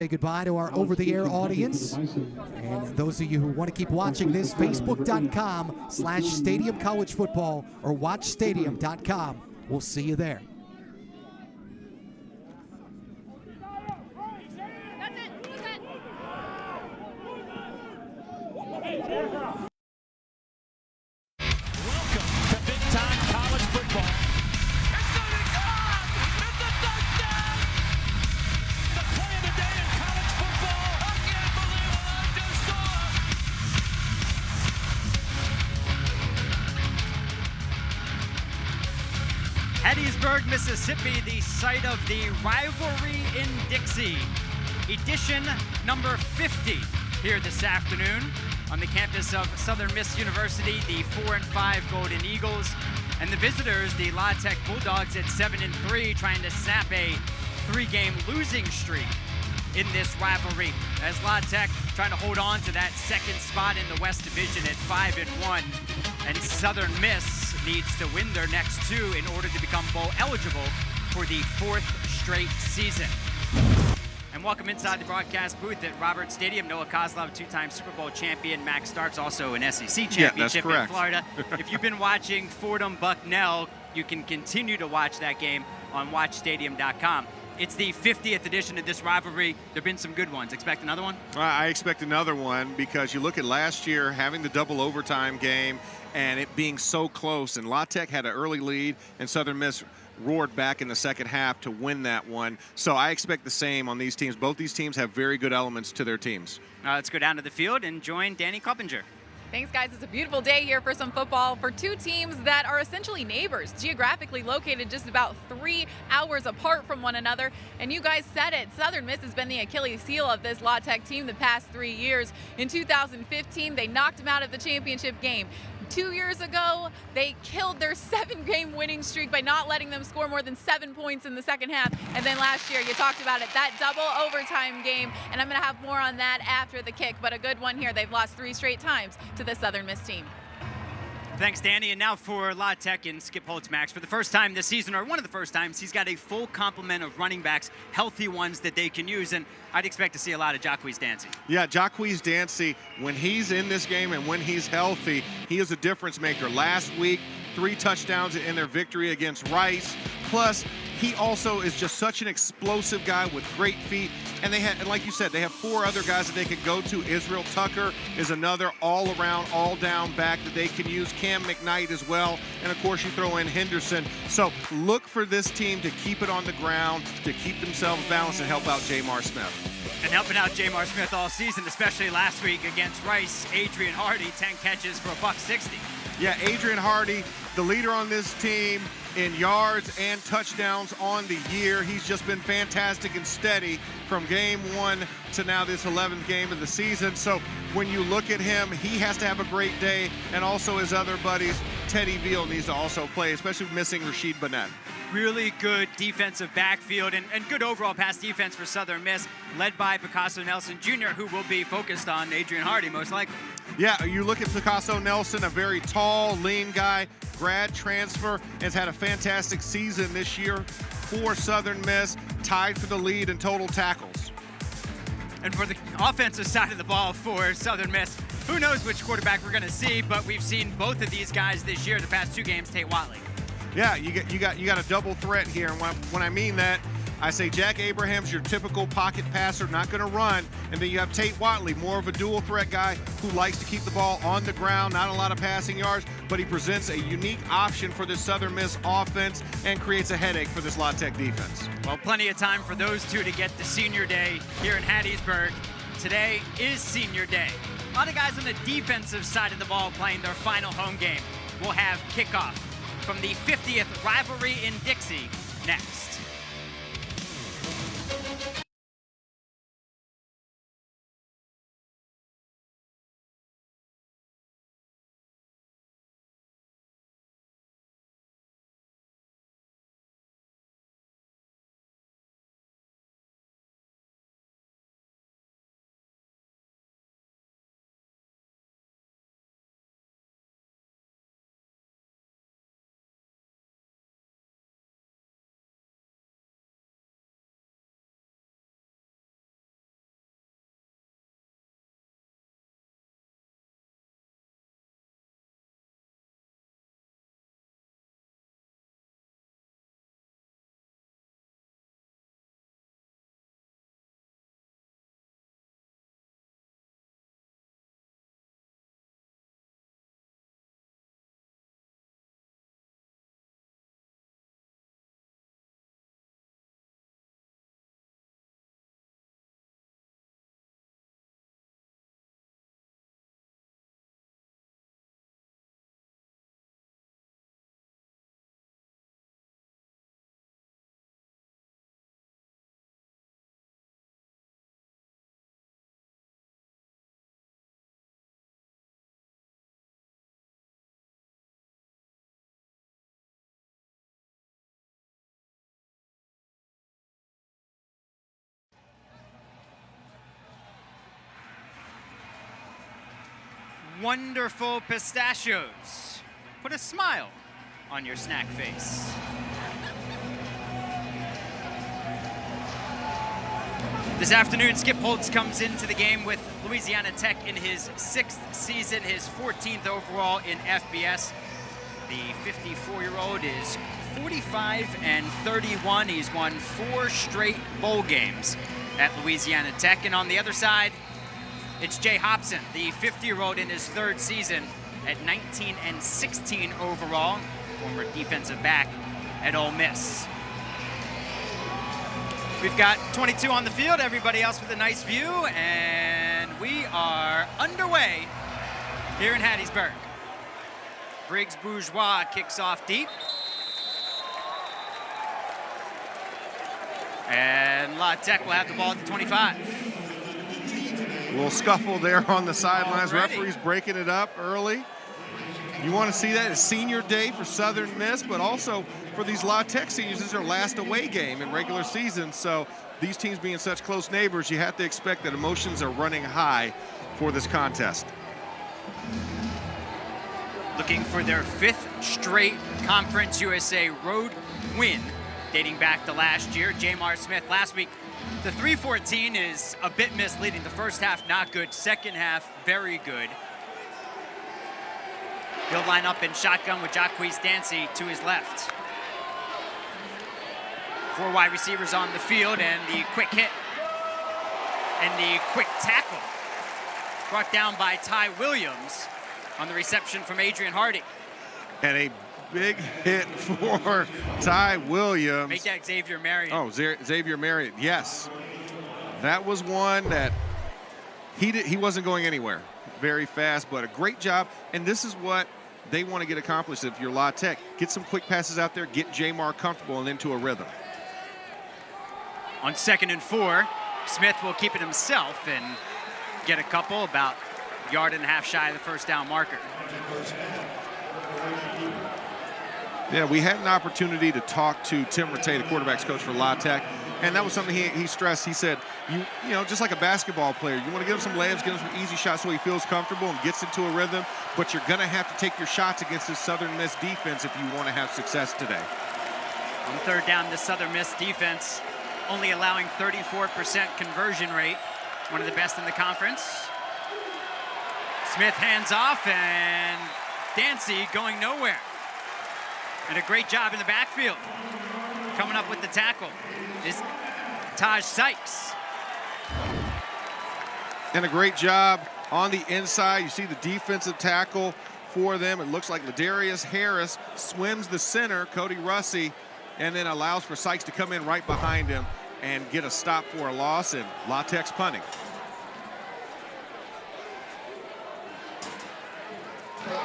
Say goodbye to our over-the-air audience. And those of you who want to keep watching this, facebook.com/Stadium College Football or watchstadium.com. We'll see you there. Welcome to big-time college football. It's going to be gone! It's a touchdown! The play of the day in college football. I can't believe what I just saw! Hattiesburg, Mississippi, the site of the Rivalry in Dixie, edition number 50 here this afternoon on the campus of Southern Miss University, the 4-5 Golden Eagles, and the visitors, the La Tech Bulldogs at 7-3, trying to snap a 3-game losing streak in this rivalry, as La Tech trying to hold on to that second spot in the West Division at 5-1, and Southern Miss needs to win their next two in order to become bowl eligible for the 4th straight season. And welcome inside the broadcast booth at Roberts Stadium. Noah Kozlov, two-time Super Bowl champion. Max Starks, also an SEC championship in Florida. If you've been watching Fordham-Bucknell, you can continue to watch that game on watchstadium.com. It's the 50th edition of this rivalry. There have been some good ones. Expect another one? I expect another one, because you look at last year having the double overtime game and it being so close, and La Tech had an early lead and Southern Miss roared back in the second half to win that one. So I expect the same on these teams. Both these teams have very good elements to their teams. Let's go down to the field and join Danny Coppinger. Thanks, guys. It's a beautiful day here for some football for two teams that are essentially neighbors, geographically located just about 3 hours apart from one another. And you guys said it, Southern Miss has been the Achilles heel of this La Tech team the past 3 years. In 2015, they knocked them out of the championship game. 2 years ago, they killed their 7-game winning streak by not letting them score more than 7 points in the second half. And then last year, you talked about it, that double overtime game. And I'm going to have more on that after the kick, but a good one here. They've lost 3 straight times to the Southern Miss team. Thanks, Danny. And now for La Tech and Skip Holtz, Max. For the first time this season, or one of the first times, he's got a full complement of running backs, healthy ones that they can use. And I'd expect to see a lot of Jacquez Dancy. Yeah, Jacquez Dancy, when he's in this game and when he's healthy, he is a difference maker. Last week, 3 touchdowns in their victory against Rice. Plus, he also is just such an explosive guy with great feet. And like you said, they have 4 other guys that they could go to. Israel Tucker is another all-around, all-down back that they can use. Cam McKnight as well. And, of course, you throw in Henderson. So look for this team to keep it on the ground, to keep themselves balanced and help out Jamar Smith. And helping out Jamar Smith all season, especially last week against Rice, Adrian Hardy, 10 catches for $160. Yeah, Adrian Hardy, the leader on this team in yards and touchdowns on the year. He's just been fantastic and steady from game 1 to now this 11th game of the season. So when you look at him, he has to have a great day, and also his other buddies. Teddy Veal needs to also play, especially missing Rashid Burnett. Really good defensive backfield and good overall pass defense for Southern Miss, led by Picasso Nelson Jr., who will be focused on Adrian Hardy most likely. Yeah, you look at Picasso Nelson, a very tall, lean guy, grad transfer, has had a fantastic season this year for Southern Miss, tied for the lead in total tackles. And for the offensive side of the ball for Southern Miss, who knows which quarterback we're going to see, but we've seen both of these guys this year, the past 2 games, Tate Watley. Yeah, you got a double threat here, and when I mean that, I say Jack Abraham's your typical pocket passer, not going to run, and then you have Tate Watley, more of a dual threat guy who likes to keep the ball on the ground, not a lot of passing yards, but he presents a unique option for this Southern Miss offense and creates a headache for this La Tech defense. Well, plenty of time for those two to get to senior day here in Hattiesburg. Today is senior day. A lot of guys on the defensive side of the ball playing their final home game. We'll have kickoff from the 50th rivalry in Dixie next. wonderful pistachios. Put a smile on your snack face. This afternoon, Skip Holtz comes into the game with Louisiana Tech in his 6th season, his 14th overall in FBS. The 54-year-old is 45-31. He's won 4 straight bowl games at Louisiana Tech. And on the other side, it's Jay Hobson, the 50-year-old in his 3rd season at 19-16 overall, former defensive back at Ole Miss. We've got 22 on the field, everybody else with a nice view, and we are underway here in Hattiesburg. Briggs Bourgeois kicks off deep. And La Tech will have the ball at the 25. A little scuffle there on the sidelines. Already. Referees breaking it up early. You want to see that. It's senior day for Southern Miss, but also for these La Tech seniors. This is their last away game in regular season. So these teams being such close neighbors, you have to expect that emotions are running high for this contest. Looking for their 5th straight Conference USA road win, dating back to last year. Jamar Smith last week. The 3-14 is a bit misleading. The first half, not good. Second half, very good. He'll line up in shotgun with Jacquez Dancy to his left. 4 wide receivers on the field, and the quick hit and the quick tackle brought down by Ty Williams on the reception from Adrian Hardy. And a big hit for Ty Williams. Make that Xavier Marion. Oh, Xavier Marion, yes. That was one that he wasn't going anywhere very fast, but a great job. And this is what they want to get accomplished if you're La Tech. Get some quick passes out there, get Jamar comfortable and into a rhythm. On 2nd and 4, Smith will keep it himself and get a couple, about a yard and a half shy of the first down marker. Yeah, we had an opportunity to talk to Tim Rattay, the quarterback's coach for La Tech, and that was something he stressed. He said, you know, just like a basketball player, you want to give him some layups, give him some easy shots so he feels comfortable and gets into a rhythm, but you're going to have to take your shots against this Southern Miss defense if you want to have success today. On 3rd down, the Southern Miss defense only allowing 34% conversion rate, one of the best in the conference. Smith hands off, and Dancy going nowhere. And a great job in the backfield. Coming up with the tackle is Taj Sykes. And a great job on the inside. You see the defensive tackle for them. It looks like Ladarius Harris swims the center, Cody Russey, and then allows for Sykes to come in right behind him and get a stop for a loss, and La Tech's punting.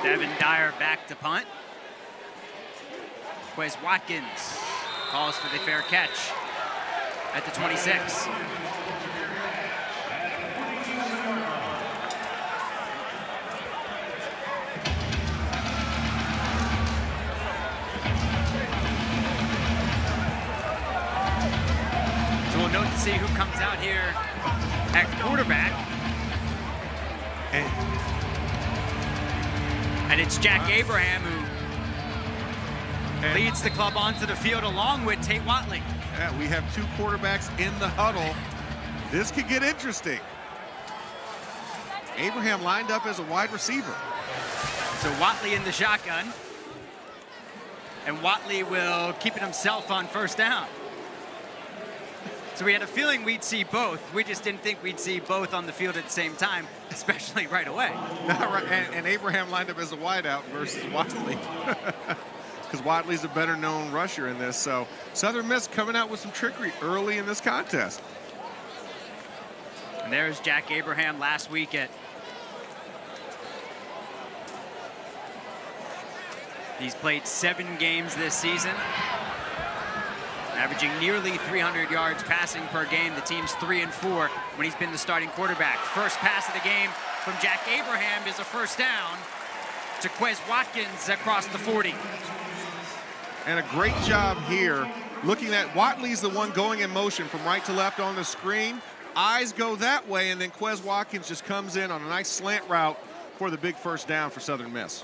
Devin Dyer back to punt. Quez Watkins calls for the fair catch at the 26. So we'll note to see who comes out here at quarterback. And it's Jack Abraham who leads the club onto the field along with Tate Watley. Yeah, we have 2 quarterbacks in the huddle. This could get interesting. Abraham lined up as a wide receiver. So Watley in the shotgun. And Watley will keep it himself on 1st down. So we had a feeling we'd see both. We just didn't think we'd see both on the field at the same time, especially right away. and Abraham lined up as a wideout versus Watley. Because Watley's a better known rusher in this. So Southern Miss coming out with some trickery early in this contest. And there's Jack Abraham last week at he's played 7 games this season, averaging nearly 300 yards passing per game. The team's 3-4 when he's been the starting quarterback. First pass of the game from Jack Abraham is a 1st down to Quez Watkins across the 40. And a great job here. Looking at Watley's the one going in motion from right to left on the screen. Eyes go that way, and then Quez Watkins just comes in on a nice slant route for the big first down for Southern Miss.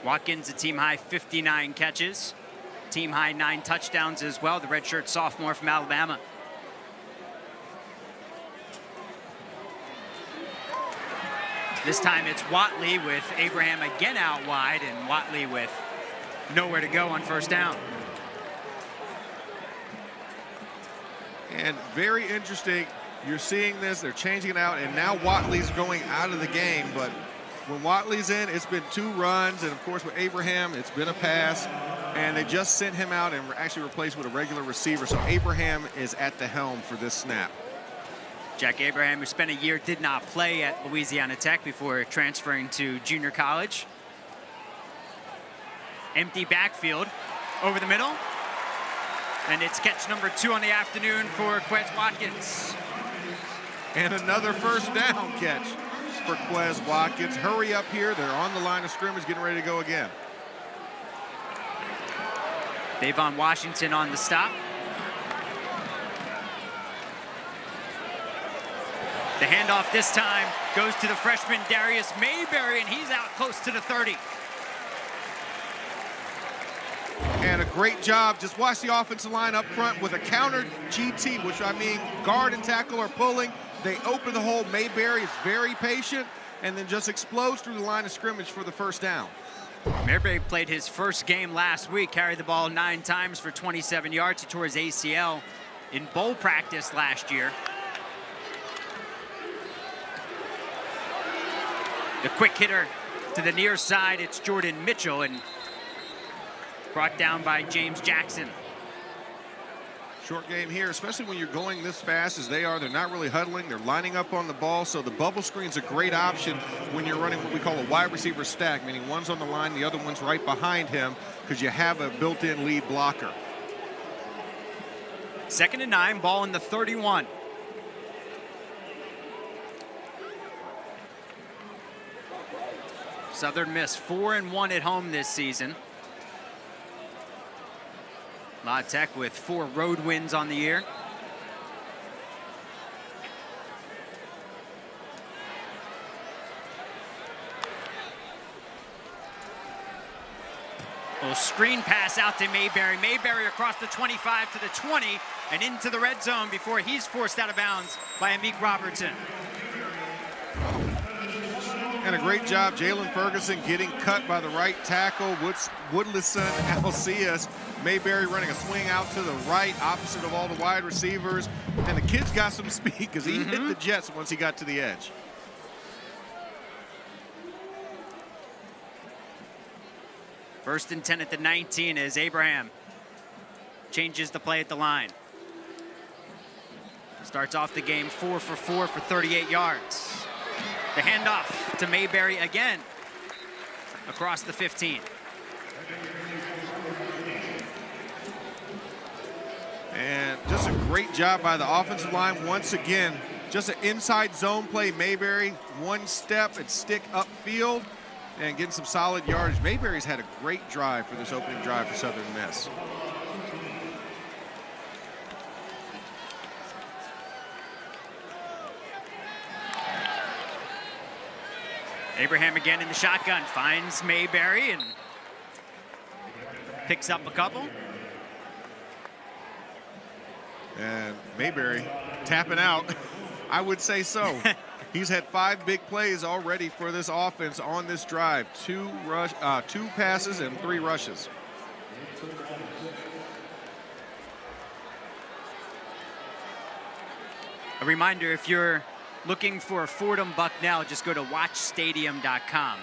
Watkins, a team-high 59 catches. Team-high 9 touchdowns as well, the redshirt sophomore from Alabama. This time it's Watley with Abraham again out wide, and Watley with nowhere to go on first down. And very interesting, you're seeing this, they're changing it out, and now Watley's going out of the game. But when Watley's in, it's been 2 runs, and of course with Abraham, it's been a pass, and they just sent him out and actually replaced with a regular receiver. So Abraham is at the helm for this snap. Jack Abraham, who spent a year, did not play at Louisiana Tech before transferring to junior college. Empty backfield over the middle. And it's catch number 2 on the afternoon for Quez Watkins. And another first down catch for Quez Watkins. Hurry up here. They're on the line of scrimmage, getting ready to go again. Davon Washington on the stop. The handoff this time goes to the freshman Darius Mayberry, and he's out close to the 30. And a great job. Just watch the offensive line up front with a counter GT, which I mean guard and tackle are pulling. They open the hole. Mayberry is very patient and then just explodes through the line of scrimmage for the first down. Mayberry played his first game last week, carried the ball 9 times for 27 yards. He tore his ACL in bowl practice last year. The quick hitter to the near side, it's Jordan Mitchell, and brought down by James Jackson. Short game here, especially when you're going this fast as they are. They're not really huddling. They're lining up on the ball. So the bubble screen's a great option when you're running what we call a wide receiver stack, meaning one's on the line, the other one's right behind him, because you have a built-in lead blocker. 2nd and 9, ball in the 31. Southern Miss 4-1 at home this season. La Tech with 4 road wins on the year. Little screen pass out to Mayberry. Mayberry across the 25 to the 20 and into the red zone before he's forced out of bounds by Amik Robertson. And a great job, Jalen Ferguson getting cut by the right tackle, Woodlison Alcias. Mayberry running a swing out to the right, opposite of all the wide receivers. And the kid's got some speed because he hit the Jets once he got to the edge. First and 10 at the 19 as Abraham changes the play at the line. Starts off the game 4 for 4 for 38 yards. The handoff to Mayberry again across the 15. And just a great job by the offensive line once again. Just an inside zone play. Mayberry, one step and stick upfield and getting some solid yardage. Mayberry's had a great drive for this opening drive for Southern Miss. Abraham again in the shotgun, finds Mayberry and picks up a couple. And Mayberry tapping out, I would say so. He's had 5 big plays already for this offense on this drive. 2 passes and 3 rushes. A reminder, if you're looking for a Fordham Bucknell, just go to watchstadium.com.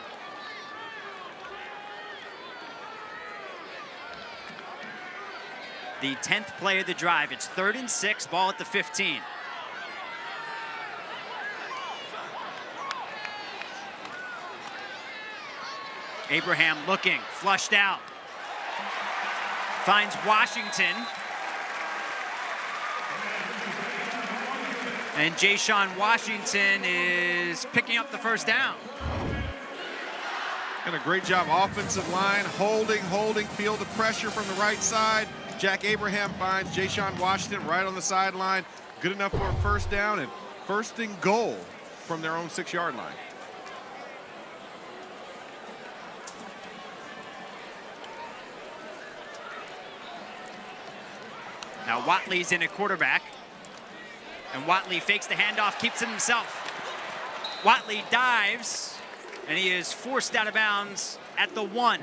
The 10th play of the drive. It's 3rd and 6, ball at the 15. Abraham looking, flushed out. Finds Washington. And Ja'Shawn Washington is picking up the first down. And a great job, offensive line, holding, feel the pressure from the right side. Jack Abraham finds Ja'Shawn Washington right on the sideline. Good enough for a first down, and First and goal from their own 6-yard line. Now Watley's in at quarterback. And Watley fakes the handoff, keeps it himself. Watley dives, and he is forced out of bounds at the 1.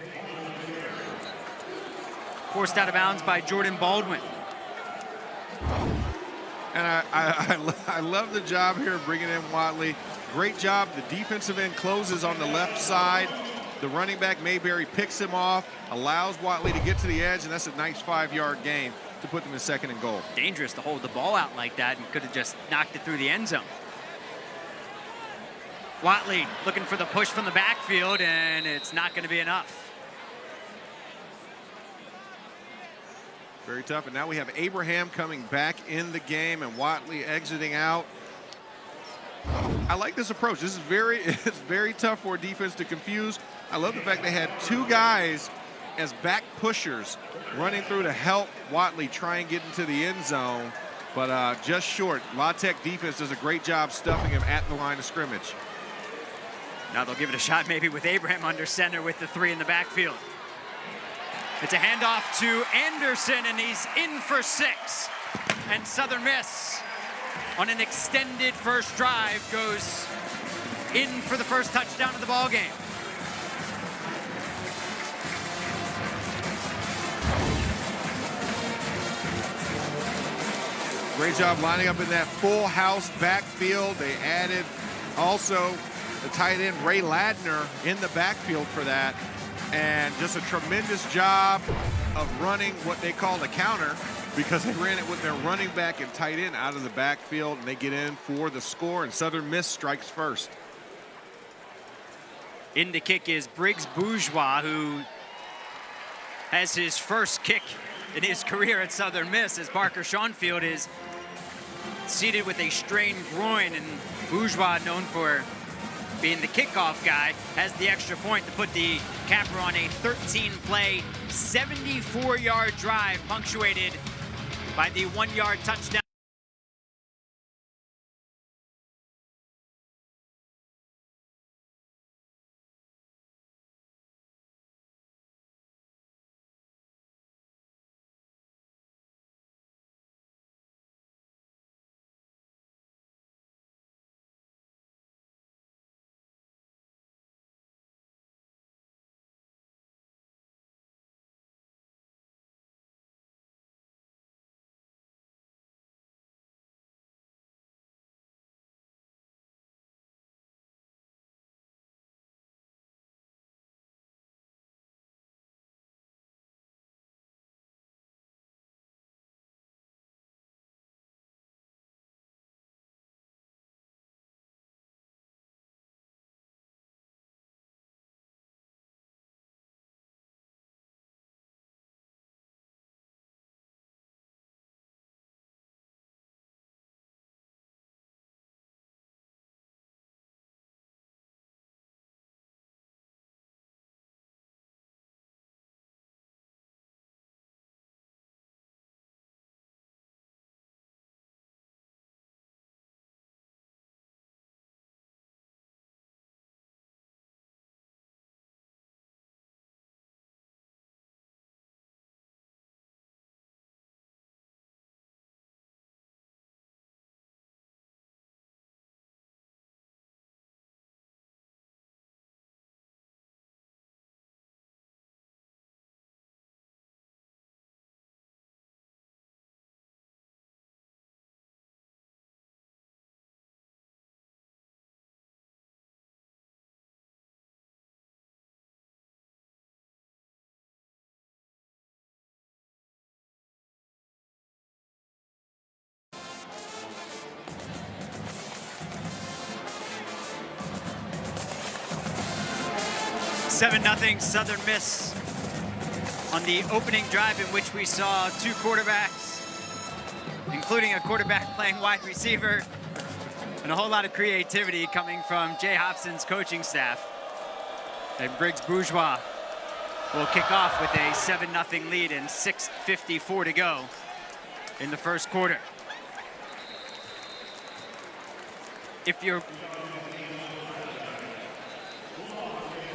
Forced out of bounds by Jordan Baldwin. And I love the job here of bringing in Watley. Great job. The defensive end closes on the left side. The running back, Mayberry, picks him off, allows Watley to get to the edge, and that's a nice 5-yard gain to put them in 2nd and goal. Dangerous to hold the ball out like that, and could have just knocked it through the end zone. Watley looking for the push from the backfield, and it's not going to be enough. Very tough. And now we have Abraham coming back in the game and Watley exiting out. I like this approach. This is it's very tough for a defense to confuse. I love the fact they had 2 guys as back pushers running through to help Watley try and get into the end zone, but just short. La Tech defense does a great job stuffing him at the line of scrimmage. Now they'll give it a shot maybe with Abraham under center with the 3 in the backfield. It's a handoff to Anderson, and he's in for 6. And Southern Miss, on an extended first drive, goes in for the first touchdown of the ball game. Great job lining up in that full house backfield. They added also the tight end Ray Ladner in the backfield for that. And just a tremendous job of running what they call the counter, because they ran it with their running back and tight end out of the backfield, and they get in for the score, and Southern Miss strikes first. In to kick is Briggs Bourgeois, who has his first kick in his career at Southern Miss, as Parker Schoenfield is seated with a strained groin, and Bourgeois, known for being the kickoff guy, has the extra point to put the capper on a 13-play, 74-yard drive, punctuated by the 1-yard touchdown. Seven 0 Southern Miss on the opening drive, in which we saw 2 quarterbacks, including a quarterback playing wide receiver, and a whole lot of creativity coming from Jay Hobson's coaching staff. And Briggs Bourgeois will kick off with a 7-0 lead and 6:54 to go in the first quarter. if you're...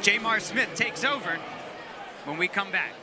Jamar Smith takes over when we come back.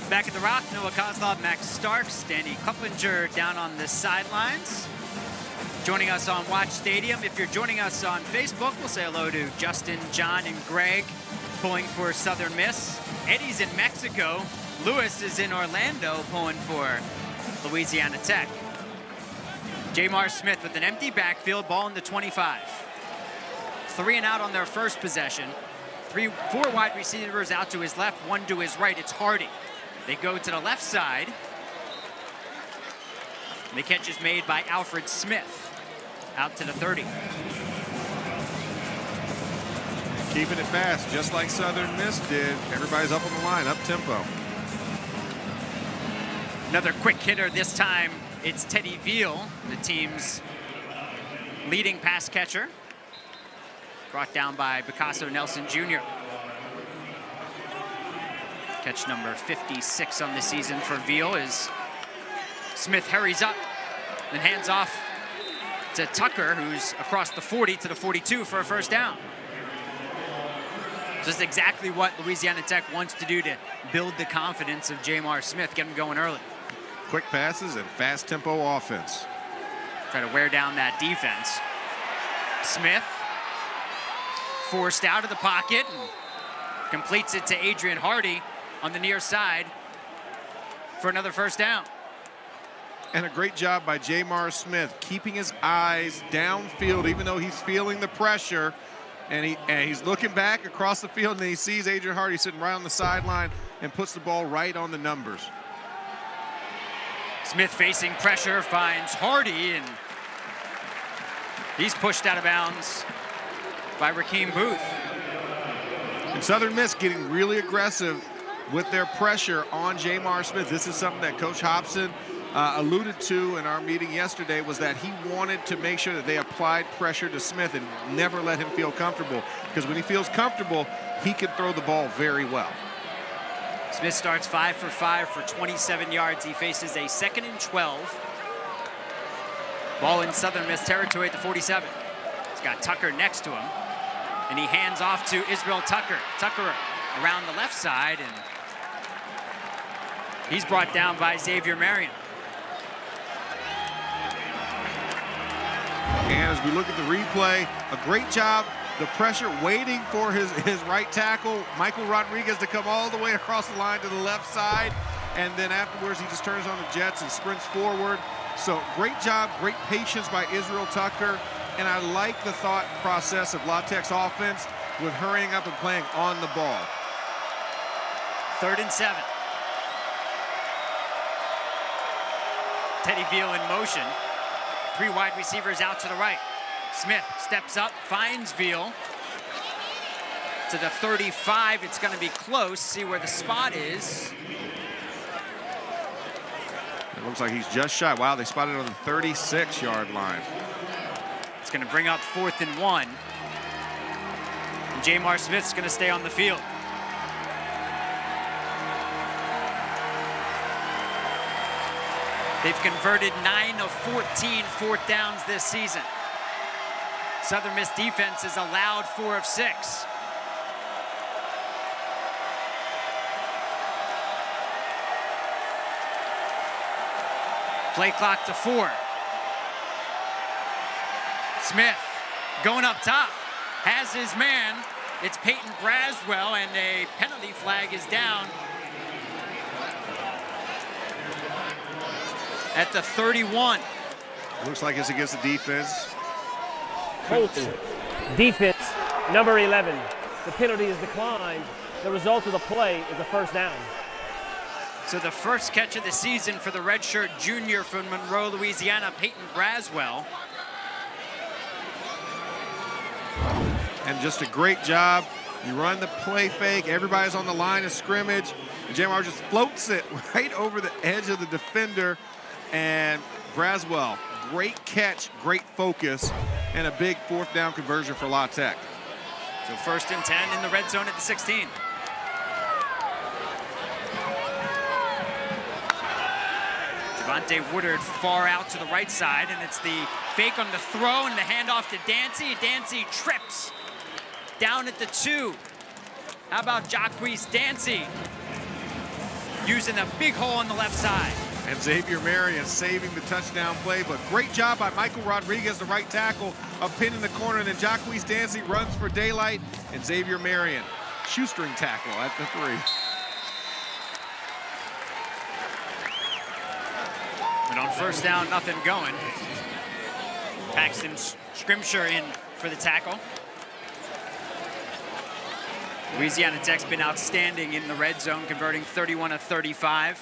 Back at the Rock, Noah Kozlov, Max Starks, Danny Kupplinger down on the sidelines. Joining us on Watch Stadium. If you're joining us on Facebook, we'll say hello to Justin, John, and Greg pulling for Southern Miss. Eddie's in Mexico. Lewis is in Orlando pulling for Louisiana Tech. Jamar Smith with an empty backfield, ball in the 25. 3 and out on their first possession. 4 wide receivers out to his left, 1 to his right. It's Hardy. They go to the left side. And the catch is made by Alfred Smith out to the 30. Keeping it fast, just like Southern Miss did. Everybody's up on the line, up tempo. Another quick hitter this time. It's Teddy Veal, the team's leading pass catcher. Brought down by Picasso Nelson Jr. Catch number 56 on the season for Veal as Smith hurries up and hands off to Tucker, who's across the 40 to the 42 for a first down. Just exactly what Louisiana Tech wants to do to build the confidence of Jamar Smith, get him going early. Quick passes and fast tempo offense. Try to wear down that defense. Smith forced out of the pocket and completes it to Adrian Hardy on the near side for another first down. And a great job by Jamar Smith, keeping his eyes downfield, even though he's feeling the pressure. And he's looking back across the field, and he sees Adrian Hardy sitting right on the sideline and puts the ball right on the numbers. Smith facing pressure, finds Hardy, and he's pushed out of bounds by Rakeem Booth. And Southern Miss getting really aggressive with their pressure on Jamar Smith. This is something that Coach Hobson alluded to in our meeting yesterday, was that he wanted to make sure that they applied pressure to Smith and never let him feel comfortable, because when he feels comfortable, he can throw the ball very well. Smith starts 5 for 5 for 27 yards. He faces a 2nd and 12. Ball in Southern Miss territory at the 47. He's got Tucker next to him, and he hands off to Israel Tucker. Tucker around the left side, and he's brought down by Xavier Marion. And as we look at the replay, a great job, the pressure waiting for his right tackle, Michael Rodriguez, to come all the way across the line to the left side. and then afterwards he just turns on the jets and sprints forward. So great job, great patience by Israel Tucker, and I like the thought process of La Tech's offense with hurrying up and playing on the ball. 3rd and 7. Teddy Veal in motion. 3 wide receivers out to the right. Smith steps up, finds Veal. To the 35, it's going to be close. See where the spot is. It looks like he's just shy. Wow, they spotted on the 36-yard line. It's going to bring up 4th and 1. And Jamar Smith's going to stay on the field. They've converted 9 of 14 4th downs this season. Southern Miss defense has allowed 4 of 6. Play clock to 4. Smith going up top, has his man. It's Peyton Braswell, and a penalty flag is down at the 31. Looks like it's against the defense. Colton, defense, number 11. The penalty is declined. The result of the play is a first down. So the first catch of the season for the redshirt junior from Monroe, Louisiana, Peyton Braswell. And just a great job. You run the play fake, everybody's on the line of scrimmage, and Jamar just floats it right over the edge of the defender, and Braswell, great catch, great focus, and a big 4th down conversion for La Tech. So 1st and 10 in the red zone at the 16. Javonte Woodard far out to the right side, and it's the fake on the throw and the handoff to Dancy. Dancy trips down at the 2. How about Jacquees Dancy using a big hole on the left side? And Xavier Marion saving the touchdown play, but great job by Michael Rodriguez, the right tackle, of pinning the corner, and then Jacquees Dancy runs for daylight, and Xavier Marion, shoestring tackle at the 3. And on 1st down, nothing going. Paxton Scrimshire in for the tackle. Louisiana Tech's been outstanding in the red zone, converting 31 of 35,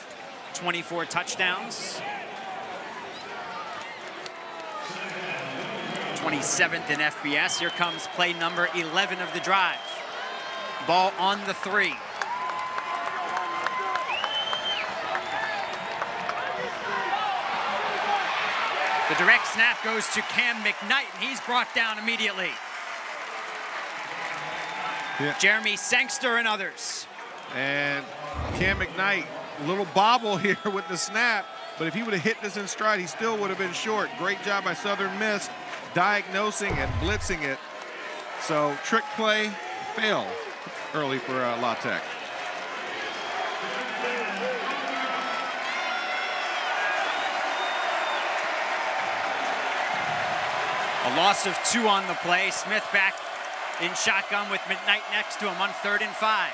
24 touchdowns. 27th in FBS. Here comes play number 11 of the drive. Ball on the 3. The direct snap goes to Cam McKnight, and he's brought down immediately. Yeah. Jeremy Sangster and others. And Cam McKnight, a little bobble here with the snap, but if he would have hit this in stride, he still would have been short. Great job by Southern Miss diagnosing and blitzing it. So trick play failed early for La Tech. A loss of 2 on the play. Smith back in shotgun with McKnight next to him on 3rd and 5.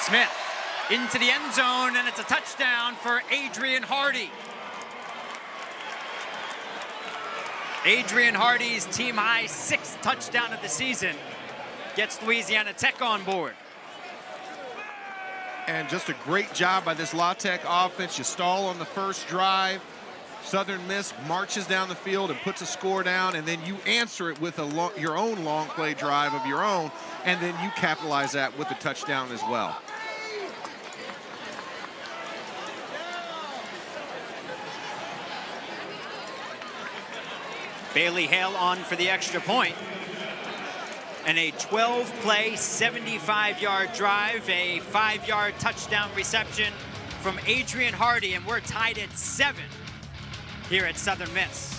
Smith into the end zone, and it's a touchdown for Adrian Hardy. Adrian Hardy's team-high 6th touchdown of the season gets Louisiana Tech on board. And just a great job by this La Tech offense. You stall on the first drive. Southern Miss marches down the field and puts a score down, and then you answer it with your own long play drive of your own, and then you capitalize that with a touchdown as well. Bailey Hale on for the extra point. And a 12-play, 75-yard drive, a 5-yard touchdown reception from Adrian Hardy, and we're tied at 7 here at Southern Miss.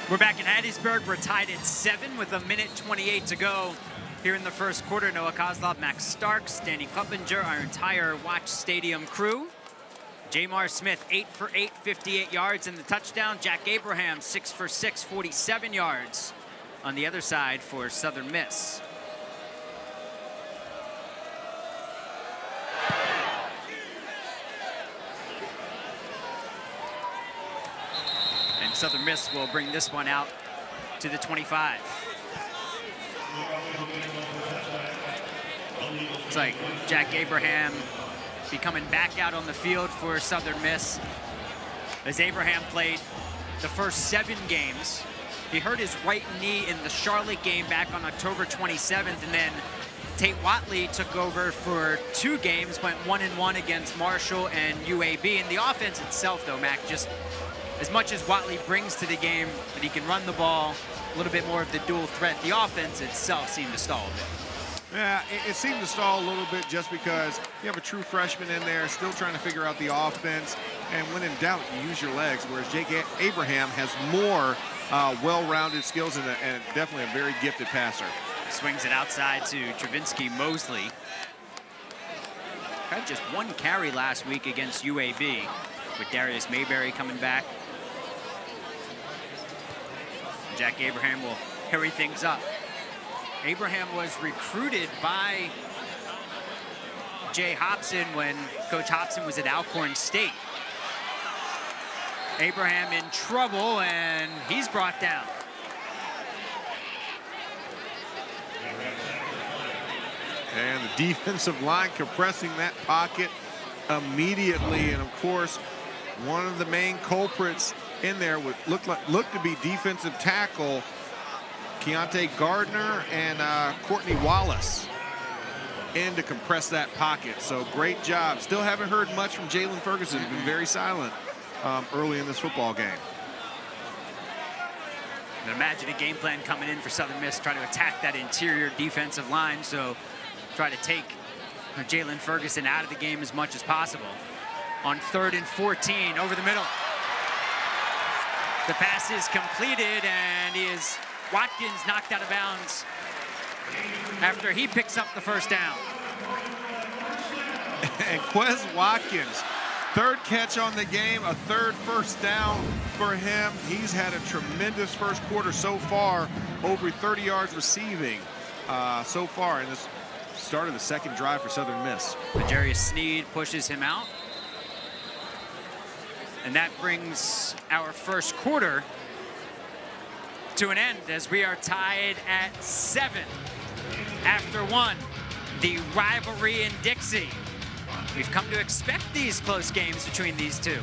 We're back in Hattiesburg. We're tied at 7 with 1:28 to go here in the first quarter. Noah Kozlov, Max Starks, Danny Kluppinger, our entire Watch Stadium crew. Jamar Smith, 8 for 8, 58 yards in the touchdown. Jack Abraham, 6 for 6, 47 yards on the other side for Southern Miss. And Southern Miss will bring this one out to the 25. Looks like Jack Abraham be coming back out on the field for Southern Miss. As Abraham played the first 7 games, he hurt his right knee in the Charlotte game back on October 27th, and then Tate Watley took over for 2 games, went 1-1 against Marshall and UAB. And the offense itself, though, Mac, just as much as Watley brings to the game, that he can run the ball, a little bit more of the dual threat, the offense itself seemed to stall a bit. Yeah, it seemed to stall a little bit just because you have a true freshman in there still trying to figure out the offense. And when in doubt, you use your legs, whereas Jake Abraham has more well-rounded skills and definitely a very gifted passer. Swings it outside to Travinsky Mosley. Had just 1 carry last week against UAB, with Darius Mayberry coming back. Jack Abraham will hurry things up. Abraham was recruited by Jay Hobson when Coach Hobson was at Alcorn State. Abraham in trouble, and he's brought down. And the defensive line compressing that pocket immediately. And of course, one of the main culprits in there would look to be defensive tackle Keontae Gardner and Courtney Wallace in to compress that pocket. So great job. Still haven't heard much from Jalen Ferguson. He's been very silent early in this football game. And imagine a game plan coming in for Southern Miss, try to attack that interior defensive line. So try to take Jalen Ferguson out of the game as much as possible. On 3rd and 14, over the middle. The pass is completed, and is Watkins knocked out of bounds after he picks up the first down. And Quez Watkins, 3rd catch on the game, a 3rd first down for him. He's had a tremendous first quarter so far, over 30 yards receiving so far in this start of the 2nd drive for Southern Miss. Jarius Sneed pushes him out. And that brings our first quarter to an end as we are tied at 7 after 1. The rivalry in Dixie. We've come to expect these close games between these two.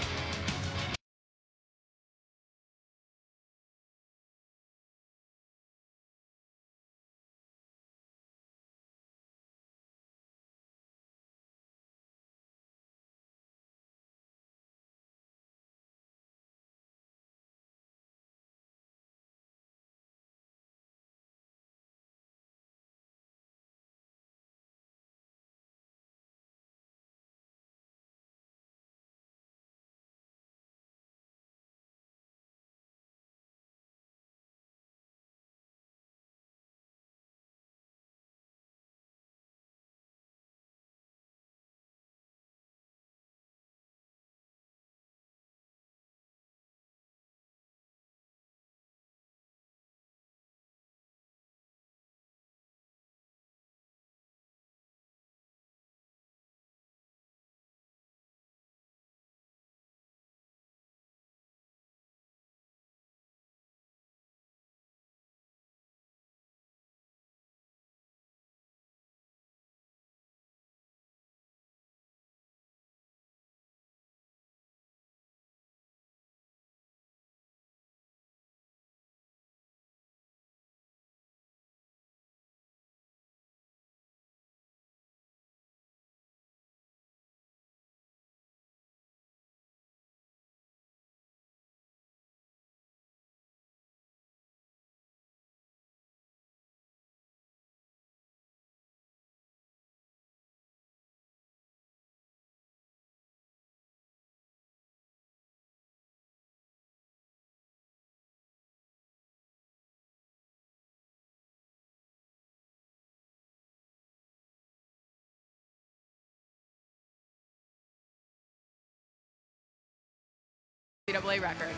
NCAA record.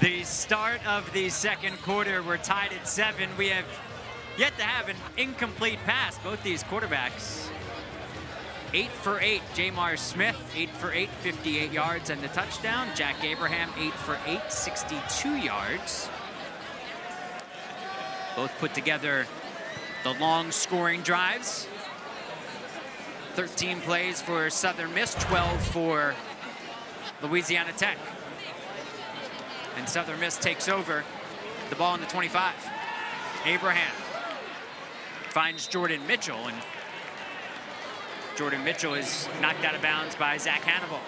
The start of the second quarter, we're tied at 7. We have yet to have an incomplete pass. Both these quarterbacks, 8 for 8. Jamar Smith, 8 for 8, 58 yards and the touchdown. Jack Abraham, 8 for 8, 62 yards. Both put together the long scoring drives. 13 plays for Southern Miss, 12 for Louisiana Tech. And Southern Miss takes over the ball in the 25. Abraham finds Jordan Mitchell, and Jordan Mitchell is knocked out of bounds by Zach Hannibal.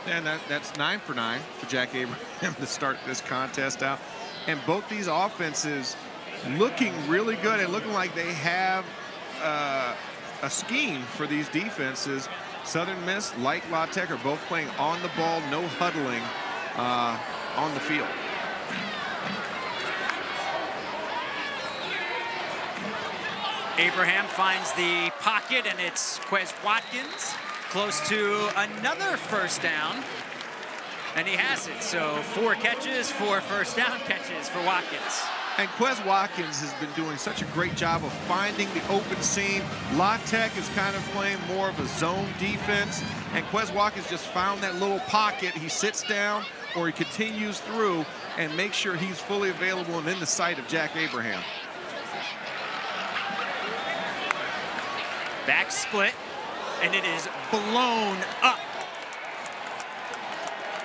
And that's 9 for 9 for Jack Abraham to start this contest out. And both these offenses looking really good and looking like they have a scheme for these defenses. Southern Miss, like La Tech, are both playing on the ball, no huddling on the field. Abraham finds the pocket, and it's Quez Watkins close to another first down, and he has it. So 4 catches, 4 first down catches for Watkins. And Quez Watkins has been doing such a great job of finding the open seam. La Tech is kind of playing more of a zone defense, and Quez Watkins just found that little pocket. He sits down or he continues through and makes sure he's fully available and in the sight of Jack Abraham. Back split, and it is blown up.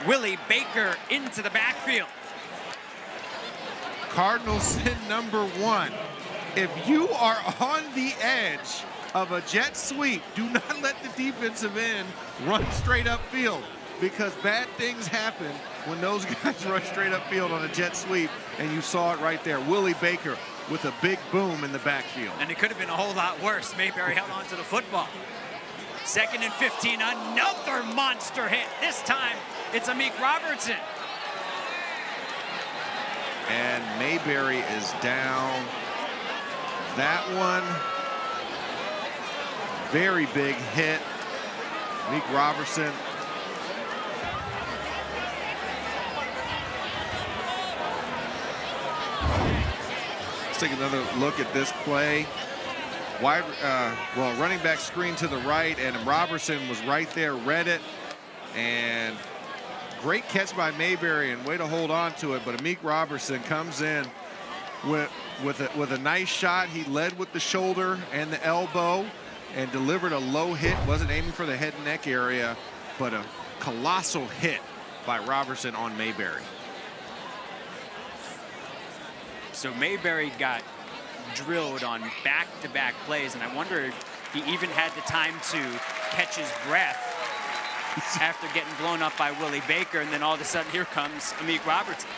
Willie Baker into the backfield. Cardinals sin number 1. If you are on the edge of a jet sweep, do not let the defensive end run straight upfield, because bad things happen when those guys run straight upfield on a jet sweep, and you saw it right there. Willie Baker with a big boom in the backfield. And it could have been a whole lot worse. Mayberry held on to the football. 2nd and 15, another monster hit. This time, it's Amik Robertson. And Mayberry is down. That one, very big hit. Meek Robertson. Let's take another look at this play. Running back screen to the right, and Robertson was right there, read it, and great catch by Mayberry, and way to hold on to it. But Amik Robertson comes in with a nice shot. He led with the shoulder and the elbow and delivered a low hit. Wasn't aiming for the head and neck area, but a colossal hit by Robertson on Mayberry. So Mayberry got drilled on back-to-back plays, and I wonder if he even had the time to catch his breath after getting blown up by Willie Baker, and then all of a sudden here comes Amik Robertson.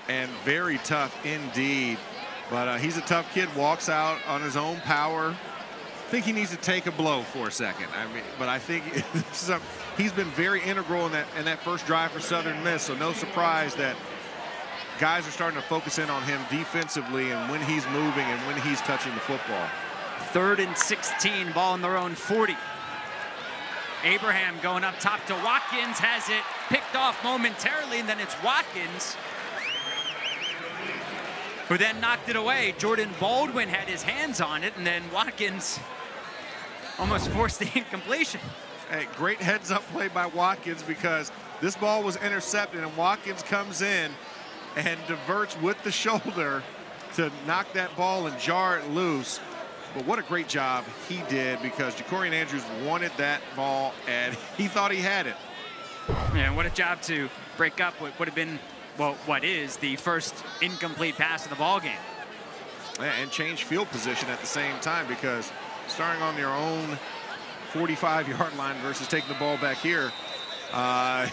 And very tough indeed, but he's a tough kid, walks out on his own power. I think he needs to take a blow for a second. But I think he's been very integral in that first drive for Southern Miss, so no surprise that guys are starting to focus in on him defensively and when he's moving and when he's touching the football. 3rd and 16, ball in their own 40. Abraham going up top to Watkins, has it picked off momentarily, and then it's Watkins who then knocked it away. Jordan Baldwin had his hands on it, and then Watkins almost forced the incompletion. Hey, great heads-up play by Watkins, because this ball was intercepted, and Watkins comes in and diverts with the shoulder to knock that ball and jar it loose. But what a great job he did, because Jacorian Andrews wanted that ball, and he thought he had it. Yeah, what a job to break up what would have been, well, what is the first incomplete pass of the ball game. And change field position at the same time, because starting on your own 45-yard line versus taking the ball back here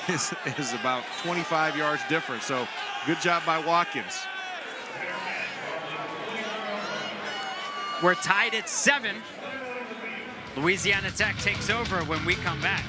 is about 25 yards difference. So good job by Watkins. We're tied at 7. Louisiana Tech takes over when we come back.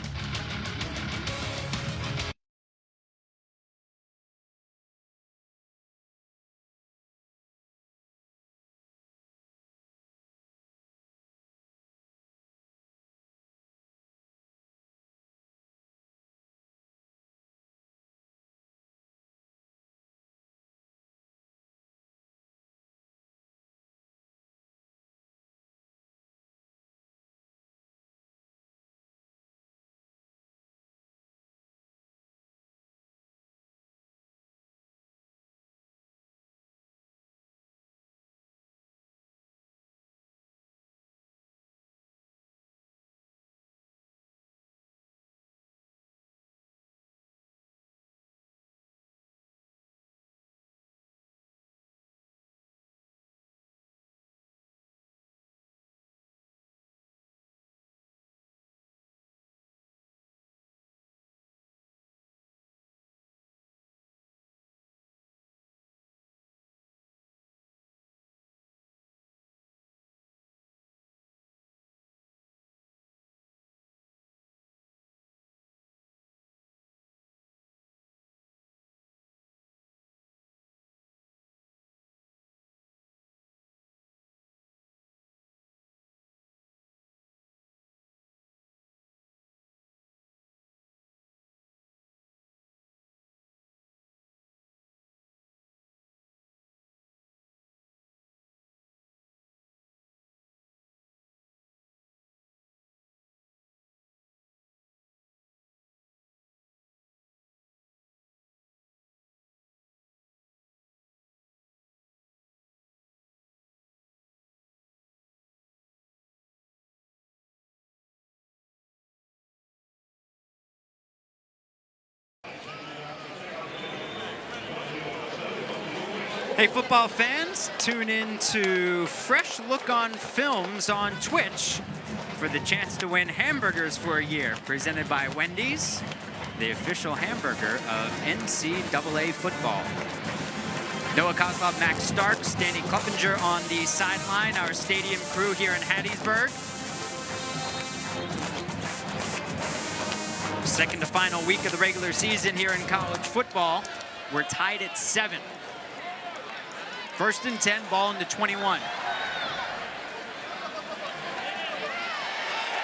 Hey, football fans, tune in to Fresh Look on Films on Twitch for the chance to win hamburgers for a year, presented by Wendy's, the official hamburger of NCAA football. Noah Kozlov, Max Starks, Danny Kloppinger on the sideline, our stadium crew here in Hattiesburg. Second to final week of the regular season here in college football. We're tied at 7. First and 10, ball into 21.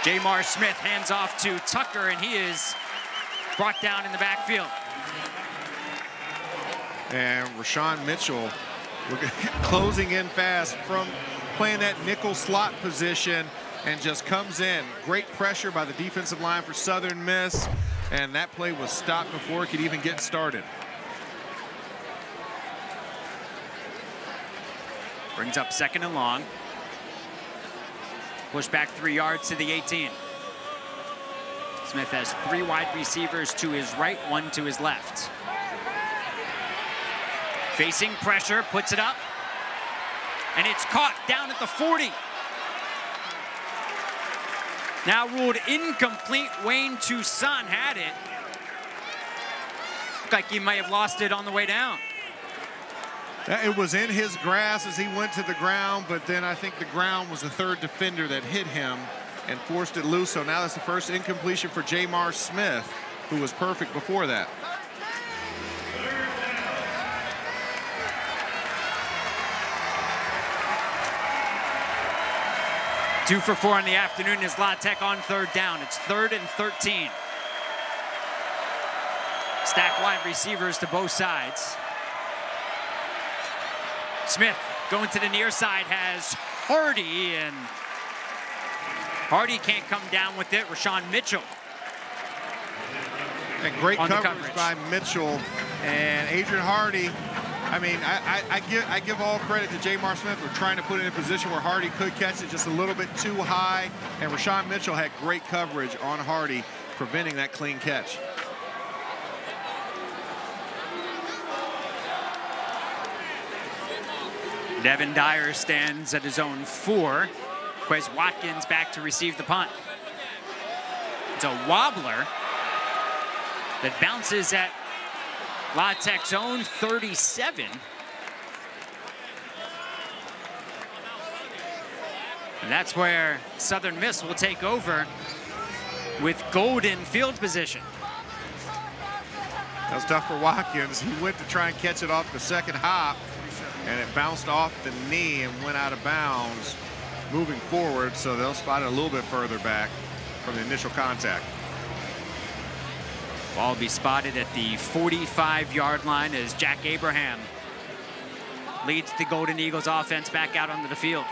Jamar Smith hands off to Tucker, and he is brought down in the backfield. And Rashawn Mitchell closing in fast from playing that nickel slot position and just comes in. Great pressure by the defensive line for Southern Miss, and that play was stopped before it could even get started. Brings up second and long. Push back 3 yards to the 18. Smith has 3 wide receivers to his right, 1 to his left. Facing pressure, puts it up. And it's caught down at the 40. Now ruled incomplete. Wayne Toussaint had it. Looked like he might have lost it on the way down. It was in his grasp as he went to the ground, but then I think the ground was the third defender that hit him and forced it loose. So now that's the first incompletion for Jamar Smith, who was perfect before that. Two for 4 in the afternoon is La Tech on third down. It's 3rd and 13. Stack wide receivers to both sides. Smith going to the near side has Hardy, and Hardy can't come down with it. Rashawn Mitchell. And great coverage by Mitchell and Adrian Hardy. I mean, I give all credit to Jamar Smith for trying to put it in a position where Hardy could catch it just a little bit too high, and Rashawn Mitchell had great coverage on Hardy, preventing that clean catch. Devin Dyer stands at his own 4. Quez Watkins back to receive the punt. It's a wobbler that bounces at La Tech's own 37. And that's where Southern Miss will take over with golden field position. That was tough for Watkins. He went to try and catch it off the second hop, and it bounced off the knee and went out of bounds moving forward, so they'll spot it a little bit further back from the initial contact. Ball will be spotted at the 45-yard line as Jack Abraham leads the Golden Eagles offense back out onto the field.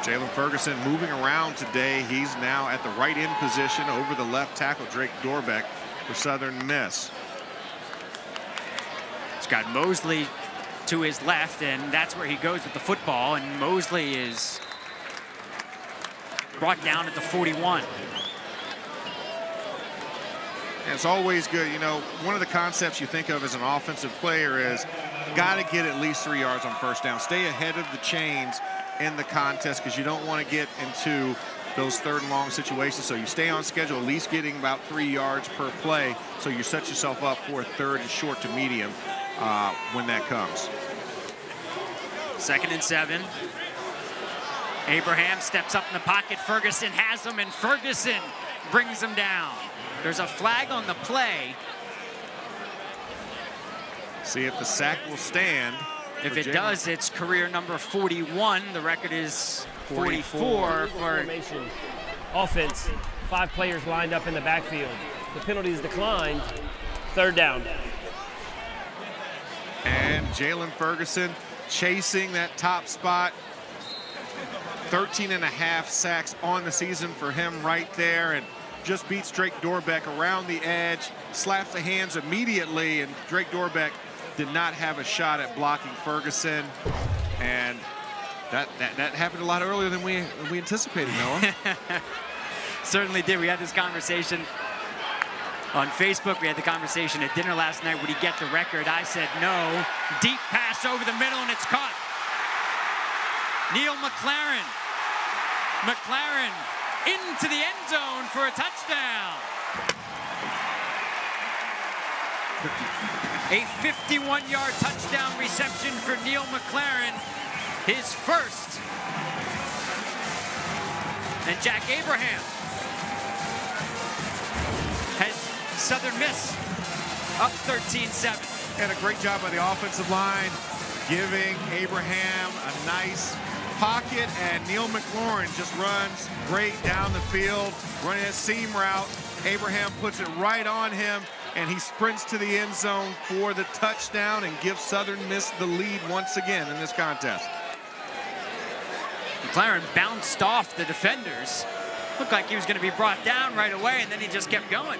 Jalen Ferguson moving around today. He's now at the right end position over the left tackle, Drake Dorbeck, for Southern Miss. He's got Mosley to his left, and that's where he goes with the football, and Mosley is brought down at the 41. And it's always good, you know, one of the concepts you think of as an offensive player is got to get at least 3 yards on first down. Stay ahead of the chains in the contest, because you don't want to get into those third and long situations. So you stay on schedule, at least getting about 3 yards per play, so you set yourself up for a third and short to medium when that comes. 2nd and 7. Abraham steps up in the pocket. Ferguson has him, and Ferguson brings him down. There's a flag on the play. See if the sack will stand. If it does, it's career number 41. The record is 44 for formation. Offense, 5 players lined up in the backfield. The penalty is declined. 3rd down. And Jalen Ferguson chasing that top spot. 13.5 sacks on the season for him right there, and just beats Drake Dorbeck around the edge, slaps the hands immediately, and Drake Dorbeck did not have a shot at blocking Ferguson. And That happened a lot earlier than we anticipated, Noah. Certainly did. We had this conversation on Facebook. We had the conversation at dinner last night. Would he get the record? I said no. Deep pass over the middle, and it's caught. Neil McLaren. McLaren into the end zone for a touchdown. A 51-yard touchdown reception for Neil McLaren, his first. And Jack Abraham has Southern Miss up 13-7. And a great job by the offensive line, giving Abraham a nice pocket, and Neil McLaurin just runs great down the field, running a seam route. Abraham puts it right on him, and he sprints to the end zone for the touchdown and gives Southern Miss the lead once again in this contest. McLaren bounced off the defenders. Looked like he was going to be brought down right away, and then he just kept going.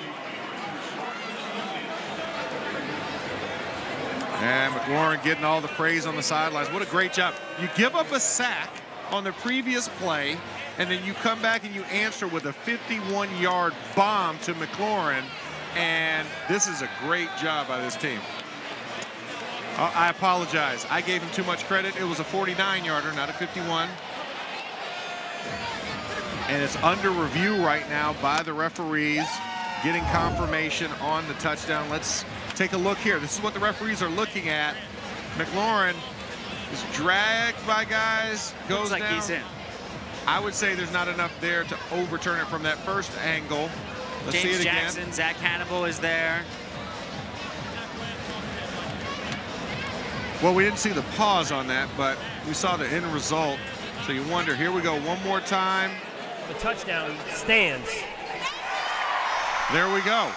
And McLaurin getting all the praise on the sidelines. What a great job. You give up a sack on the previous play, and then you come back and you answer with a 51-yard bomb to McLaurin. And this is a great job by this team. I apologize. I gave him too much credit. It was a 49-yarder, not a 51. And it's under review right now by the referees, getting confirmation on the touchdown. Let's take a look here. This is what the referees are looking at. McLaurin is dragged by guys, goes Looks like down. he's in. I would say there's not enough there to overturn it from that first angle. Let's see James it Jackson, again. Zach Hannibal is there. Well, we didn't see the pause on that, but we saw the end result. So you wonder, here we go one more time. The touchdown stands. There we go.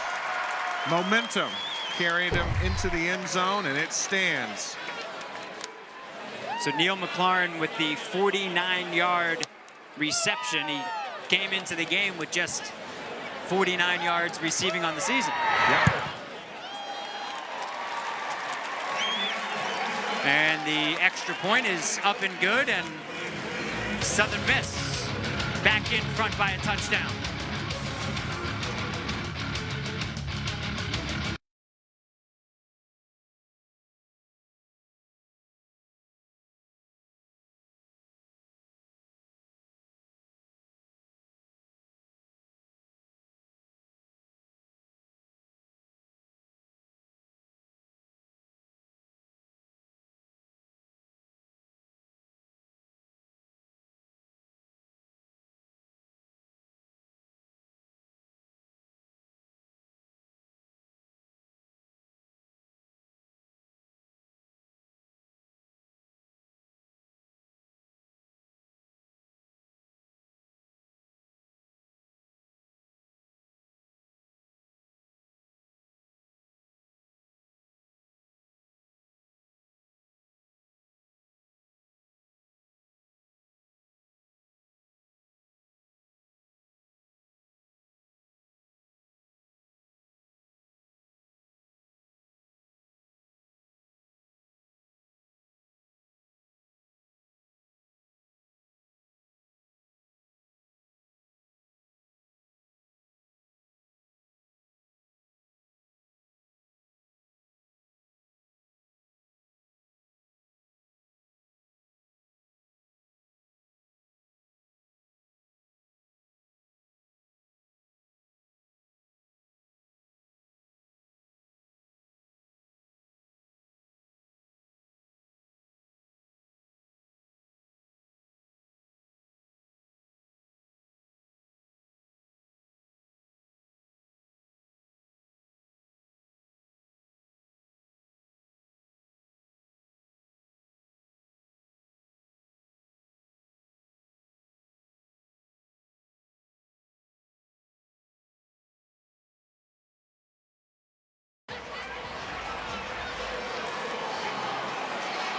Momentum carried him into the end zone, and it stands. So Neil McLaurin with the 49-yard reception. He came into the game with just 49 yards receiving on the season. Yep. And the extra point is up and good, and Southern Miss back in front by a touchdown.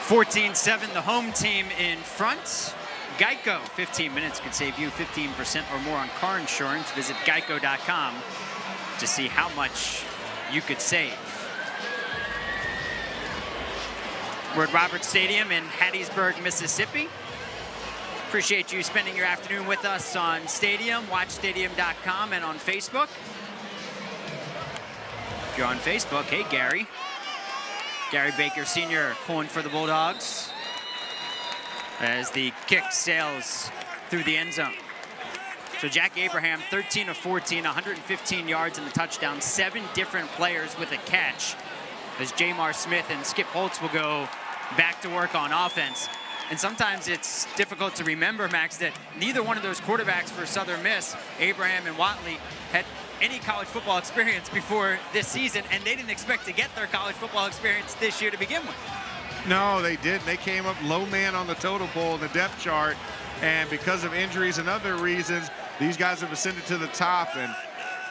(14-7), the home team in front. Geico, 15 minutes could save you 15% or more on car insurance. Visit geico.com to see how much you could save. We're at Roberts Stadium in Hattiesburg, Mississippi. Appreciate you spending your afternoon with us on Stadium, watchstadium.com, and on Facebook. If you're on Facebook, hey, Gary. Gary Baker Sr. pulling for the Bulldogs as the kick sails through the end zone. So Jack Abraham, 13 of 14, 115 yards and the touchdown, 7 different players with a catch, as Jamar Smith and Skip Holtz will go back to work on offense. And sometimes it's difficult to remember, Max, that neither one of those quarterbacks for Southern Miss, Abraham and Watley, had any college football experience before this season, and they didn't expect to get their college football experience this year to begin with. No, they didn't. They came up low man on the total pole in the depth chart, and because of injuries and other reasons, these guys have ascended to the top. And,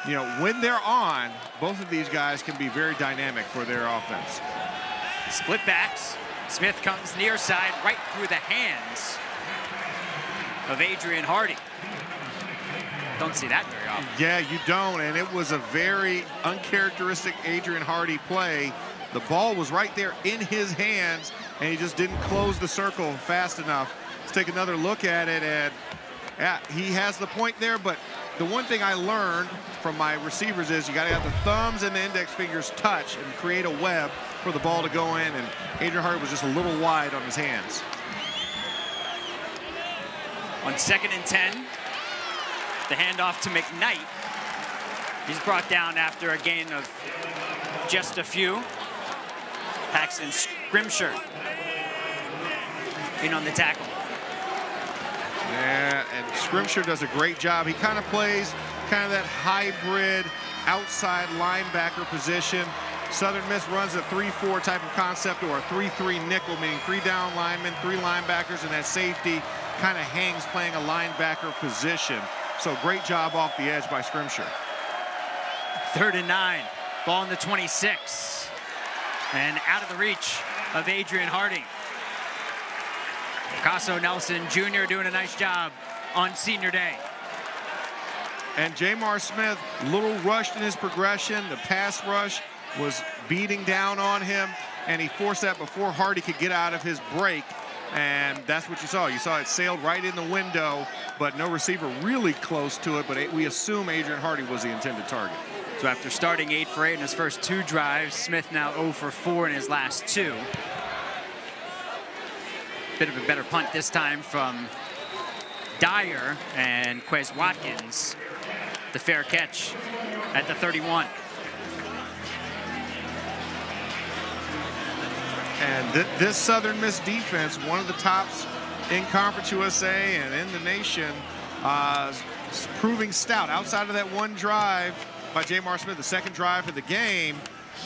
you know, when they're on, both of these guys can be very dynamic for their offense. Split backs. Smith comes near side, right through the hands of Adrian Hardy. Don't see that very often. Yeah, you don't, and it was a very uncharacteristic Adrian Hardy play. The ball was right there in his hands, and he just didn't close the circle fast enough. Let's take another look at it, and yeah, he has the point there, but the one thing I learned from my receivers is you got to have the thumbs and the index fingers touch and create a web for the ball to go in, and Adrian Hardy was just a little wide on his hands. On 2nd and 10, the handoff to McKnight. He's brought down after a gain of just a few. Paxton Scrimshire in on the tackle. Yeah, and Scrimshire does a great job. He kind of plays kind of that hybrid outside linebacker position. Southern Miss runs a 3-4 type of concept, or a 3-3 nickel, meaning 3 down linemen, 3 linebackers, and that safety kind of hangs playing a linebacker position. So great job off the edge by Scrimshire. 3rd and 9, ball in the 26, and out of the reach of Adrian Hardy. Picasso Nelson Jr. doing a nice job on senior day. And Jamar Smith, a little rushed in his progression. The pass rush was beating down on him, and he forced that before Hardy could get out of his break. And that's what you saw. You saw it sailed right in the window, but no receiver really close to it. But we assume Adrian Hardy was the intended target. So after starting 8 for 8 in his first 2 drives, Smith now 0 for 4 in his last 2. Bit of a better punt this time from Dyer, and Quez Watkins, the fair catch at the 31. And this Southern Miss defense, one of the tops in Conference USA and in the nation, proving stout. Outside of that one drive by Jamar Smith, the second drive of the game,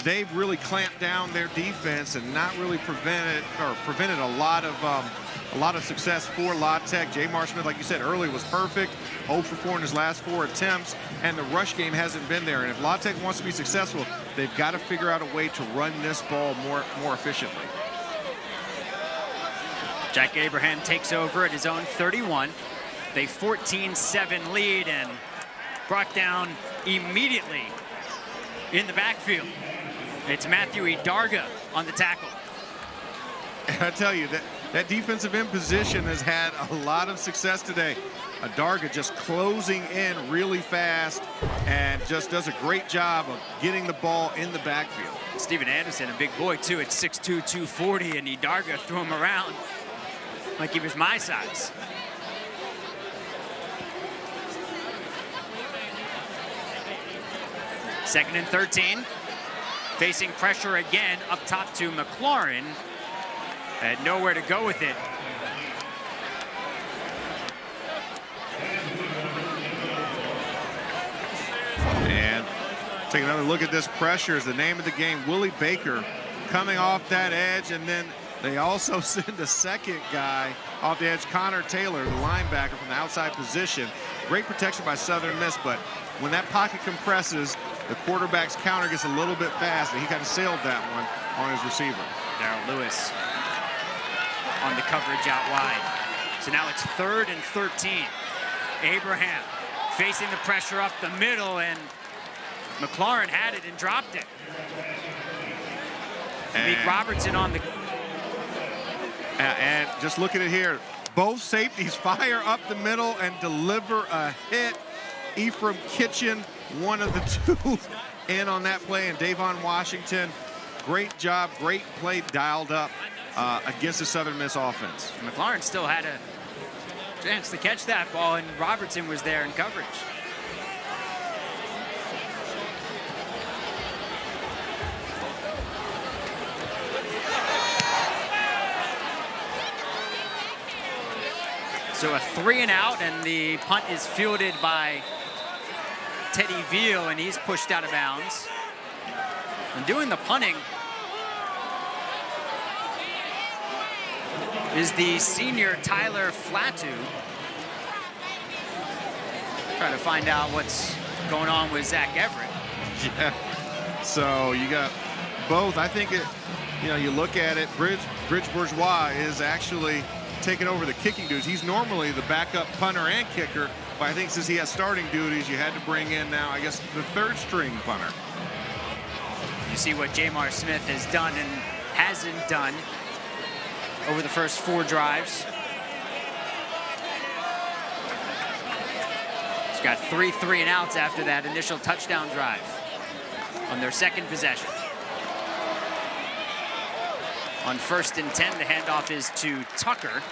they've really clamped down their defense and not really prevented a lot of success for La Tech. Jamar Smith, like you said earlier, was perfect, 0 for 4 in his last 4 attempts, and the rush game hasn't been there. And if La Tech wants to be successful, they've got to figure out a way to run this ball more efficiently. Jack Abraham takes over at his own 31. They 14-7 lead and brought down immediately in the backfield. It's Matthew Idarga on the tackle. And I tell you, that defensive end position has had a lot of success today. Idarga just closing in really fast and just does a great job of getting the ball in the backfield. Steven Anderson, a big boy too, at 6'2", 240, and Idarga threw him around like he was my size. Second and 13. Facing pressure again up top to McLaurin. Had nowhere to go with it. And take another look at this pressure is the name of the game. Willie Baker coming off that edge, and then they also send a second guy off the edge, Connor Taylor, the linebacker from the outside position. Great protection by Southern Miss, but when that pocket compresses, the quarterback's counter gets a little bit fast, and he kind of sailed that one on his receiver. Darrell Lewis on the coverage out wide. So now it's 3rd and 13. Abraham facing the pressure up the middle, and McLaurin had it and dropped it. Meek Robertson on the... And just look at it here. both safeties fire up the middle and deliver a hit. Ephraim Kitchen, one of the two in on that play, and Davon Washington, great job, great play dialed up against the Southern Miss offense. McLaurin still had a chance to catch that ball, and Robertson was there in coverage. So a 3 and out, and the punt is fielded by Teddy Veal, and he's pushed out of bounds. And doing the punting is the senior Tyler Flatu. Trying to find out what's going on with Zach Everett. Yeah, so you got both. I think you look at it, Bridge Bourgeois is actually taking over the kicking duties. He's normally the backup punter and kicker, but I think since he has starting duties, you had to bring in now, I guess, the third string punter. You see what Jamar Smith has done and hasn't done over the first 4 drives. He's got 3 and outs after that initial touchdown drive on their second possession. On 1st and 10, the handoff is to Tucker,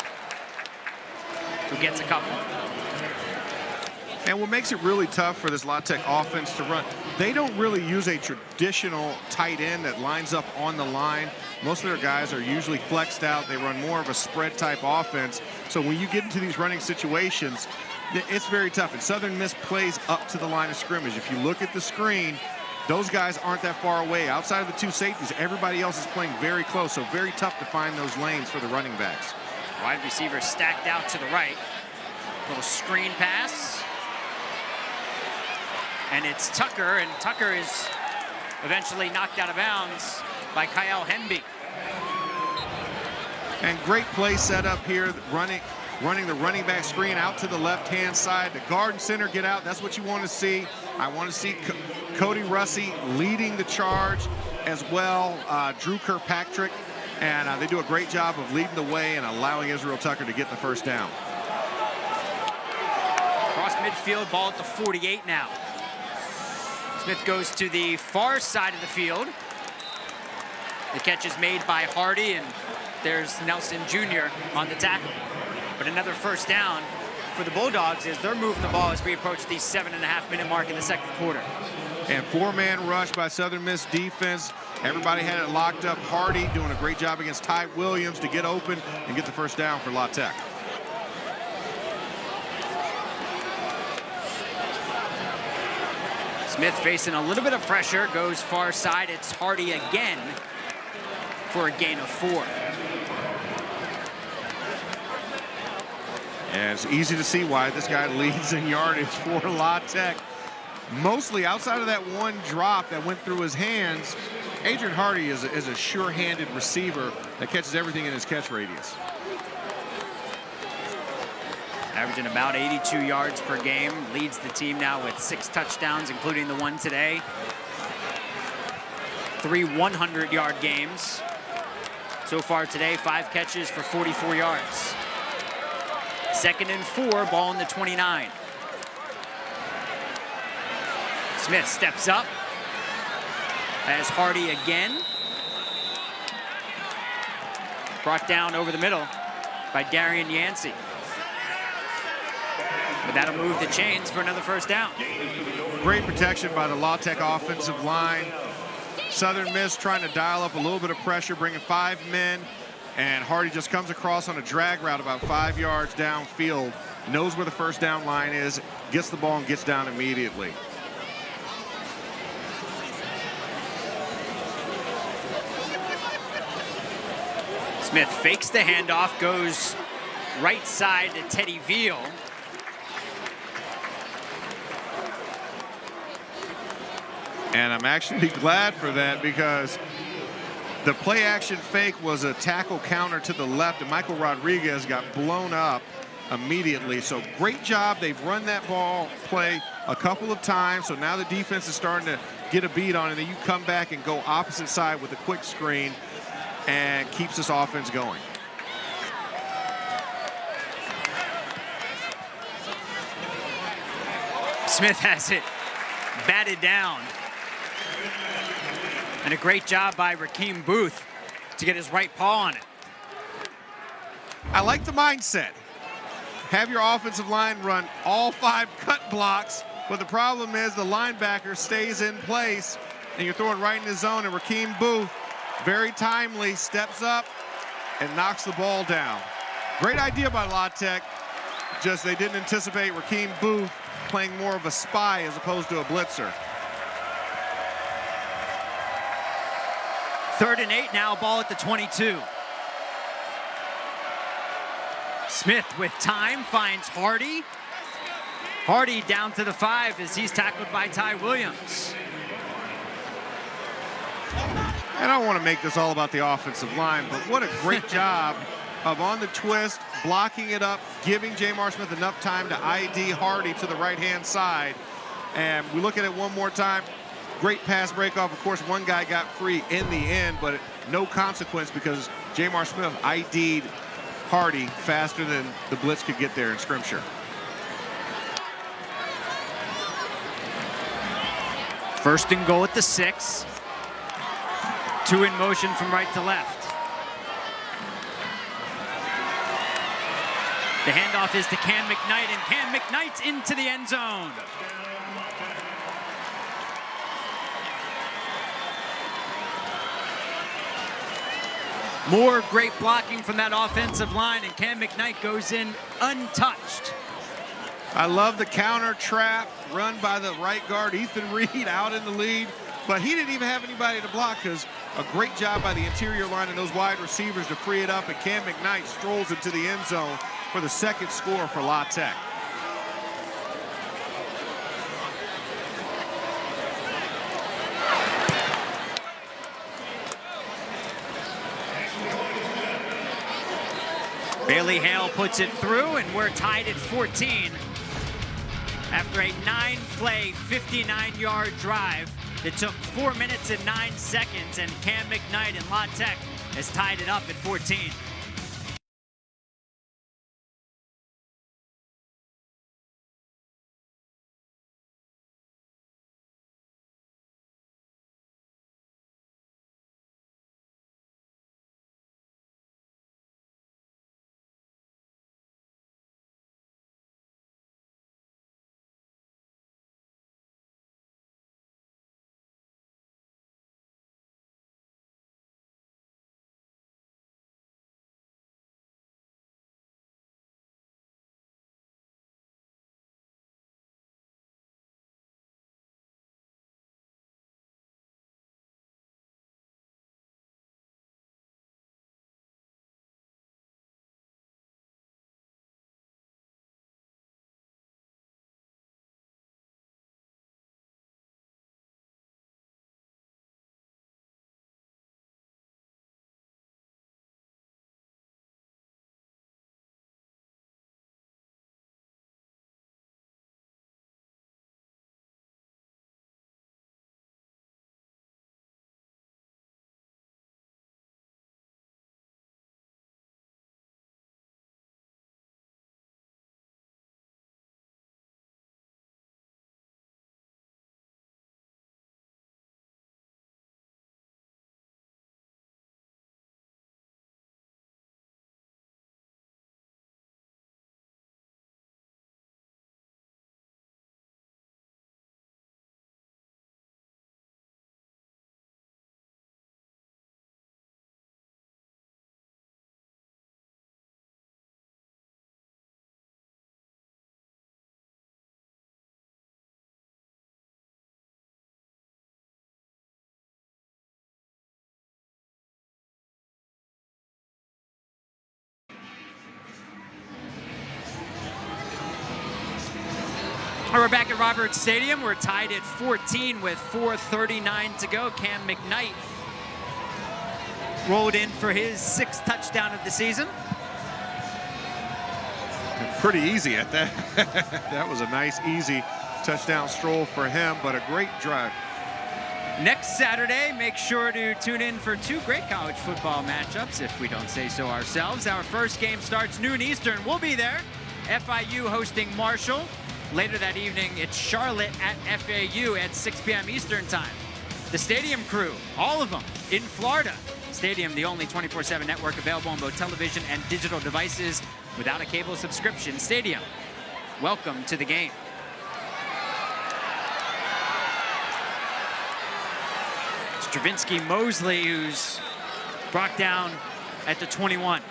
who gets a couple. And what makes it really tough for this La Tech offense to run, they don't really use a traditional tight end that lines up on the line. Most of their guys are usually flexed out. They run more of a spread type offense. So when you get into these running situations, it's very tough. And Southern Miss plays up to the line of scrimmage. If you look at the screen, those guys aren't that far away. Outside of the 2 safeties, everybody else is playing very close, so very tough to find those lanes for the running backs. Wide receiver stacked out to the right. Little screen pass. And it's Tucker, and Tucker is eventually knocked out of bounds by Kyle Hemby. And great play set up here, running the running back screen out to the left-hand side. The guard and center get out. That's what you want to see. I want to see Cody Russey leading the charge as well. Drew Kirkpatrick, and they do a great job of leading the way and allowing Israel Tucker to get the first down. Cross midfield, ball at the 48 now. Smith goes to the far side of the field. The catch is made by Hardy, and there's Nelson Jr. on the tackle. But another first down for the Bulldogs as they're moving the ball as we approach the 7.5-minute mark in the second quarter. And 4-man rush by Southern Miss defense. Everybody had it locked up. Hardy doing a great job against Ty Williams to get open and get the first down for La Tech. Smith facing a little bit of pressure, goes far side. It's Hardy again for a gain of 4. And it's easy to see why this guy leads in yardage for La Tech. Mostly outside of that one drop that went through his hands, Adrian Hardy is a sure-handed receiver that catches everything in his catch radius. Averaging about 82 yards per game, leads the team now with 6 touchdowns, including the one today. 3 100-yard games. So far today, 5 catches for 44 yards. 2nd and 4, ball in the 29. Smith steps up. Has Hardy again. Brought down over the middle by Darian Yancey. But that'll move the chains for another first down. Great protection by the La Tech offensive line. Southern Miss trying to dial up a little bit of pressure, bringing 5 men. And Hardy just comes across on a drag route about 5 yards downfield, knows where the first down line is, gets the ball and gets down immediately. Smith fakes the handoff, goes right side to Teddy Veal. And I'm actually glad for that because the play action fake was a tackle counter to the left, and Michael Rodriguez got blown up immediately. So great job. They've run that ball play a couple of times. So now the defense is starting to get a beat on it. And then you come back and go opposite side with a quick screen and keeps this offense going. Smith has it batted down. And a great job by Rakeem Booth to get his right paw on it. I like the mindset. Have your offensive line run all 5 cut blocks, but the problem is the linebacker stays in place, and you're throwing right in the zone, and Rakeem Booth, very timely, steps up and knocks the ball down. Great idea by La Tech, just they didn't anticipate Rakeem Booth playing more of a spy as opposed to a blitzer. 3rd and 8 now, ball at the 22. Smith with time finds Hardy. Hardy down to the 5 as he's tackled by Ty Williams. I don't want to make this all about the offensive line, but what a great job of on the twist, blocking it up, giving Jamar Smith enough time to ID Hardy to the right-hand side. And we look at it one more time. Great pass breakoff. Of course, one guy got free in the end, but no consequence because Jamar Smith ID'd Hardy faster than the blitz could get there in Scrimshire. First and goal at the 6. 2 in motion from right to left. The handoff is to Cam McKnight, and Cam McKnight's into the end zone. More great blocking from that offensive line, and Cam McKnight goes in untouched. I love the counter trap run by the right guard, Ethan Reed, out in the lead, but he didn't even have anybody to block because a great job by the interior line and those wide receivers to free it up, and Cam McKnight strolls into the end zone for the 2nd score for La Tech. Bailey Hale puts it through, and we're tied at 14 after a 9-play, 59-yard drive that took 4 minutes and 9 seconds, and Cam McKnight and La Tech has tied it up at 14. We're back at Roberts Stadium. We're tied at 14 with 4:39 to go. Cam McKnight rolled in for his 6th touchdown of the season. Pretty easy at that. That was a nice, easy touchdown stroll for him, but a great drive. Next Saturday, make sure to tune in for 2 great college football matchups, if we don't say so ourselves. Our first game starts noon Eastern. We'll be there. FIU hosting Marshall. later that evening, it's Charlotte at FAU at 6 p.m. Eastern time. The Stadium crew, all of them in Florida. Stadium, the only 24/7 network available on both television and digital devices without a cable subscription. Stadium, welcome to the game. Stravinsky Mosley, who's brought down at the 21.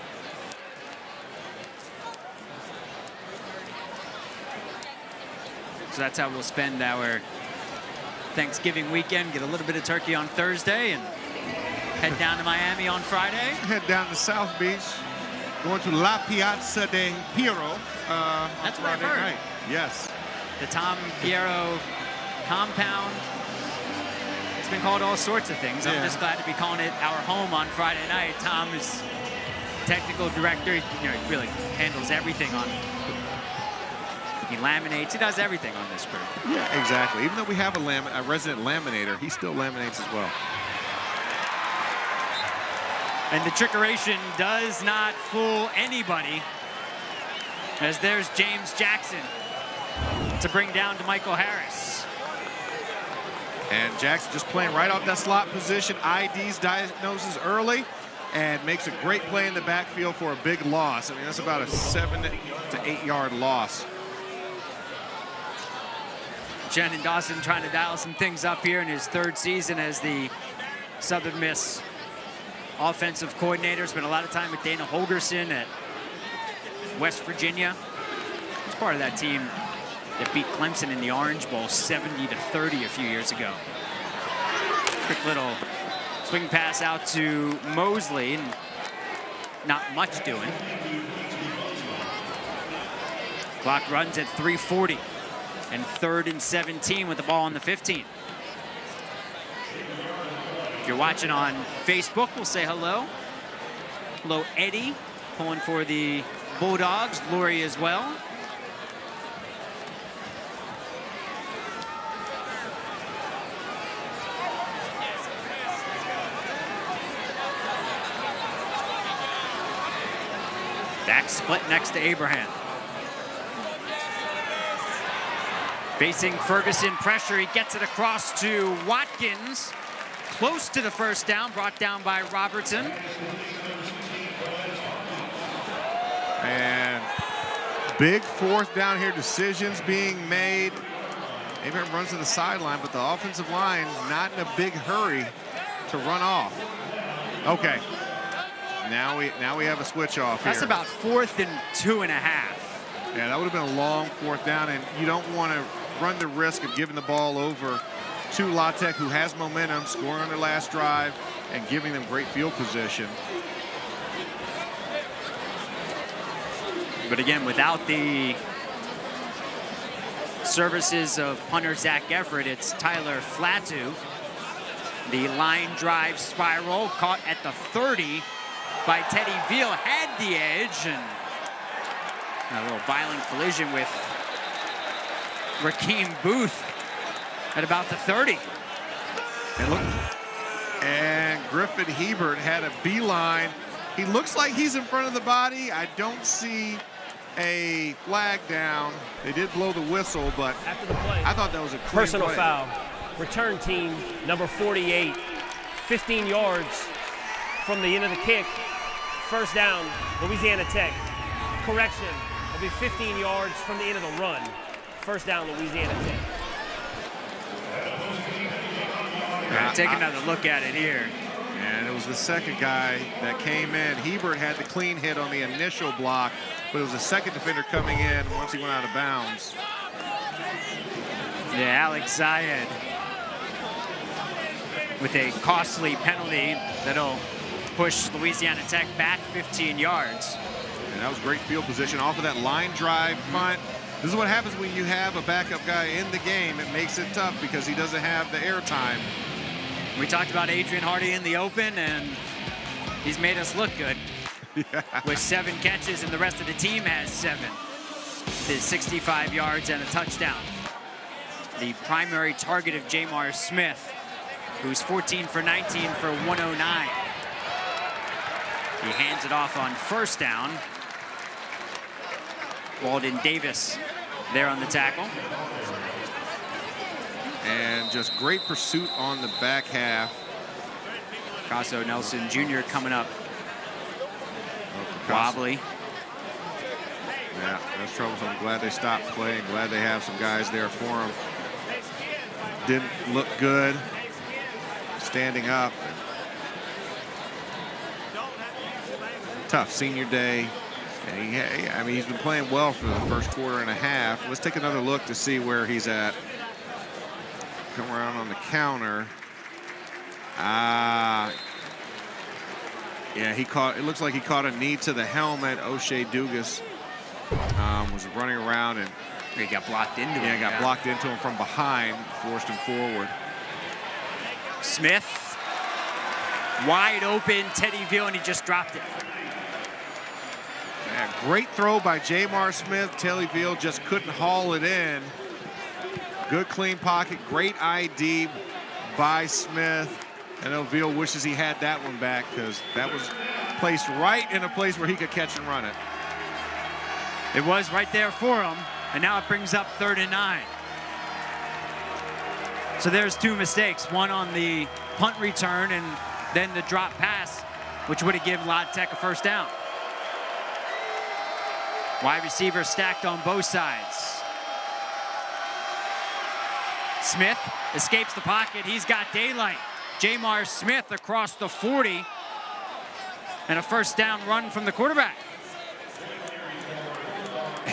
So that's how we'll spend our Thanksgiving weekend. Get a little bit of turkey on Thursday and head down to Miami on Friday. Head down to South Beach, going to La Piazza de Piero. That's what I've Friday heard. night. Yes. The Tom Piero compound. It's been called all sorts of things. I'm Yeah. just glad to be calling it our home on Friday night. Tom is technical director. He really handles everything on it. He laminates. He does everything on this crew. Yeah, exactly. Even though we have a resident laminator, he still laminates as well. And the trickeration does not fool anybody, as there's James Jackson to bring down to Michael Harris. And Jackson just playing right off that slot position, IDs diagnosis early, and makes a great play in the backfield for a big loss. I mean, that's about a 7 to 8 yard loss. Shannon Dawson trying to dial some things up here in his third season as the Southern Miss offensive coordinator. Spent a lot of time with Dana Holgerson at West Virginia. He's part of that team that beat Clemson in the Orange Bowl 70-30 a few years ago. Quick little swing pass out to Mosley, and not much doing. Clock runs at 3:40. And 3rd and 17 with the ball on the 15. If you're watching on Facebook, we'll say hello. Hello, Eddie, pulling for the Bulldogs. Lori as well. Back split next to Abraham. Facing Ferguson pressure, he gets it across to Watkins. Close to the first down, brought down by Robertson. And big 4th down here, decisions being made. Abraham runs to the sideline, but the offensive line not in a big hurry to run off. Okay, now we have a switch off here. That's about 4th and 2.5. Yeah, that would have been a long 4th down, and you don't want to run the risk of giving the ball over to Latek, who has momentum, scoring on their last drive, and giving them great field position. But again, without the services of punter Zach Everett, it's Tyler Flatu. The line drive spiral caught at the 30 by Teddy Veal, had the edge, and a little violent collision with Rakeem Booth at about the 30. And look, and Griffin Hebert had a beeline. He looks like he's in front of the body. I don't see a flag down. They did blow the whistle, but After the play, I thought that was a clean personal play. foul. Return team number 48, 15 yards from the end of the kick. First down, Louisiana Tech. Correction, it'll be 15 yards from the end of the run. First down, Louisiana Tech. Take another look at it here. And it was the second guy that came in. Hebert had the clean hit on the initial block, but it was the second defender coming in once he went out of bounds. Yeah, Alex Zayed with a costly penalty that'll push Louisiana Tech back 15 yards. And that was great field position off of that line drive punt. This is what happens when you have a backup guy in the game. It makes it tough because he doesn't have the airtime. We talked about Adrian Hardy in the open, and he's made us look good. Yeah. With 7 catches, and the rest of the team has 7. His 65 yards and a touchdown. The primary target of Jamar Smith, who's 14 for 19 for 109. He hands it off on first down. Walden Davis there on the tackle. And just great pursuit on the back half. Picasso Nelson Jr. coming up. Wobbly. Yeah, that's trouble. So I'm glad they stopped playing. Glad they have some guys there for him. Didn't look good standing up. Tough senior day. And I mean, he's been playing well for the first quarter and a half. Let's take another look to see where he's at. Come around on the counter. Yeah, it looks like he caught a knee to the helmet. O'Shea Dugas was running around and he got blocked into him. Yeah, got blocked into him from behind, forced him forward. Smith, wide open, Teddy Veal, and he just dropped it. Yeah, great throw by Jamar Smith. Teddy Veal just couldn't haul it in. Good clean pocket, great ID by Smith. I know Veal wishes he had that one back because that was placed right in a place where he could catch and run it. It was right there for him, and now it brings up 3rd and 9. So there's 2 mistakes, one on the punt return and then the drop pass, which would have given La Tech a first down. Wide receiver stacked on both sides. Smith escapes the pocket. He's got daylight. Jamar Smith across the 40. And a first down run from the quarterback.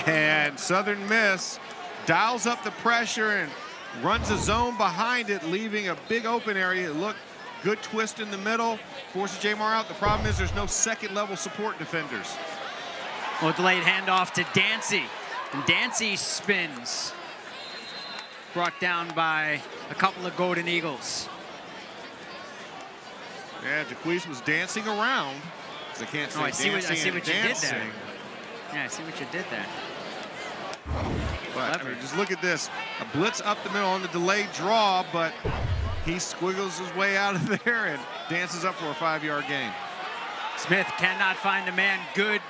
And Southern Miss dials up the pressure and runs a zone behind it, leaving a big open area. Look, good twist in the middle, forces Jamar out. The problem is there's no second-level support defenders. Well, delayed handoff to Dancy. And Dancy spins. Brought down by a couple of Golden Eagles. Yeah, Jaquise was dancing around. I can't say I see what you did dancing. there. Yeah, I see what you did there. But I mean, just look at this. A blitz up the middle on the delayed draw, but he squiggles his way out of there and dances up for a 5-yard gain. Smith cannot find a man. Good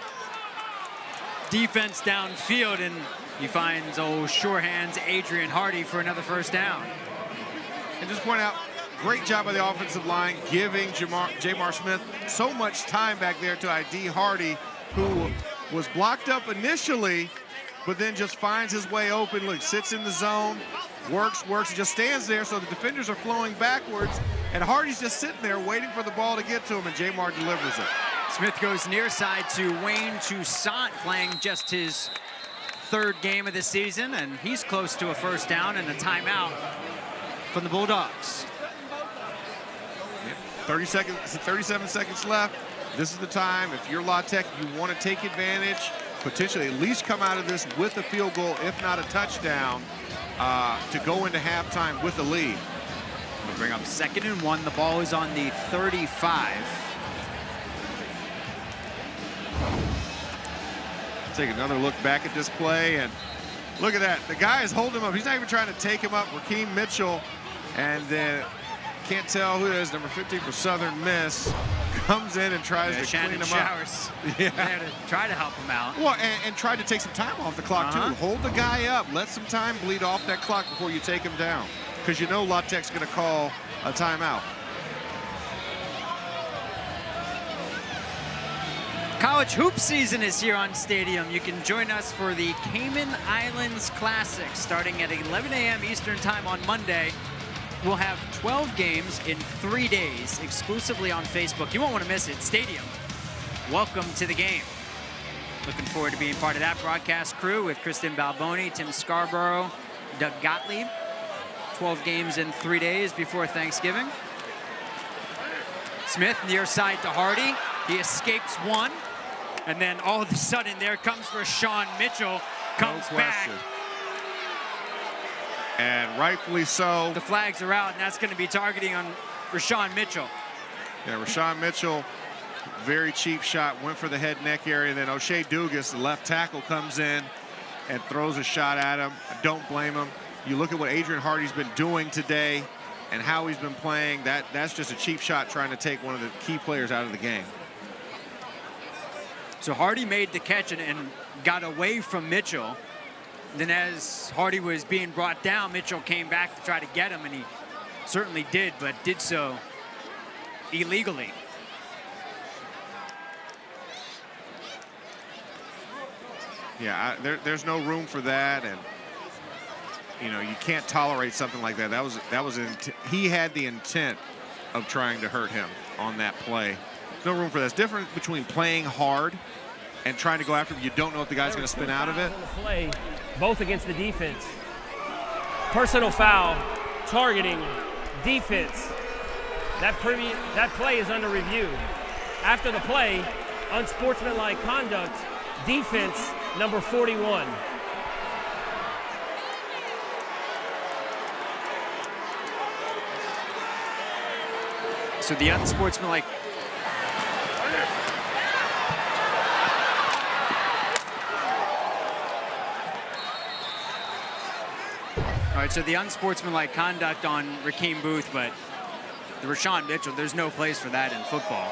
defense downfield, and he finds old sure hands Adrian Hardy for another first down. And just point out, great job by the offensive line, giving Jamar Smith so much time back there to ID Hardy, who was blocked up initially, but then just finds his way open. Look, sits in the zone, works, and just stands there, so the defenders are flowing backwards, and Hardy's just sitting there waiting for the ball to get to him, and Jamar delivers it. Smith goes near side to Wayne Toussaint, playing just his 3rd game of the season, and he's close to a first down and a timeout from the Bulldogs. 37 seconds left. This is the time. If you're La Tech, you want to take advantage, potentially at least come out of this with a field goal, if not a touchdown, to go into halftime with a lead. We'll bring up 2nd and 1. The ball is on the 35. Take another look back at this play, and look at that. The guy is holding him up. He's not even trying to take him up. Rakeem Mitchell, and then can't tell who it is, number 50 for Southern Miss, comes in and tries to clean him Showers. up. Yeah. There to try to help him out. Well, and tried to take some time off the clock, too. Hold the guy up. Let some time bleed off that clock before you take him down, because you know La Tech's going to call a timeout. College hoop season is here on Stadium. You can join us for the Cayman Islands Classic starting at 11 a.m. Eastern Time on Monday. We'll have 12 games in 3 days exclusively on Facebook. You won't want to miss it. Stadium, welcome to the game. Looking forward to being part of that broadcast crew with Kristen Balboni, Tim Scarborough, Doug Gottlieb. 12 games in 3 days before Thanksgiving. Smith near side to Hardy. He escapes one. And then all of a sudden, there comes Rashawn Mitchell, comes back. And rightfully so. The flags are out, and that's going to be targeting on Rashawn Mitchell. Yeah, Rashawn Mitchell, very cheap shot, went for the head neck area. Then O'Shea Dugas, the left tackle, comes in and throws a shot at him. I don't blame him. You look at what Adrian Hardy's been doing today and how he's been playing. That's just a cheap shot trying to take one of the key players out of the game. So Hardy made the catch and got away from Mitchell. Then as Hardy was being brought down, Mitchell came back to try to get him, and he certainly did, but did so illegally. Yeah, there's no room for that, and you know you can't tolerate something like that. He had the intent of trying to hurt him on that play. No room for that. It's different between playing hard and trying to go after him. You don't know if the guy's going to spin out of it. Play, both against the defense. Personal foul, targeting, defense. That play is under review. After the play, unsportsmanlike conduct, defense, number 41. So the unsportsmanlike. All right, so the unsportsmanlike conduct on Rakeem Booth, but the Rashawn Mitchell, there's no place for that in football.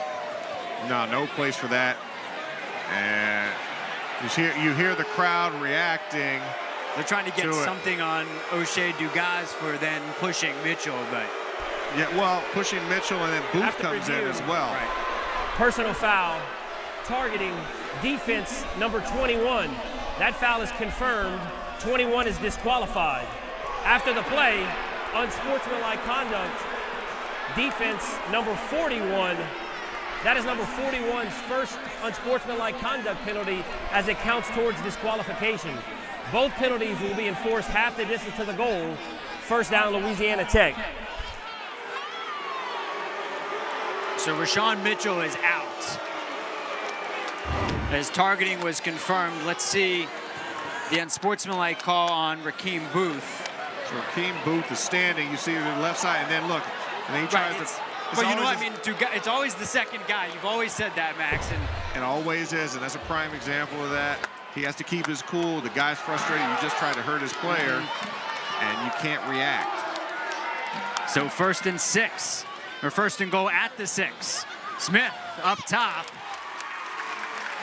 No place for that. And you hear the crowd reacting. They're trying to get something on O'Shea Dugas for then pushing Mitchell, but yeah, well, pushing Mitchell, and then Booth comes in as well. Right. Personal foul, targeting, defense, number 21. That foul is confirmed. 21 is disqualified. After the play, unsportsmanlike conduct, defense, number 41. That is number 41's first unsportsmanlike conduct penalty as it counts towards disqualification. Both penalties will be enforced half the distance to the goal. First down, Louisiana Tech. So Rashawn Mitchell is out. As targeting was confirmed, let's see the unsportsmanlike call on Rakeem Booth. So Rakeem Booth is standing. You see the left side, and then look, and then he tries to. But you know what I mean? It's always the second guy. You've always said that, Max. And it always is, and that's a prime example of that. He has to keep his cool. The guy's frustrated. You just tried to hurt his player, and you can't react. So first and 6, or first and goal at the 6. Smith up top.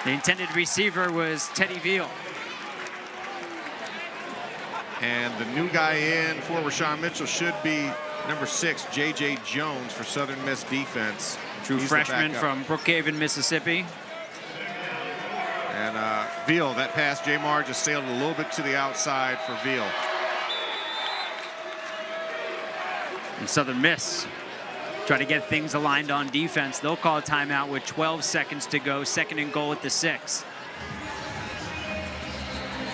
The intended receiver was Teddy Veal. And the new guy in for Rashawn Mitchell should be number 6, J.J. Jones for Southern Miss defense. True freshman from Brookhaven, Mississippi. And Veal, that pass, Jamar just sailed a little bit to the outside for Veal. And Southern Miss try to get things aligned on defense. They'll call a timeout with 12 seconds to go, second and goal at the 6.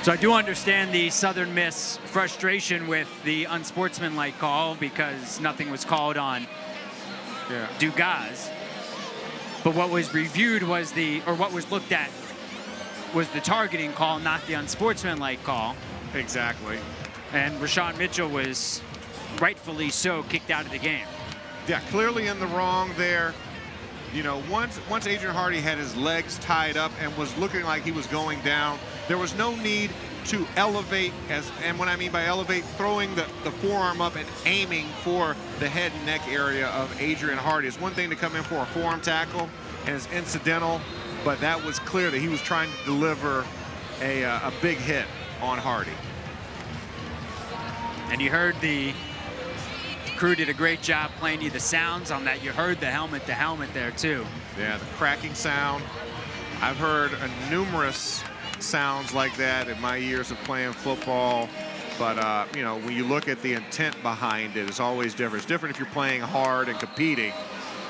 So I do understand the Southern Miss frustration with the unsportsmanlike call because nothing was called on Dugas. But what was reviewed was what was looked at was the targeting call, not the unsportsmanlike call. Exactly. And Rashawn Mitchell was rightfully so kicked out of the game. Yeah, clearly in the wrong there. You know, once Adrian Hardy had his legs tied up and was looking like he was going down, there was no need to elevate, and what I mean by elevate, throwing the forearm up and aiming for the head and neck area of Adrian Hardy. It's one thing to come in for a forearm tackle, and it's incidental, but that was clear that he was trying to deliver a big hit on Hardy. And you heard the crew did a great job playing you the sounds on that. You heard the helmet to helmet there too. Yeah, the cracking sound. I've heard numerous sounds like that in my years of playing football, but you know, when you look at the intent behind it, it's always different. It's different if you're playing hard and competing.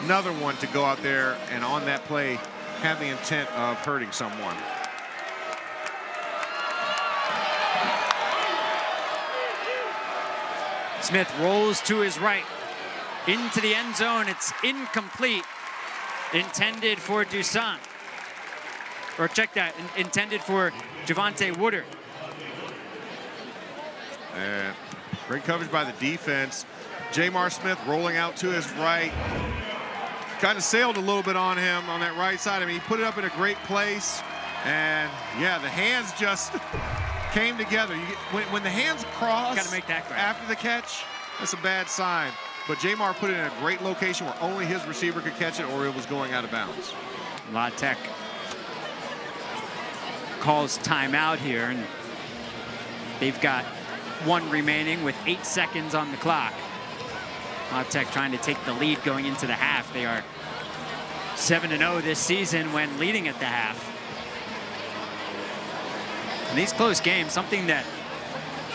Another one to go out there and on that play have the intent of hurting someone. Smith rolls to his right into the end zone. It's incomplete. Intended for Dusan. Or check that, intended for Javonte Woodard. And great coverage by the defense. Jamar Smith rolling out to his right. Kind of sailed a little bit on him on that right side. I mean, he put it up in a great place. And yeah, the hands just came together. When the hands cross gotta make that after the catch, that's a bad sign. But Jamar put it in a great location where only his receiver could catch it or it was going out of bounds. La Tech calls timeout here, and They've got one remaining with 8 seconds on the clock. La Tech trying to take the lead going into the half. They are 7-0 this season when leading at the half. And these close games, something that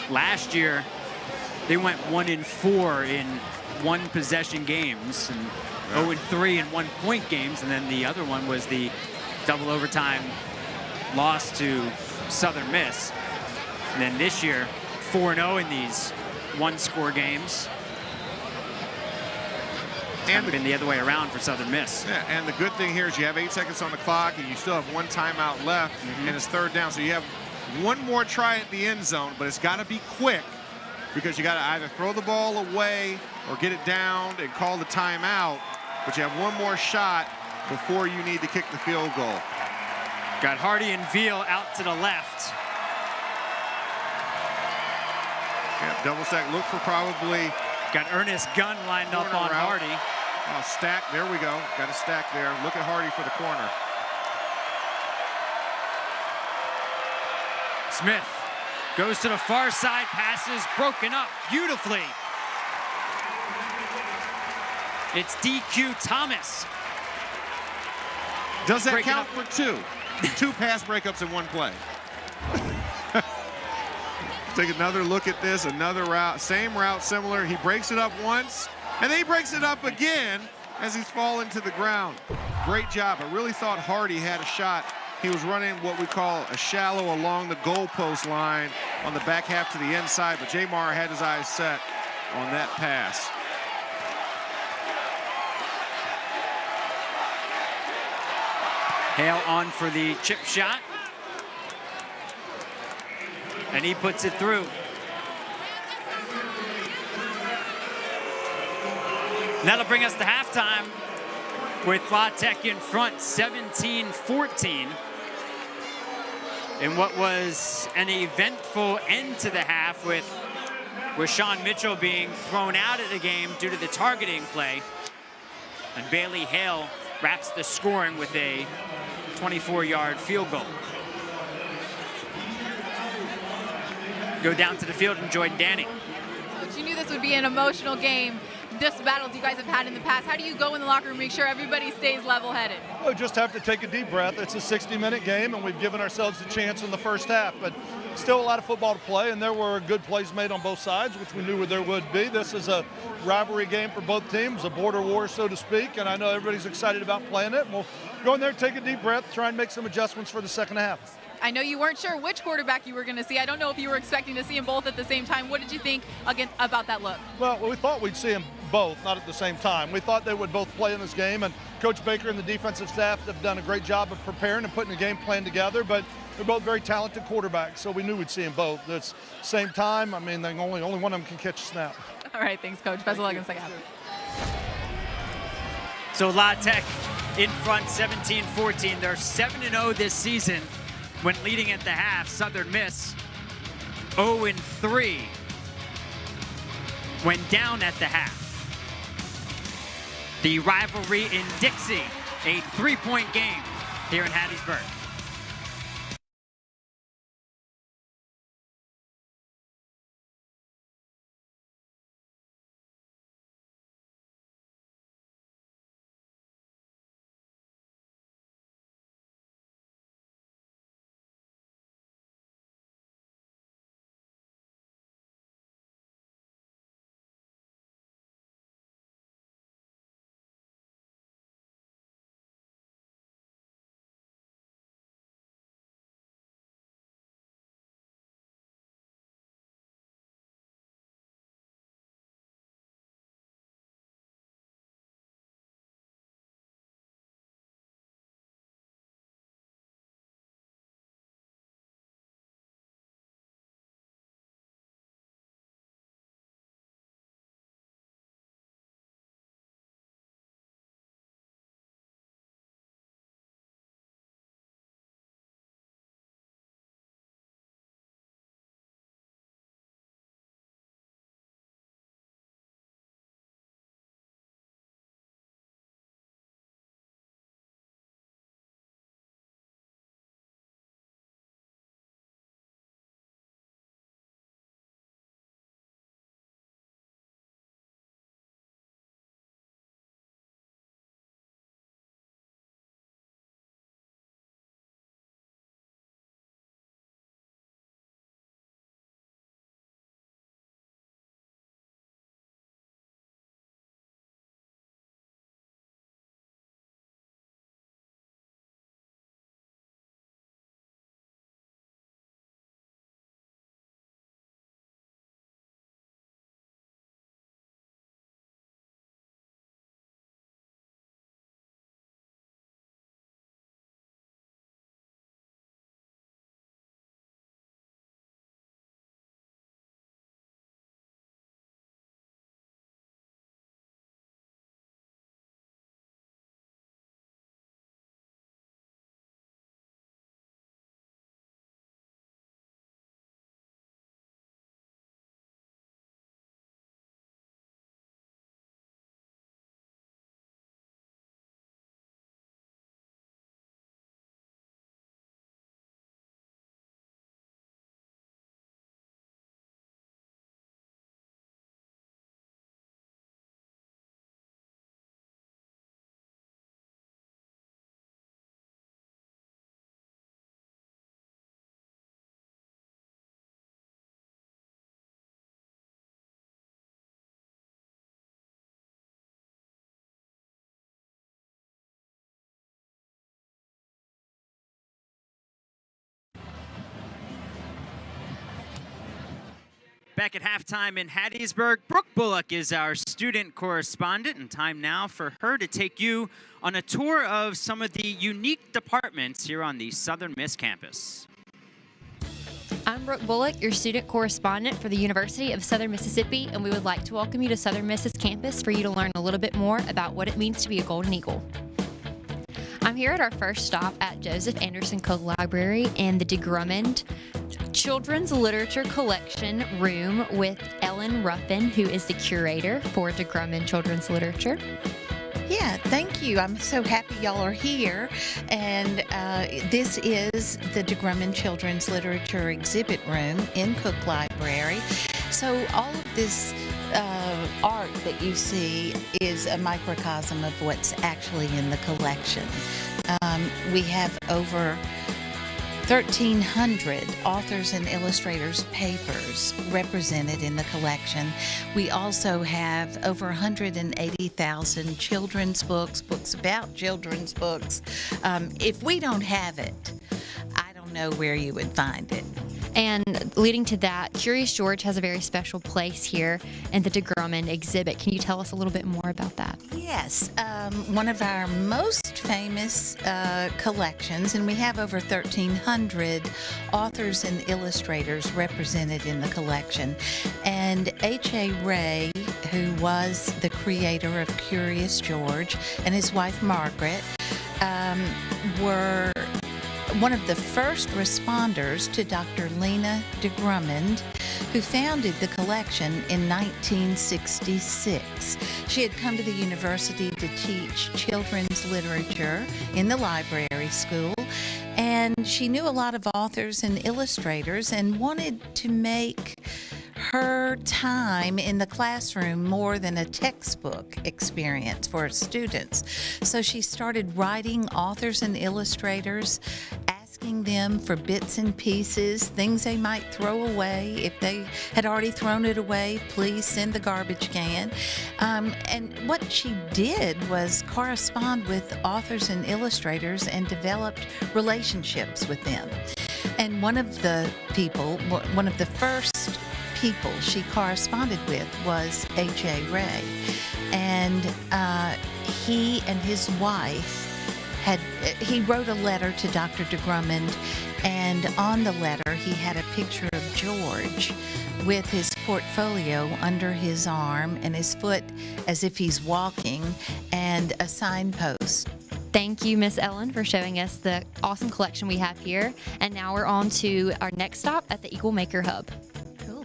last year they went 1-4 in one possession games and 0-3 in 1 point games, and then the other one was the double overtime loss to Southern Miss. And then this year 4-0 in these one-score games. And been the other way around for Southern Miss. Yeah, and the good thing here is you have 8 seconds on the clock and you still have 1 timeout left, and it's 3rd down. So you have one more try at the end zone, but it's got to be quick because you got to either throw the ball away or get it down and call the timeout. But you have one more shot before you need to kick the field goal. Got Hardy and Veal out to the left. Yeah, double stack. Look for probably. Got Ernest Gunn lined up on route. Hardy. Oh, stack. There we go. Got a stack there. Look at Hardy for the corner. Smith goes to the far side. Passes broken up beautifully. It's DQ Thomas. Does that Breaking count up. for 2? 2 pass breakups in 1 play. Take another look at this, another route, same route, similar. He breaks it up once, and then he breaks it up again as he's falling to the ground. Great job. I really thought Hardy had a shot. He was running what we call a shallow along the goalpost line on the back half to the inside, but Jamar had his eyes set on that pass. Hale on for the chip shot. And he puts it through. And that'll bring us to halftime with La Tech in front, 17-14. In what was an eventful end to the half with Sean Mitchell being thrown out of the game due to the targeting play. And Bailey Hale wraps the scoring with a 24-yard field goal. Go down to the field and join Danny. But you knew this would be an emotional game. This battles you guys have had in the past. How do you go in the locker room, make sure everybody stays level-headed? We just have to take a deep breath. It's a 60-minute game, and we've given ourselves a chance in the first half. But still a lot of football to play, and there were good plays made on both sides, which we knew there would be. This is a rivalry game for both teams, a border war, so to speak, and I know everybody's excited about playing it. And we'll go in there, take a deep breath, try and make some adjustments for the second half. I know you weren't sure which quarterback you were going to see. I don't know if you were expecting to see them both at the same time. What did you think about that look? Well, we thought we'd see them both, not at the same time. We thought they would both play in this game, and Coach Baker and the defensive staff have done a great job of preparing and putting the game plan together, but they're both very talented quarterbacks, so we knew we'd see them both. At the same time, I mean, only one of them can catch a snap. All right, thanks, Coach. Best of luck in the second half. So La Tech in front, 17-14. They're 7-0 this season when leading at the half. Southern Miss 0-3 when down at the half. The rivalry in Dixie, a 3-point game here in Hattiesburg. Back at halftime in Hattiesburg, Brooke Bullock is our student correspondent, and time now for her to take you on a tour of some of the unique departments here on the Southern Miss campus. I'm Brooke Bullock, your student correspondent for the University of Southern Mississippi, and we would like to welcome you to Southern Miss's campus for you to learn a little bit more about what it means to be a Golden Eagle. I'm here at our first stop at Joseph Anderson Cook Library in the DeGrummond Children's Literature Collection room with Ellen Ruffin, who is the curator for DeGrummond Children's Literature. Yeah, thank you. I'm so happy y'all are here. And this is the DeGrummond Children's Literature Exhibit Room in Cook Library. So all of this art that you see is a microcosm of what's actually in the collection. We have over 1,300 authors and illustrators' papers represented in the collection. We also have over 180,000 children's books, books about children's books. If we don't have it, I don't know where you would find it. And leading to that, Curious George has a very special place here in the DeGrummond exhibit. Can you tell us a little bit more about that? Yes, one of our most famous collections, and we have over 1,300 authors and illustrators represented in the collection. And H.A. Ray, who was the creator of Curious George, and his wife Margaret, were one of the first responders to Dr. Lena DeGrummond, who founded the collection in 1966. She had come to the university to teach children's literature in the library school, and she knew a lot of authors and illustrators and wanted to make her time in the classroom more than a textbook experience for her students. So she started writing authors and illustrators, asking them for bits and pieces, things they might throw away. If they had already thrown it away, please send the garbage can. And what she did was correspond with authors and illustrators and developed relationships with them. And one of the first people she corresponded with was H.A. Ray. And he and his wife he wrote a letter to Dr. DeGrummond, and on the letter he had a picture of George with his portfolio under his arm and his foot as if he's walking, and a signpost. Thank you, Miss Ellen, for showing us the awesome collection we have here. And now we're on to our next stop at the Eagle Maker Hub. Cool.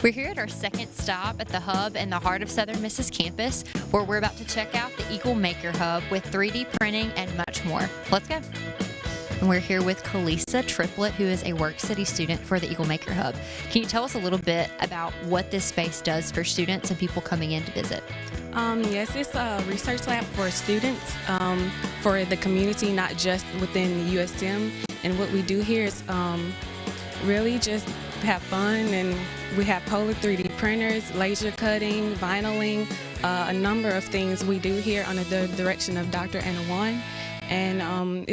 We're here at our second stop at the Hub in the heart of Southern Miss's campus, where we're about to check out the Eagle Maker Hub with 3D printing and much more. Let's go. And we're here with Kalisa Triplett, who is a Work City student for the Eagle Maker Hub. Can you tell us a little bit about what this space does for students and people coming in to visit? Yes, it's a research lab for students, for the community, not just within the USM. And what we do here is really just have fun, and we have Polar 3D printers, laser cutting, vinyling, a number of things we do here under the direction of Dr. Anna Wan, and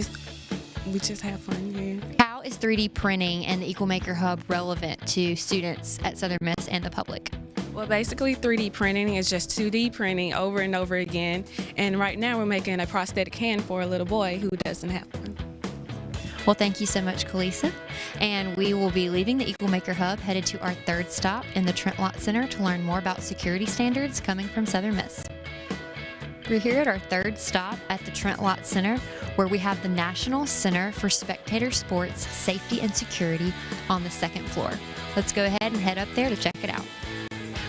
we just have fun here. How is 3D printing and the Eagle Maker Hub relevant to students at Southern Miss and the public? Well, basically 3D printing is just 2D printing over and over again, and right now we're making a prosthetic hand for a little boy who doesn't have one. Well, thank you so much, Kalisa. And we will be leaving the Eagle Maker Hub, headed to our third stop in the Trent Lott Center to learn more about security standards coming from Southern Miss. We're here at our third stop at the Trent Lott Center, where we have the National Center for Spectator Sports Safety and Security on the second floor. Let's go ahead and head up there to check it out.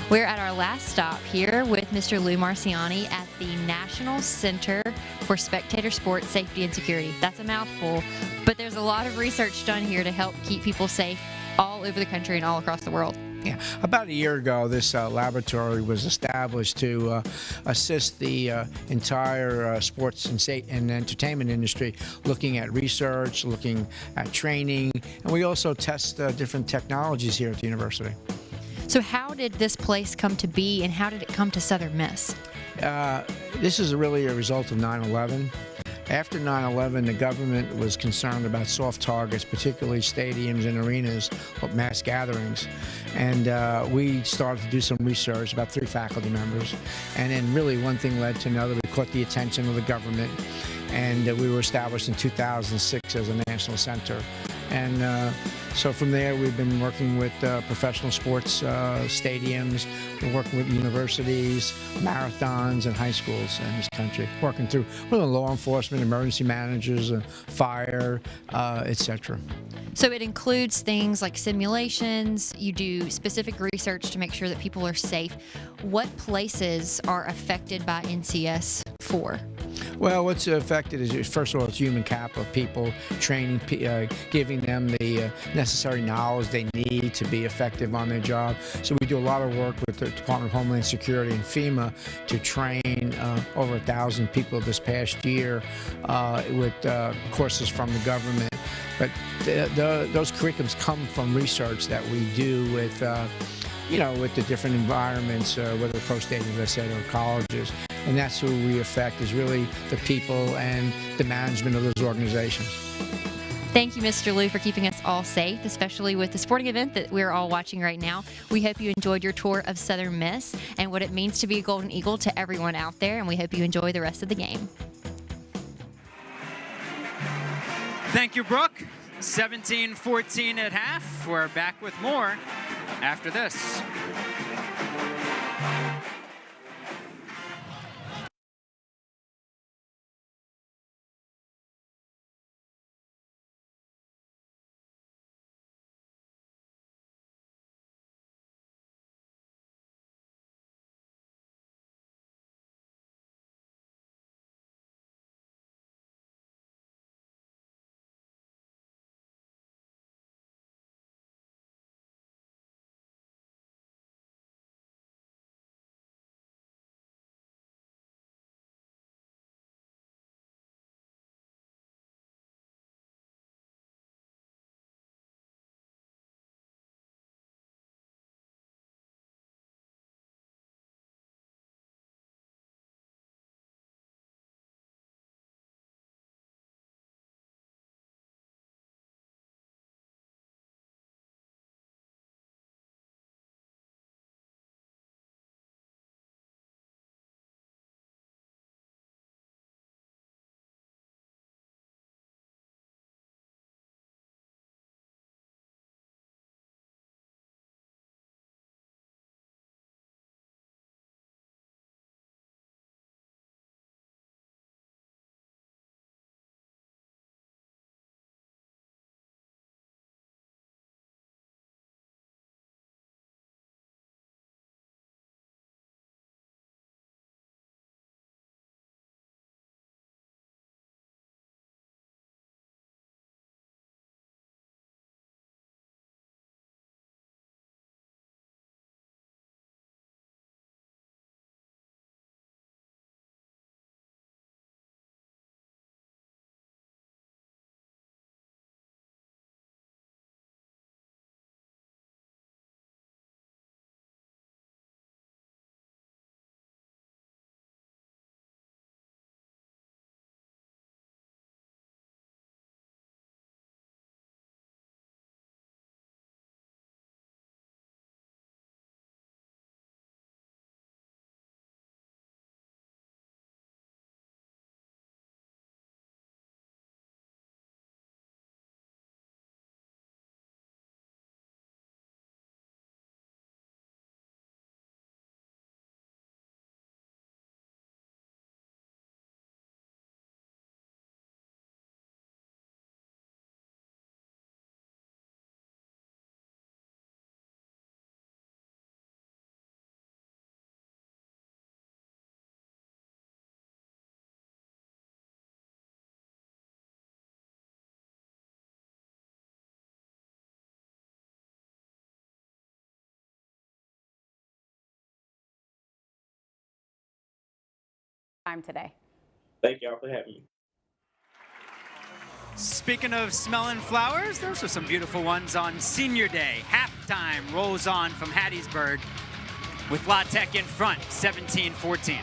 We're at our last stop here with Mr. Lou Marciani at the National Center for Spectator Sports Safety and Security. That's a mouthful, but there's a lot of research done here to help keep people safe all over the country and all across the world. Yeah, about a year ago, this laboratory was established to assist the entire sports and entertainment industry, looking at research, looking at training, and we also test different technologies here at the university. So how did this place come to be, and how did it come to Southern Miss? This is really a result of 9/11. After 9/11, the government was concerned about soft targets, particularly stadiums and arenas, mass gatherings. And we started to do some research, about 3 faculty members. And then really one thing led to another. We caught the attention of the government. And we were established in 2006 as a national center. And so from there, we've been working with professional sports stadiums. We're working with universities, marathons, and high schools in this country, working through law enforcement, emergency managers, fire, etc. So it includes things like simulations. You do specific research to make sure that people are safe. What places are affected by NCS 4? Well, what's affected is, first of all, it's human capital, people, training, giving them the necessary knowledge they need to be effective on their job. So we do a lot of work with the Department of Homeland Security and FEMA to train over 1,000 people this past year with courses from the government. But those curriculums come from research that we do with with the different environments, whether pro stadiums, I said, or colleges. And that's who we affect, is really the people and the management of those organizations. Thank you, Mr. Liu, for keeping us all safe, especially with the sporting event that we're all watching right now. We hope you enjoyed your tour of Southern Miss and what it means to be a Golden Eagle to everyone out there, and we hope you enjoy the rest of the game. Thank you, Brooke. 17-14 at half. We're back with more after this. Time today. Thank y'all for having me. Speaking of smelling flowers, those are some beautiful ones on Senior Day. Halftime rolls on from Hattiesburg with La Tech in front, 17-14.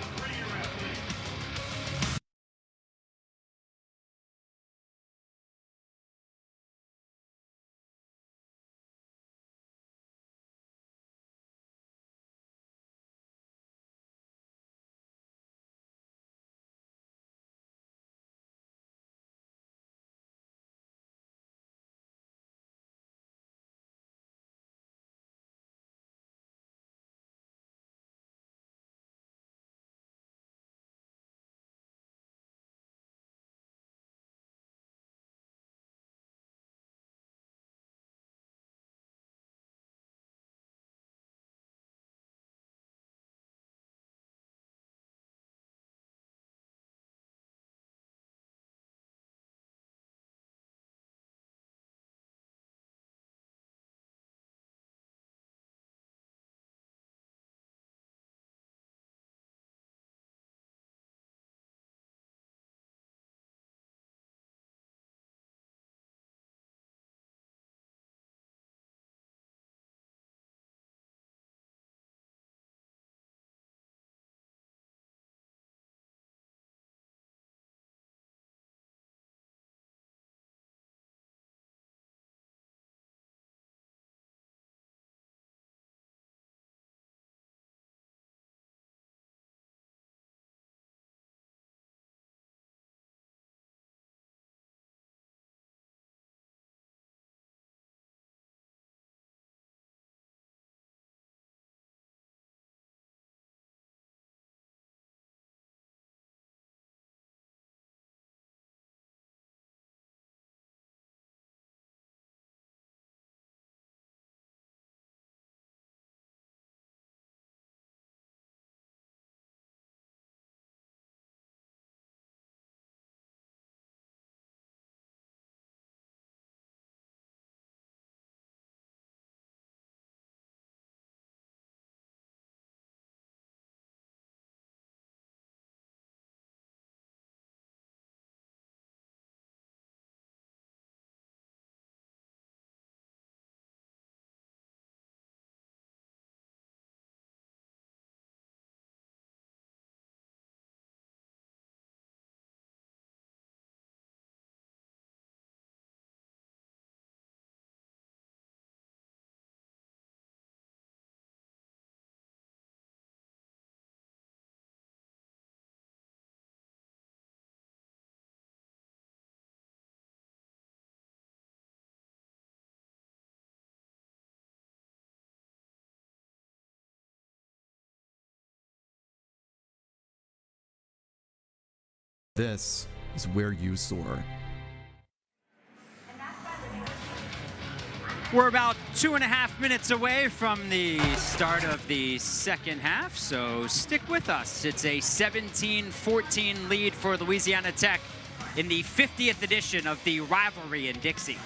This is where you soar. We're about 2.5 minutes away from the start of the second half, so stick with us. It's a 17-14 lead for Louisiana Tech in the 50th edition of the rivalry in Dixie.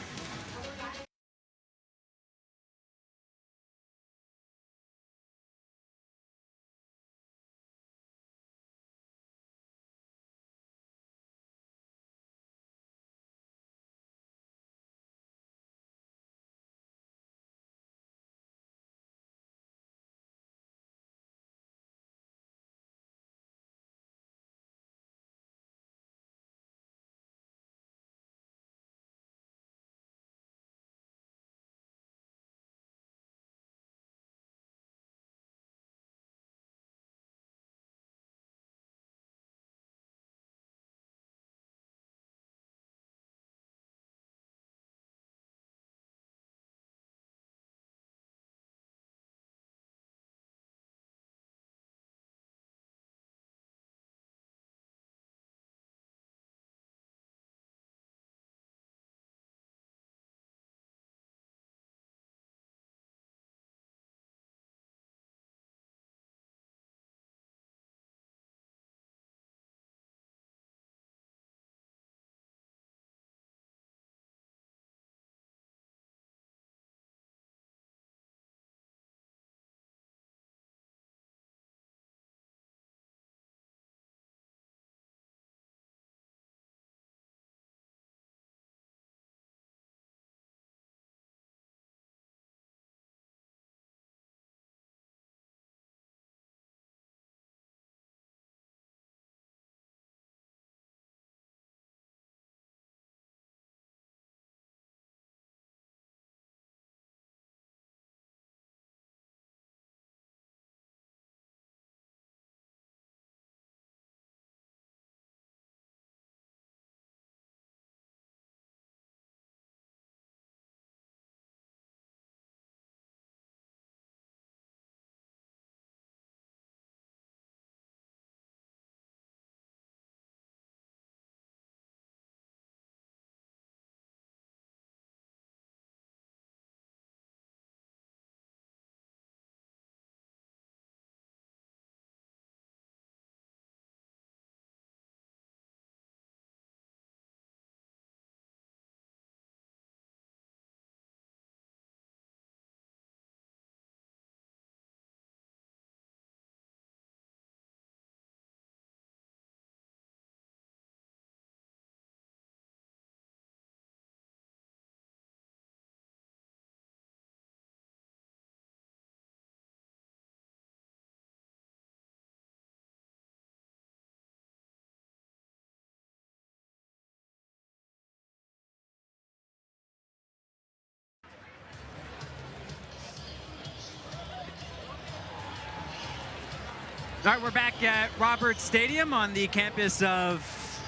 All right, we're back at Roberts Stadium on the campus of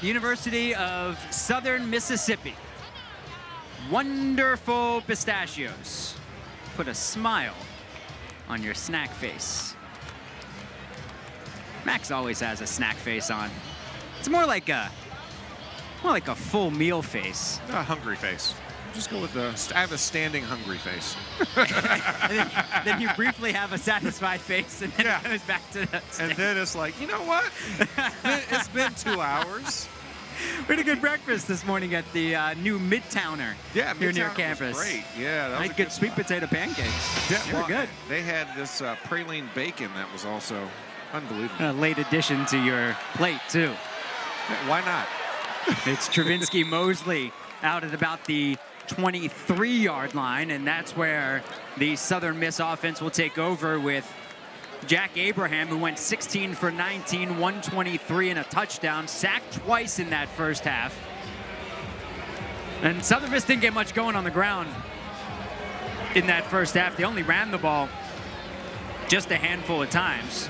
the University of Southern Mississippi. Wonderful pistachios. Put a smile on your snack face. Max always has a snack face on. It's more like a full meal face. A hungry face. Just go with I have a standing hungry face. and then you briefly have a satisfied face, and then it goes back to the And then it's like, you know what? It's been 2 hours. We had a good breakfast this morning at the new Midtowner here near Midtowner campus. was great. Yeah, that was I good sweet potato pancakes. Yeah, They were good. They had this praline bacon that was also unbelievable. A late addition to your plate, too. Yeah, why not? It's Travinsky Mosley out at about the 23-yard line, and that's where the Southern Miss offense will take over with Jack Abraham, who went 16 for 19, 123 and a touchdown, sacked twice in that first half. And Southern Miss didn't get much going on the ground in that first half. They only ran the ball just a handful of times,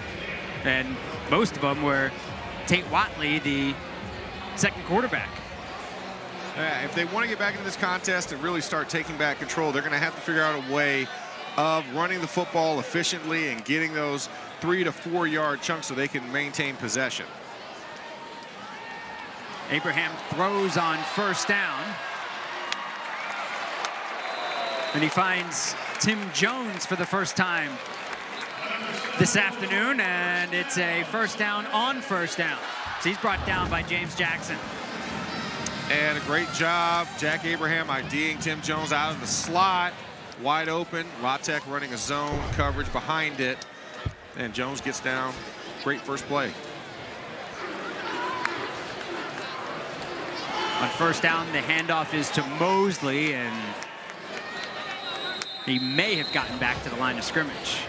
and most of them were Tate Watley, the second quarterback. If they want to get back into this contest and really start taking back control, they're going to have to figure out a way of running the football efficiently and getting those 3 to 4 yard chunks so they can maintain possession. Abraham throws on first down. And he finds Tim Jones for the first time this afternoon, and it's a first down on first down. So he's brought down by James Jackson. And a great job, Jack Abraham IDing Tim Jones out of the slot, wide open. La Tech running a zone coverage behind it, and Jones gets down. Great first play. On first down, the handoff is to Mosley, and he may have gotten back to the line of scrimmage.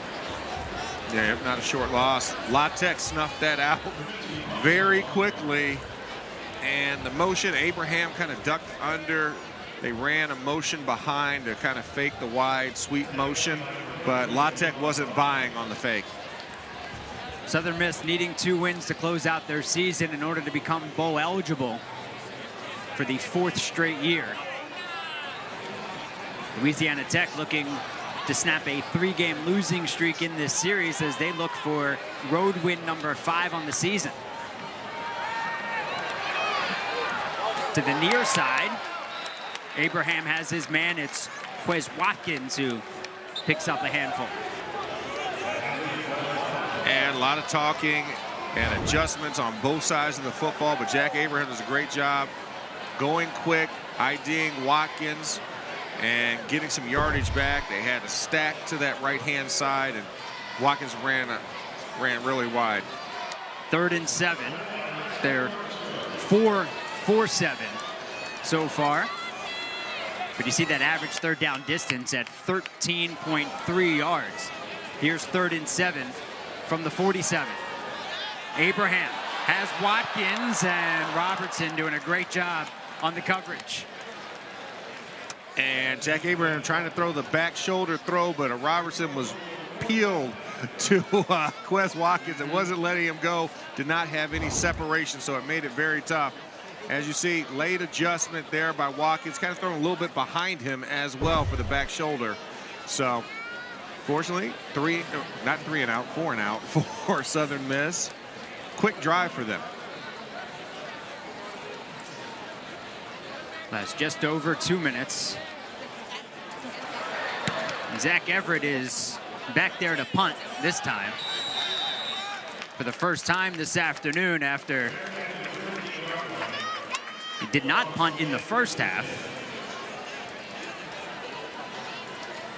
Yeah, not a short loss. La Tech snuffed that out very quickly. And the motion, Abraham kind of ducked under. They ran a motion behind to kind of fake the wide sweep motion, but La Tech wasn't buying on the fake. Southern Miss needing 2 wins to close out their season in order to become bowl eligible for the 4th straight year. Louisiana Tech looking to snap a 3-game losing streak in this series as they look for road win number 5 on the season. To the near side, Abraham has his man. It's Quez Watkins who picks up a handful. And a lot of talking and adjustments on both sides of the football, but Jack Abraham does a great job going quick, IDing Watkins, and getting some yardage back. They had a stack to that right-hand side, and Watkins ran really wide. 3rd and 7. They're 4-7 so far. But you see that average third down distance at 13.3 yards. Here's 3rd and 7 from the 47. Abraham has Watkins, and Robertson doing a great job on the coverage. And Jack Abraham trying to throw the back shoulder throw, but Robertson was peeled to Quez Watkins. It wasn't letting him go, did not have any separation, so it made it very tough. As you see, late adjustment there by Watkins, kind of throwing a little bit behind him as well for the back shoulder. So, fortunately, 4 and out for Southern Miss. Quick drive for them. That's just over 2 minutes. Zach Everett is back there to punt this time. For the first time this afternoon after he did not punt in the first half.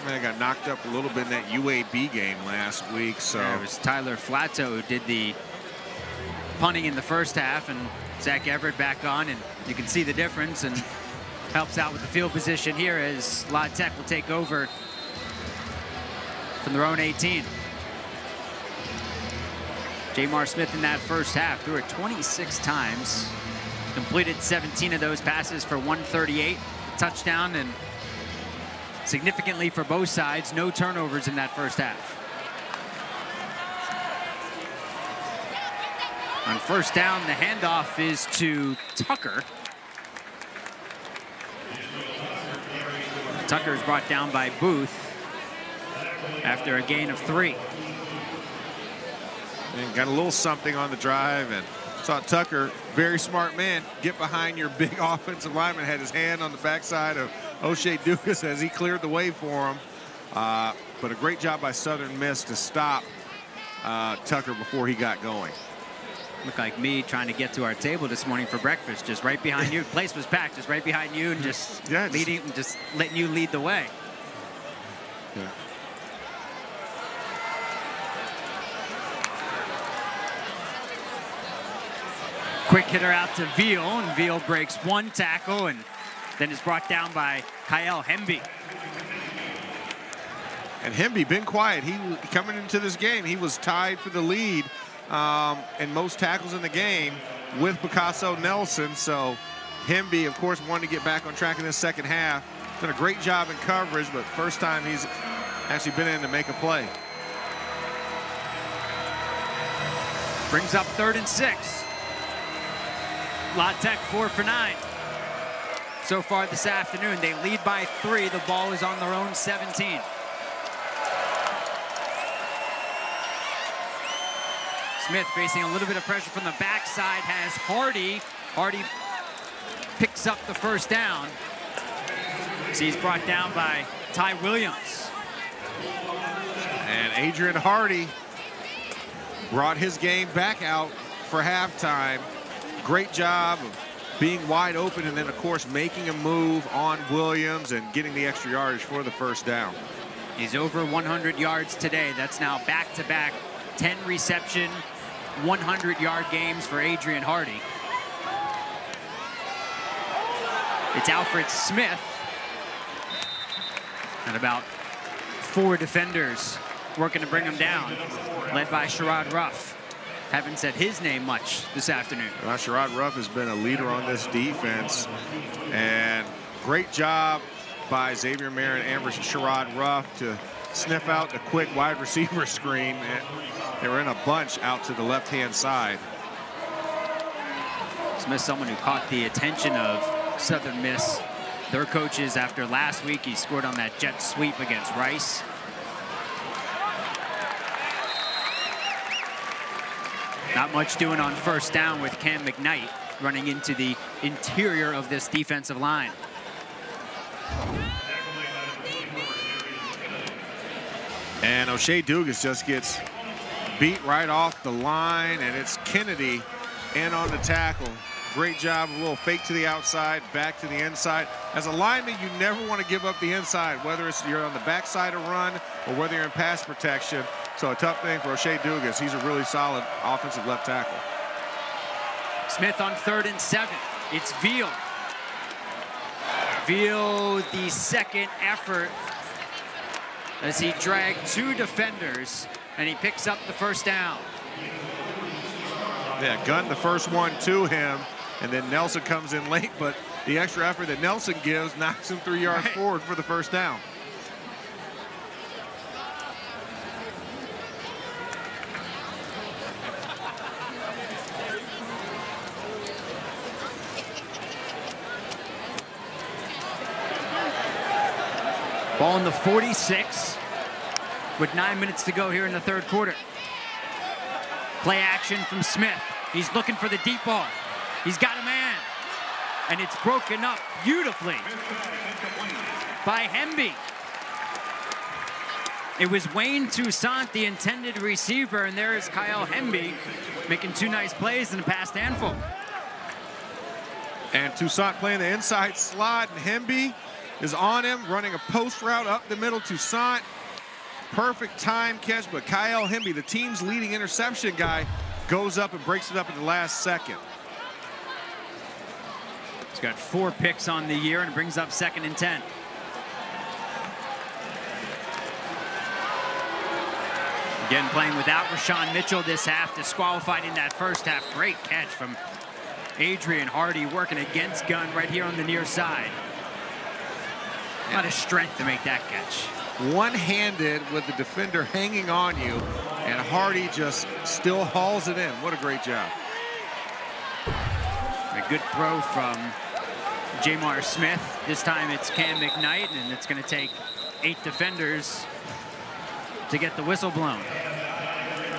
Man, got knocked up a little bit in that UAB game last week. So yeah, it was Tyler Flatto who did the punting in the first half, and Zach Everett back on, and you can see the difference and helps out with the field position here as La Tech will take over from their own 18. Jamar Smith in that first half threw it 26 times, completed 17 of those passes for 138, touchdown, and significantly for both sides, no turnovers in that first half. On first down, the handoff is to Tucker. Tucker is brought down by Booth after a gain of 3. And got a little something on the drive, and saw Tucker, very smart man, get behind your big offensive lineman, had his hand on the backside of O'Shea Dukas as he cleared the way for him. But a great job by Southern Miss to stop Tucker before he got going. Looked like me trying to get to our table this morning for breakfast, just right behind you. Place was packed, just right behind you, and just letting you lead the way. Yeah. Quick hitter out to Veal, and Veal breaks 1 tackle and then is brought down by Kyle Hemby. And Hemby been quiet. He coming into this game, he was tied for the lead in most tackles in the game with Picasso Nelson. So Hemby, of course, wanted to get back on track in this second half. Done a great job in coverage, but first time he's actually been in to make a play. Brings up 3rd and 6. La Tech 4 for 9. So far this afternoon, they lead by 3. The ball is on their own 17. Smith facing a little bit of pressure from the backside has Hardy. Hardy picks up the first down. He's brought down by Ty Williams. And Adrian Hardy brought his game back out for halftime. Great job of being wide open and then, of course, making a move on Williams and getting the extra yardage for the first down. He's over 100 yards today. That's now back-to-back 10 reception, 100-yard games for Adrian Hardy. It's Alfred Smith and about 4 defenders working to bring him down, led by Sherrod Ruff. Haven't said his name much this afternoon. Well, Sherrod Ruff has been a leader on this defense, and great job by Xavier Marin and Sherrod Ruff to sniff out the quick wide receiver screen. They were in a bunch out to the left-hand side. Smith, someone who caught the attention of Southern Miss, their coaches, after last week. He scored on that jet sweep against Rice. Not much doing on first down with Cam McKnight running into the interior of this defensive line. And O'Shea Dugas just gets beat right off the line, and it's Kennedy in on the tackle. Great job, a little fake to the outside, back to the inside. As a lineman, you never want to give up the inside, whether it's you're on the backside of run or whether you're in pass protection. So a tough thing for O'Shea Dugas. He's a really solid offensive left tackle. Smith on 3rd and 7. It's Veal. Veal, the second effort as he dragged 2 defenders, and he picks up the first down. Yeah, gunned the first one to him, and then Nelson comes in late, but the extra effort that Nelson gives knocks him 3 yards forward for the first down. Ball in the 46 with 9 minutes to go here in the 3rd quarter. Play action from Smith. He's looking for the deep ball. He's got a man. And it's broken up beautifully by Hemby. It was Wayne Toussaint, the intended receiver, and there's Kyle Hemby making 2 nice plays in the past handful. And Toussaint playing the inside slot, and Hemby is on him, running a post route up the middle. Toussaint, perfect time catch, but Kyle Hemby, the team's leading interception guy, goes up and breaks it up in the last second. He's got 4 picks on the year and brings up 2nd and 10. Again, playing without Rashawn Mitchell this half, disqualified in that first half. Great catch from Adrian Hardy, working against Gunn right here on the near side. A lot of strength to make that catch. One-handed with the defender hanging on you, and Hardy just still hauls it in. What a great job. A good throw from Jamar Smith. This time it's Cam McKnight, and it's going to take 8 defenders to get the whistle blown.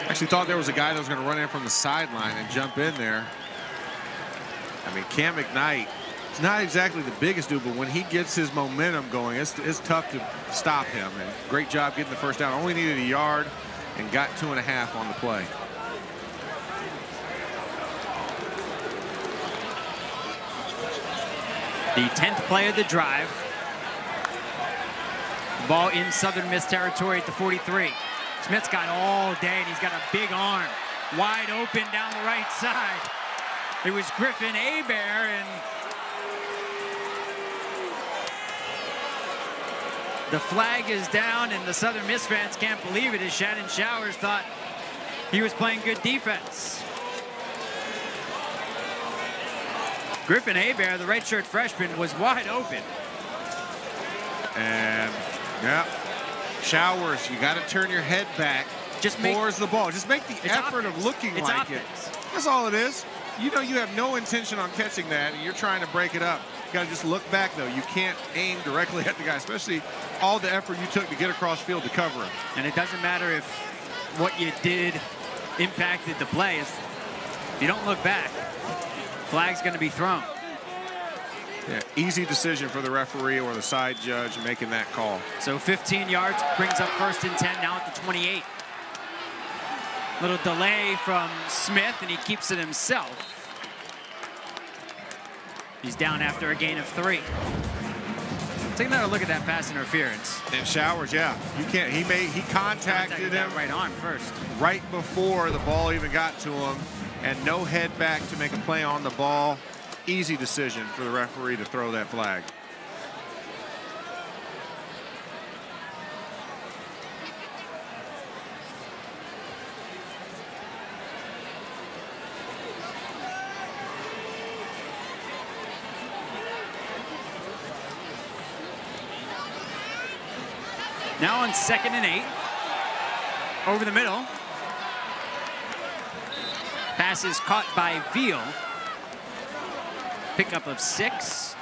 Actually thought there was a guy that was going to run in from the sideline and jump in there. I mean, Cam McKnight, he's not exactly the biggest dude, but when he gets his momentum going, it's tough to stop him. And great job getting the first down. Only needed a yard and got 2.5 on the play. The 10th play of the drive. Ball in Southern Miss territory at the 43. Smith's got all day, and he's got a big arm. Wide open down the right side. It was Griffin Hebert, and the flag is down, and the Southern Miss fans can't believe it, as Shannon Showers thought he was playing good defense. Griffin Hebert, the redshirt freshman, was wide open. And, yeah, Showers, you got to turn your head back just towards the ball. Just make the effort offense. of looking It's like offense. it. That's all it is. You know you have no intention on catching that, and you're trying to break it up. You got to just look back, though. You can't aim directly at the guy, especially all the effort you took to get across field to cover him. And it doesn't matter if what you did impacted the play. If you don't look back, flag's going to be thrown. Yeah, easy decision for the referee or the side judge making that call. So 15 yards brings up 1st and 10 now at the 28. Little delay from Smith, and he keeps it himself. He's down after a gain of 3. Take another look at that pass interference. And Showers, yeah, you can't. He contacted him right on first, right before the ball even got to him, and no head back to make a play on the ball. Easy decision for the referee to throw that flag. Now on 2nd and 8. Over the middle. Pass is caught by Veal. Pickup of 6.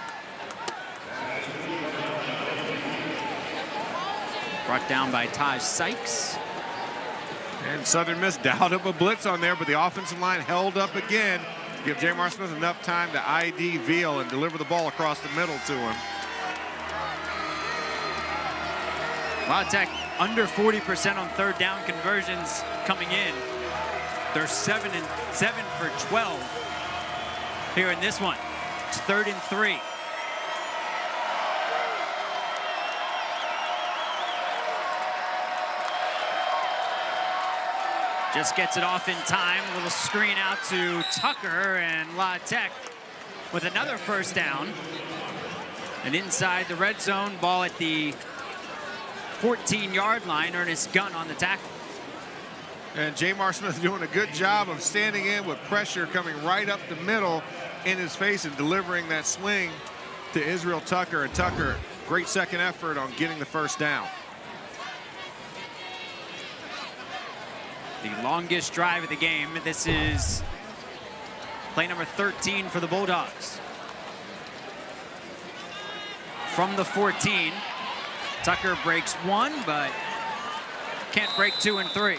Brought down by Taj Sykes. And Southern Miss dialed up a blitz on there, but the offensive line held up again to give Jamar Smith enough time to ID Veal and deliver the ball across the middle to him. La Tech under 40% on 3rd down conversions coming in. They're 7 for 12 here in this one. It's 3rd and 3. Just gets it off in time. A little screen out to Tucker, and La Tech with another 1st down. And inside the red zone, ball at the 14-yard line. Ernest Gunn on the tackle. And Jamar Smith doing a good job of standing in with pressure coming right up the middle in his face and delivering that swing to Israel Tucker. And Tucker, great second effort on getting the 1st down. The longest drive of the game. This is play number 13 for the Bulldogs. From the 14, Tucker breaks 1, but can't break 2 and 3.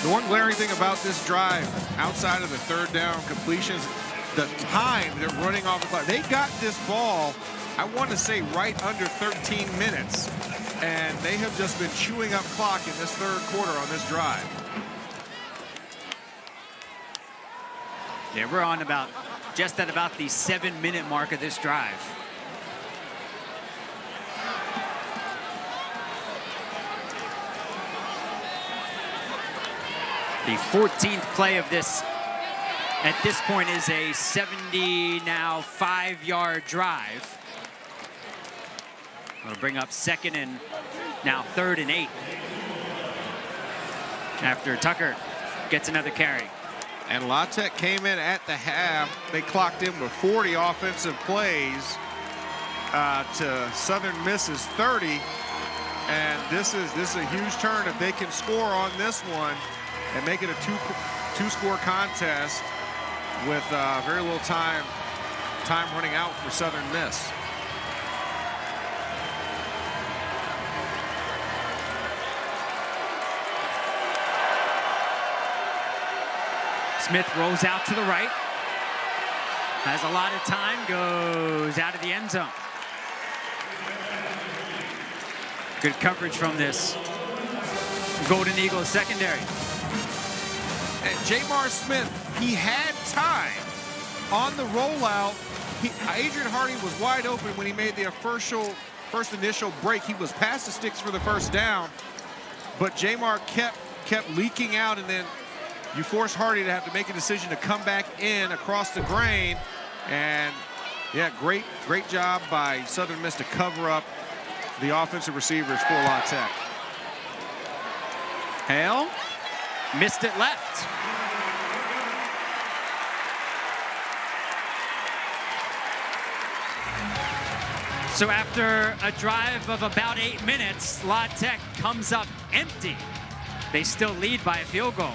The one glaring thing about this drive, outside of the 3rd down completions, the time they're running off the clock. They got this ball, I want to say, right under 13 minutes, and they have just been chewing up clock in this 3rd quarter on this drive. Yeah, we're on just at about the 7-minute mark of this drive. The 14th play of this, at this point, is a 75-yard drive. It'll bring up 2nd and now 3rd and 8. After Tucker gets another carry. And La Tech came in at the half. They clocked in with 40 offensive plays to Southern Miss's 30. And this is a huge turn if they can score on this one and make it a two-score contest with very little time running out for Southern Miss. Smith rolls out to the right. Has a lot of time, goes out of the end zone. Good coverage from this Golden Eagles secondary. And Jamar Smith, he had time on the rollout. Adrian Hardy was wide open when he made the first initial break. He was past the sticks for the 1st down, but Jamar kept leaking out, and then you force Hardy to have to make a decision to come back in across the grain. And yeah, great job by Southern Miss to cover up the offensive receivers for La Tech. Hale missed it left. So after a drive of about 8 minutes, La Tech comes up empty. They still lead by a field goal.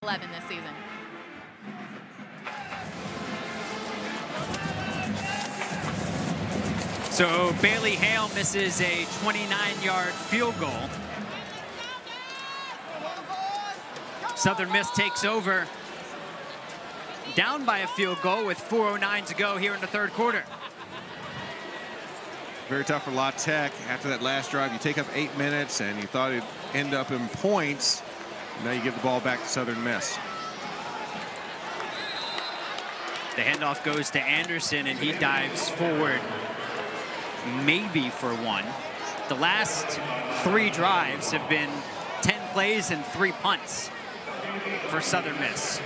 11 this season. So Bailey Hale misses a 29-yard field goal. Southern Miss takes over, down by a field goal with 4:09 to go here in the third quarter. Very tough for La Tech. After that last drive, you take up 8 minutes, and you thought it'd end up in points. Now you give the ball back to Southern Miss. The handoff goes to Anderson, and he dives forward, maybe for one. The last 3 drives have been 10 plays and 3 punts for Southern Miss.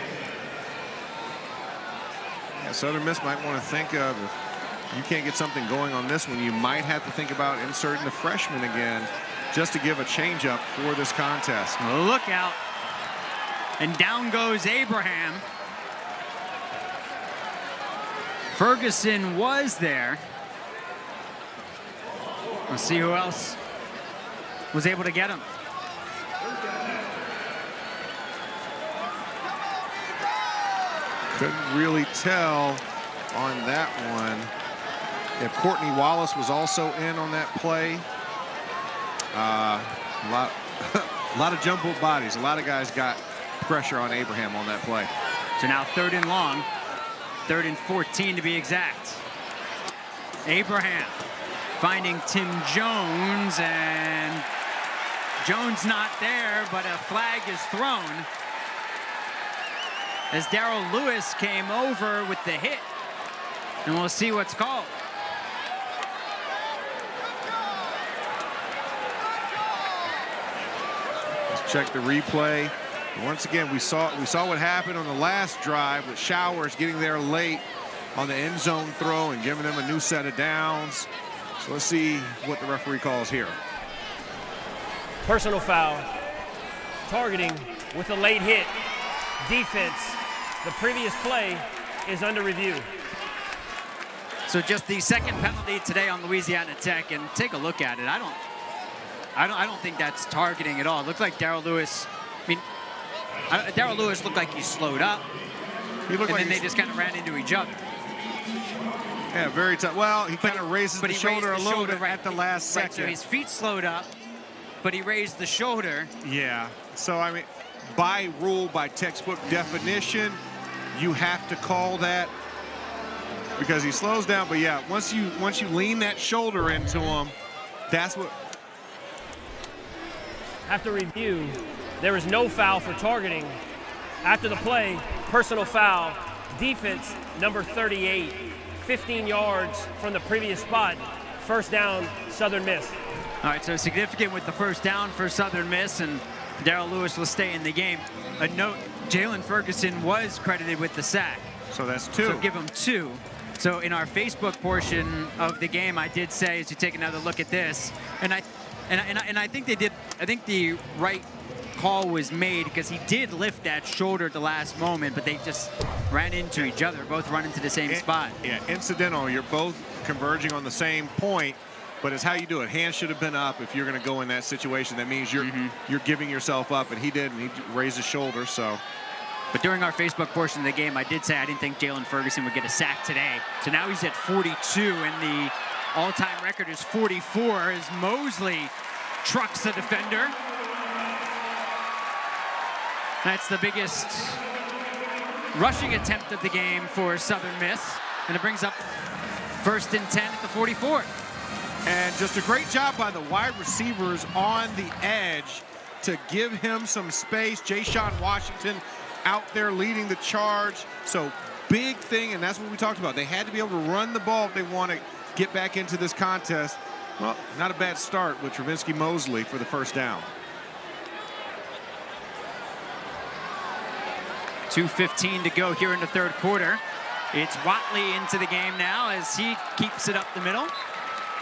Yeah, Southern Miss might want to think of, if you can't get something going on this one, you might have to think about inserting the freshman again just to give a change up for this contest. Look out. And down goes Abraham. Ferguson was there. We'll see who else was able to get him. Couldn't really tell on that one if Courtney Wallace was also in on that play. A lot of jumbled bodies. A lot of guys got pressure on Abraham on that play. So now 3rd and long, 3rd and 14 to be exact. Abraham finding Tim Jones, and Jones not there, but a flag is thrown as Darrell Lewis came over with the hit, and we'll see what's called. Let's check the replay. Once again, we saw what happened on the last drive with Showers getting there late on the end zone throw and giving them a new set of downs. So let's see what the referee calls here. Personal foul. Targeting with a late hit. Defense. The previous play is under review. So just the second penalty today on Louisiana Tech, and take a look at it. I don't think that's targeting at all. It looked like Darrell Lewis. I mean, Darrell Lewis looked like he slowed up, and then they just kind of ran into each other. Yeah, very tough. Well, he kind of raises the shoulder a little bit at the last second. So his feet slowed up, but he raised the shoulder. Yeah. So I mean, by rule, by textbook definition, you have to call that because he slows down. But yeah, once you lean that shoulder into him, that's what. After review, there is no foul for targeting. After the play, personal foul. Defense number 38, 15 yards from the previous spot. First down, Southern Miss. All right, so significant with the first down for Southern Miss, and Darrell Lewis will stay in the game. A note, Jalen Ferguson was credited with the sack. So that's 2. So give him 2. So in our Facebook portion of the game, I did say, as you take another look at this, and I think they did. I think the right call was made because he did lift that shoulder at the last moment, but they just ran into each other, both running to the same spot. Yeah, incidental. You're both converging on the same point, but it's how you do it. Hands should have been up if you're going to go in that situation. That means you're giving yourself up, and he did, and he raised his shoulder. So. But during our Facebook portion of the game, I did say I didn't think Jalen Ferguson would get a sack today. So now he's at 42, and the all-time record is 44 as Mosley trucks the defender. That's the biggest rushing attempt of the game for Southern Miss, and it brings up 1st and 10 at the 44. And just a great job by the wide receivers on the edge to give him some space. Ja'Shawn Washington out there leading the charge. So big thing, and that's what we talked about. They had to be able to run the ball if they want to get back into this contest. Well, not a bad start with Travinsky Mosley for the first down. 2:15 to go here in the third quarter. It's Watley into the game now as he keeps it up the middle.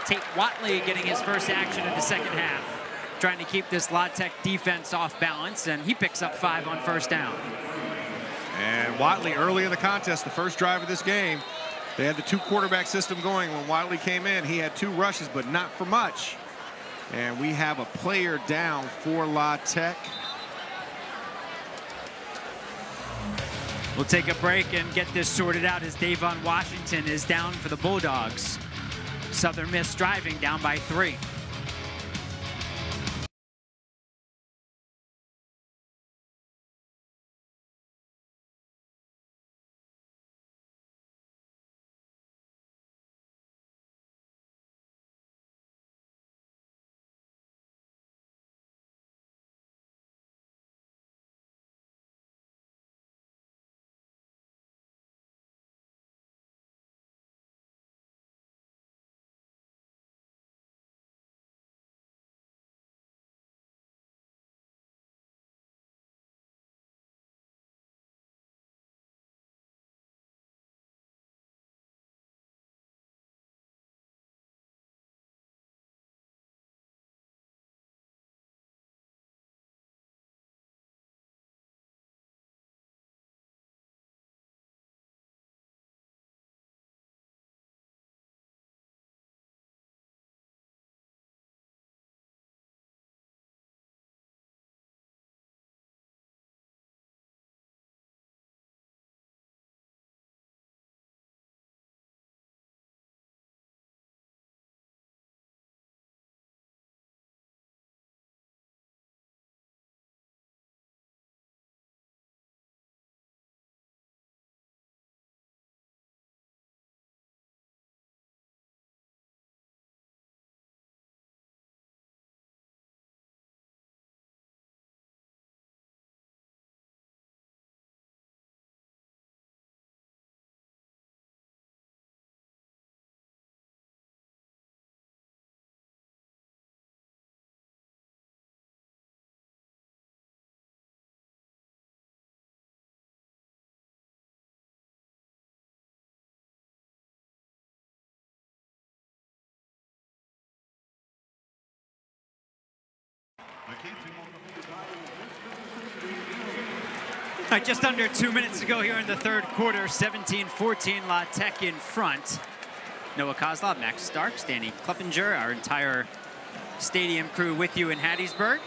Tate Watley getting his first action in the second half, trying to keep this La Tech defense off balance, and he picks up 5 on first down. And Watley early in the contest, the first drive of this game, they had the 2-quarterback system going. When Watley came in, he had 2 rushes, but not for much. And we have a player down for La Tech. We'll take a break and get this sorted out as Davon Washington is down for the Bulldogs. Southern Miss driving down by 3. All right, just under 2 minutes to go here in the third quarter. 17-14, La Tech in front. Noah Kozlov, Max Starks, Danny Kleppinger, our entire stadium crew with you in Hattiesburg.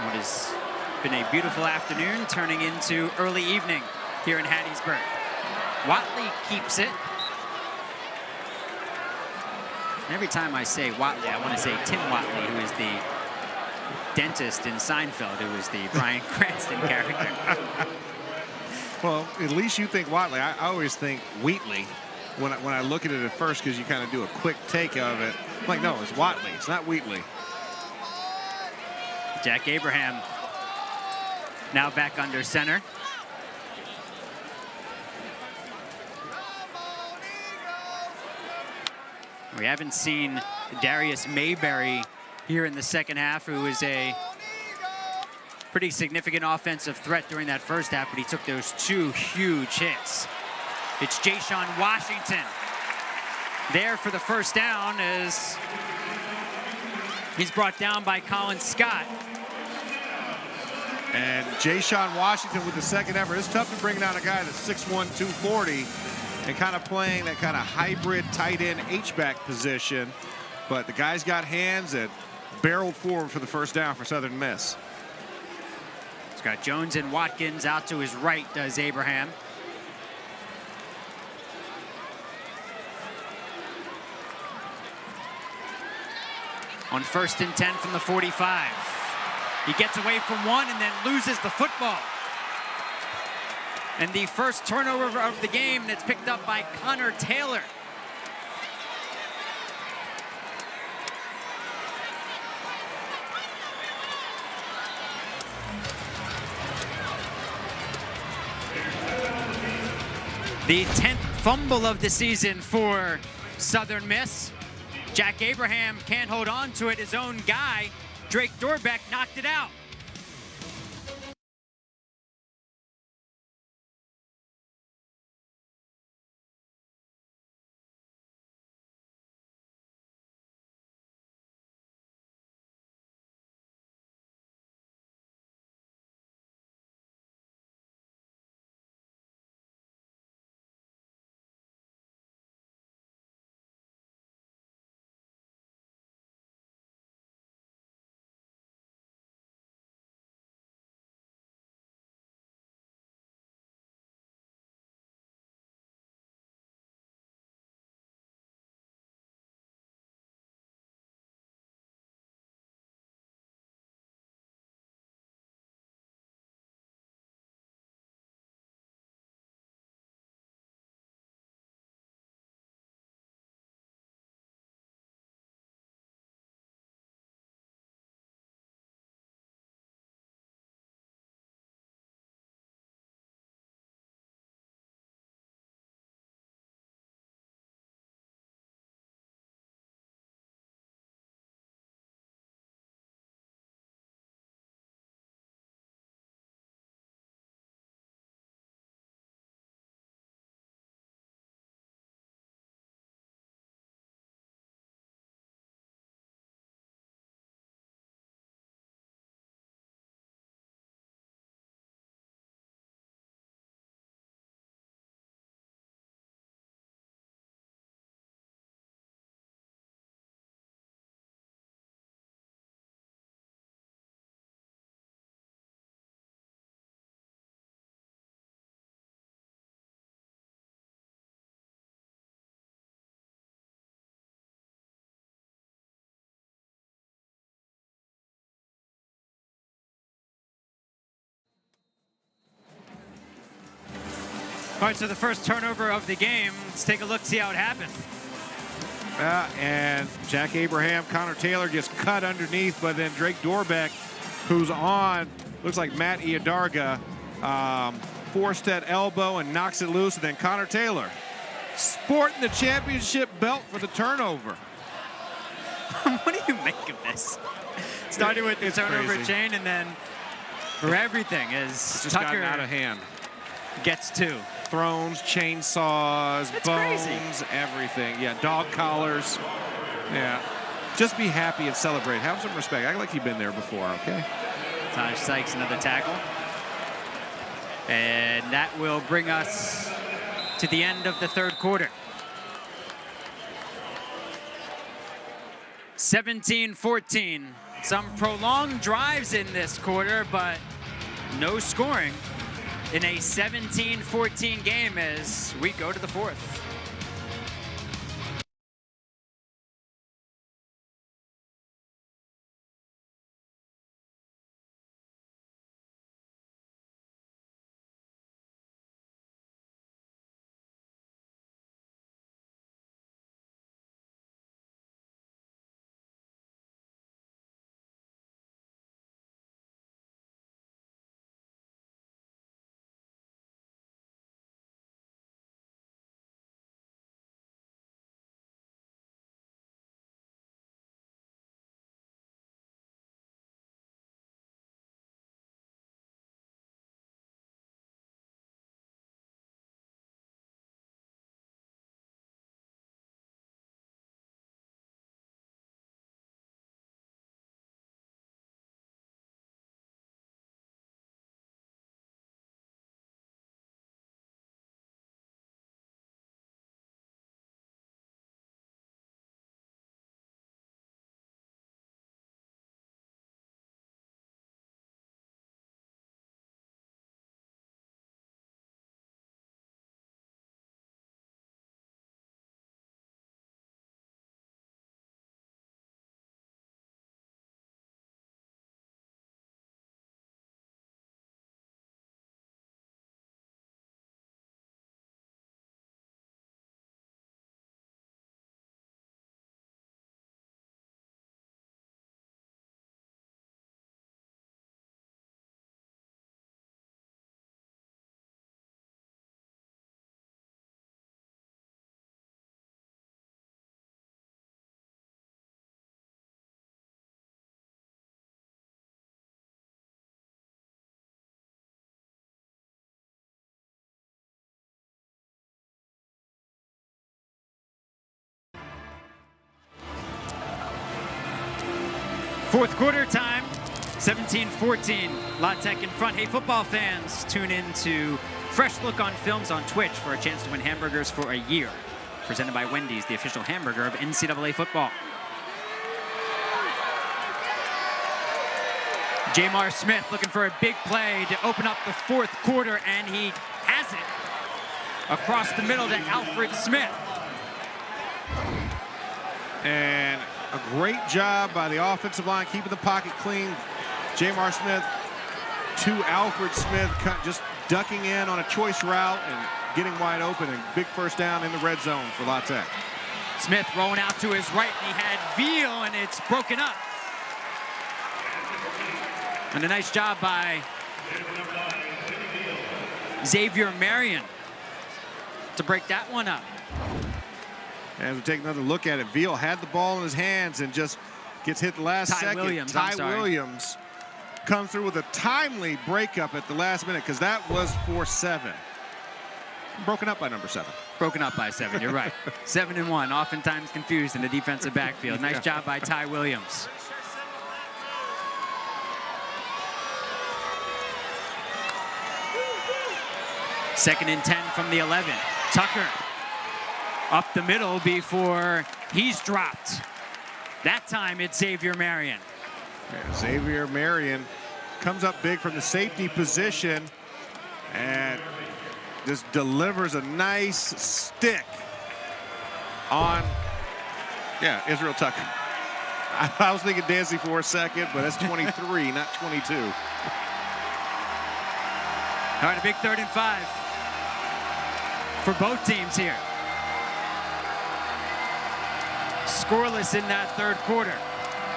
What has been a beautiful afternoon turning into early evening here in Hattiesburg. Watley keeps it. Every time I say Watley, I want to say Tim Watley, who is the dentist in Seinfeld, who was the Bryan Cranston character. Well, at least you think Watley. I always think Wheatley when I look at it at first, because you kind of do a quick take of it. I'm like, no, it's Watley. It's not Wheatley. Jack Abraham now back under center. We haven't seen Darius Mayberry here in the second half, who is a pretty significant offensive threat during that first half, but he took those 2 huge hits. It's Jayshon Washington there for the first down as he's brought down by Colin Scott. And Jayshon Washington with the second effort. It's tough to bring down a guy that's 6'1", 240 and kind of playing that kind of hybrid tight end H-back position. But the guy's got hands and barreled forward for the first down for Southern Miss. It's got Jones and Watkins out to his right, does Abraham. On 1st and 10 from the 45. He gets away from one and then loses the football. And the first turnover of the game that's picked up by Connor Taylor. The 10th fumble of the season for Southern Miss. Jack Abraham can't hold on to it. His own guy, Drake Dorbeck, knocked it out. All right, so the first turnover of the game. Let's take a look, see how it happened. And Jack Abraham, Connor Taylor gets cut underneath, but then Drake Dorbeck, who's on, looks like Matt Iadarga, forced that elbow and knocks it loose, and then Connor Taylor sporting the championship belt for the turnover. What do you make of this? Started with the turnover crazy. chain, and then for everything is It's just Tucker gotten out of hand. gets two. Thrones, chainsaws, That's bones, crazy. everything. Yeah, dog collars. Yeah. Just be happy and celebrate. Have some respect. Act like you've been there before, okay? Taj Sykes, another tackle. And that will bring us to the end of the third quarter. 17-14. Some prolonged drives in this quarter, but no scoring in a 17-14 game as we go to the fourth. Fourth quarter time, 17-14, La Tech in front. Hey, football fans, tune in to Fresh Look on Films on Twitch for a chance to win hamburgers for a year. Presented by Wendy's, the official hamburger of NCAA football. Jamar Smith looking for a big play to open up the fourth quarter, and he has it across the middle to Alfred Smith. And a great job by the offensive line, keeping the pocket clean. Jamar Smith to Alfred Smith, just ducking in on a choice route and getting wide open, and big first down in the red zone for La Tech. Smith rolling out to his right, and he had Veal, and it's broken up. And a nice job by Xavier Marion to break that one up. As we take another look at it, Veal had the ball in his hands and just gets hit the last second. Ty Williams comes through with a timely breakup at the last minute, because that was for 7. Broken up by number 7. Broken up by 7, you're right. 7 and 1, oftentimes confused in the defensive backfield. Nice job by Ty Williams. Second and 10 from the 11. Tucker up the middle before he's dropped. That time it's Xavier Marion. Yeah, Xavier Marion comes up big from the safety position and just delivers a nice stick on, Israel Tucker. I was thinking Dancy for a second, but that's 23, not 22. All right, a big 3rd and 5. for both teams here. Scoreless in that third quarter.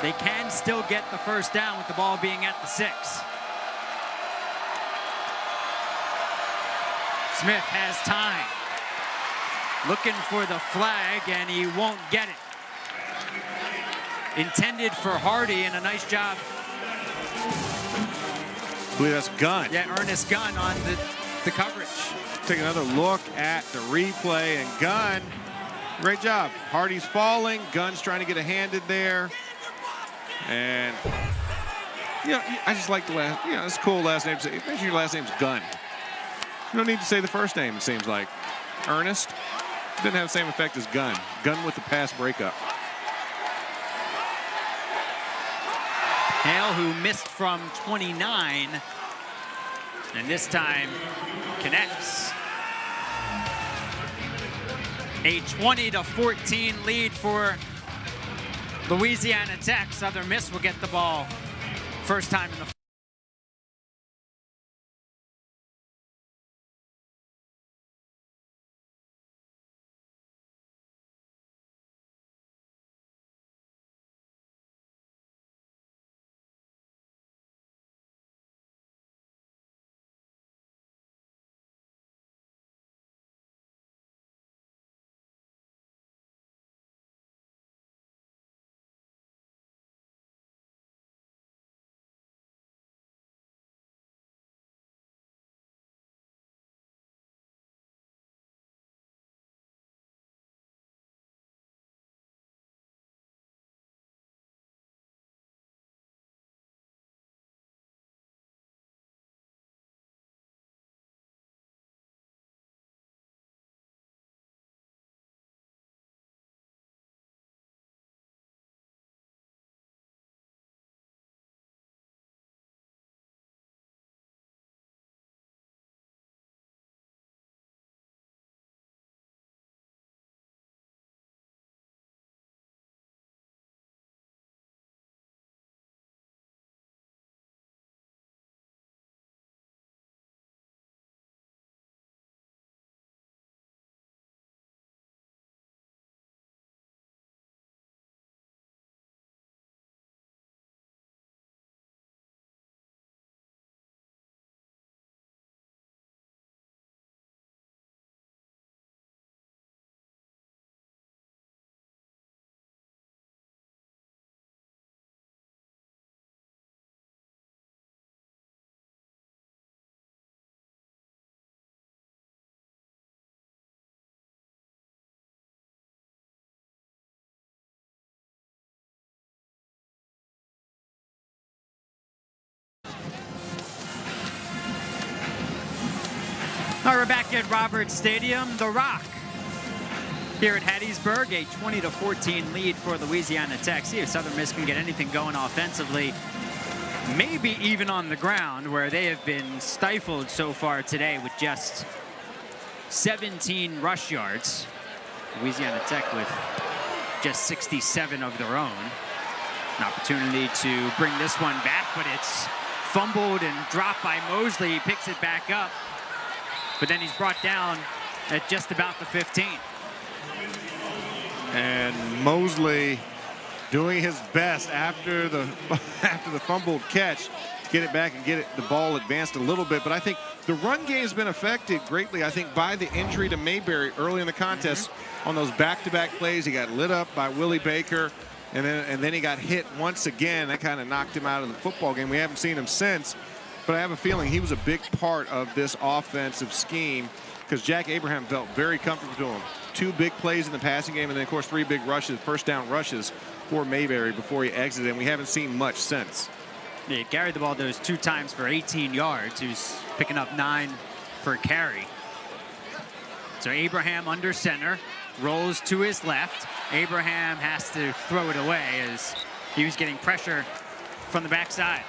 They can still get the first down with the ball being at the 6. Smith has time. Looking for the flag, and he won't get it. Intended for Hardy, and a nice job. I believe that's Gunn. Yeah, Ernest Gunn on the coverage. Take another look at the replay, and Gunn, great job. Hardy's falling, Gunn's trying to get a hand in there. And, you know, I just like the last, you know, it's a cool last name. Imagine your last name's Gunn. You don't need to say the first name, it seems like. Ernest didn't have the same effect as Gunn. Gunn with the pass breakup. Hale, who missed from 29, and this time connects. A 20-14 lead for Louisiana Tech. Southern Miss will get the ball first time in the All right, we're back at Roberts Stadium. The Rock here at Hattiesburg, a 20-14 lead for Louisiana Tech. See if Southern Miss can get anything going offensively, maybe even on the ground, where they have been stifled so far today with just 17 rush yards. Louisiana Tech with just 67 of their own. An opportunity to bring this one back, but it's fumbled and dropped by Mosley. He picks it back up, but then he's brought down at just about the 15. And Mosley doing his best after the fumbled catch, get it back and get the ball advanced a little bit. But I think the run game has been affected greatly, I think, by the injury to Mayberry early in the contest. On those back-to-back plays, he got lit up by Willie Baker, and then he got hit once again. That kind of knocked him out of the football game. We haven't seen him since, but I have a feeling he was a big part of this offensive scheme because Jack Abraham felt very comfortable to him. 2 big plays in the passing game, and then, of course, 3 big rushes, first down rushes for Mayberry before he exited, and we haven't seen much since. Yeah, he carried the ball those 2 times for 18 yards. He's picking up 9 per carry. So Abraham under center, rolls to his left. Abraham has to throw it away as he was getting pressure from the backside.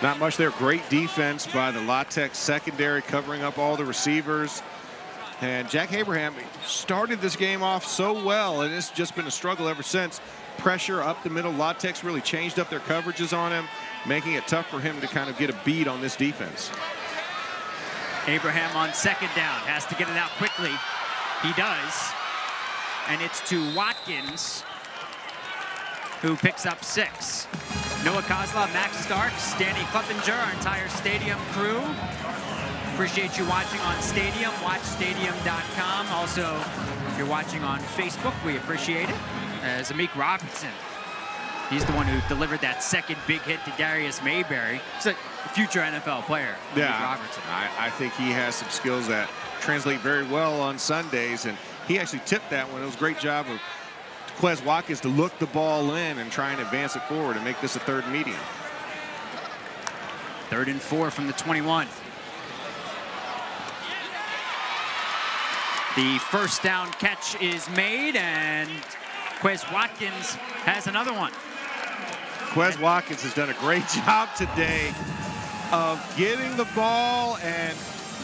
Not much there. Great defense by the La Tech secondary, covering up all the receivers. And Jack Abraham started this game off so well, and it's just been a struggle ever since. pressure up the middle. La Tech's really changed up their coverages on him, making it tough for him to kind of get a beat on this defense. Abraham on second down, has to get it out quickly. He does. And it's to Watkins, who picks up 6. Noah Kozlov, Max Starks, Danny Kleppinger, our entire stadium crew. Appreciate you watching on Stadium, watchstadium.com. Also, if you're watching on Facebook, we appreciate it. As Amik Robertson, he's the one who delivered that second big hit to Darius Mayberry. He's a future NFL player, Amik Robertson. I think he has some skills that translate very well on Sundays, and he actually tipped that one. It was a great job of Quez Watkins to look the ball in and try and advance it forward and make this a 3rd and medium. 3rd and 4 from the 21. The first down catch is made, and Quez Watkins has another one. Quez Watkins has done a great job today of getting the ball and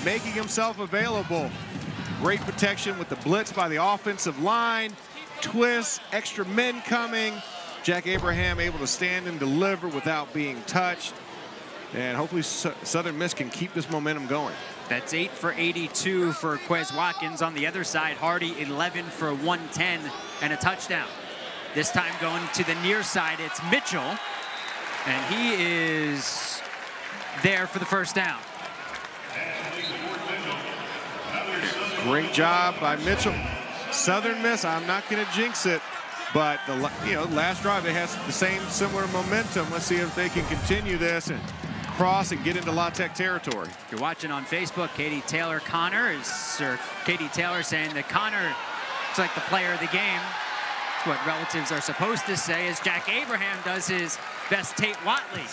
making himself available. Great protection with the blitz by the offensive line. Twists, extra men coming. Jack Abraham able to stand and deliver without being touched. And hopefully Southern Miss can keep this momentum going. That's 8 for 82 for Quez Watkins. On the other side, Hardy 11 for 110 and a touchdown. This time going to the near side, it's Mitchell. And he is there for the first down. Great job by Mitchell. Southern Miss, I'm not going to jinx it, but the last drive, they had the same similar momentum. Let's see if they can continue this and cross and get into La Tech territory. If you're watching on Facebook, Katie Taylor Katie Taylor saying that Connor is like the player of the game. It's what relatives are supposed to say, as Jack Abraham does his best Tate Watley.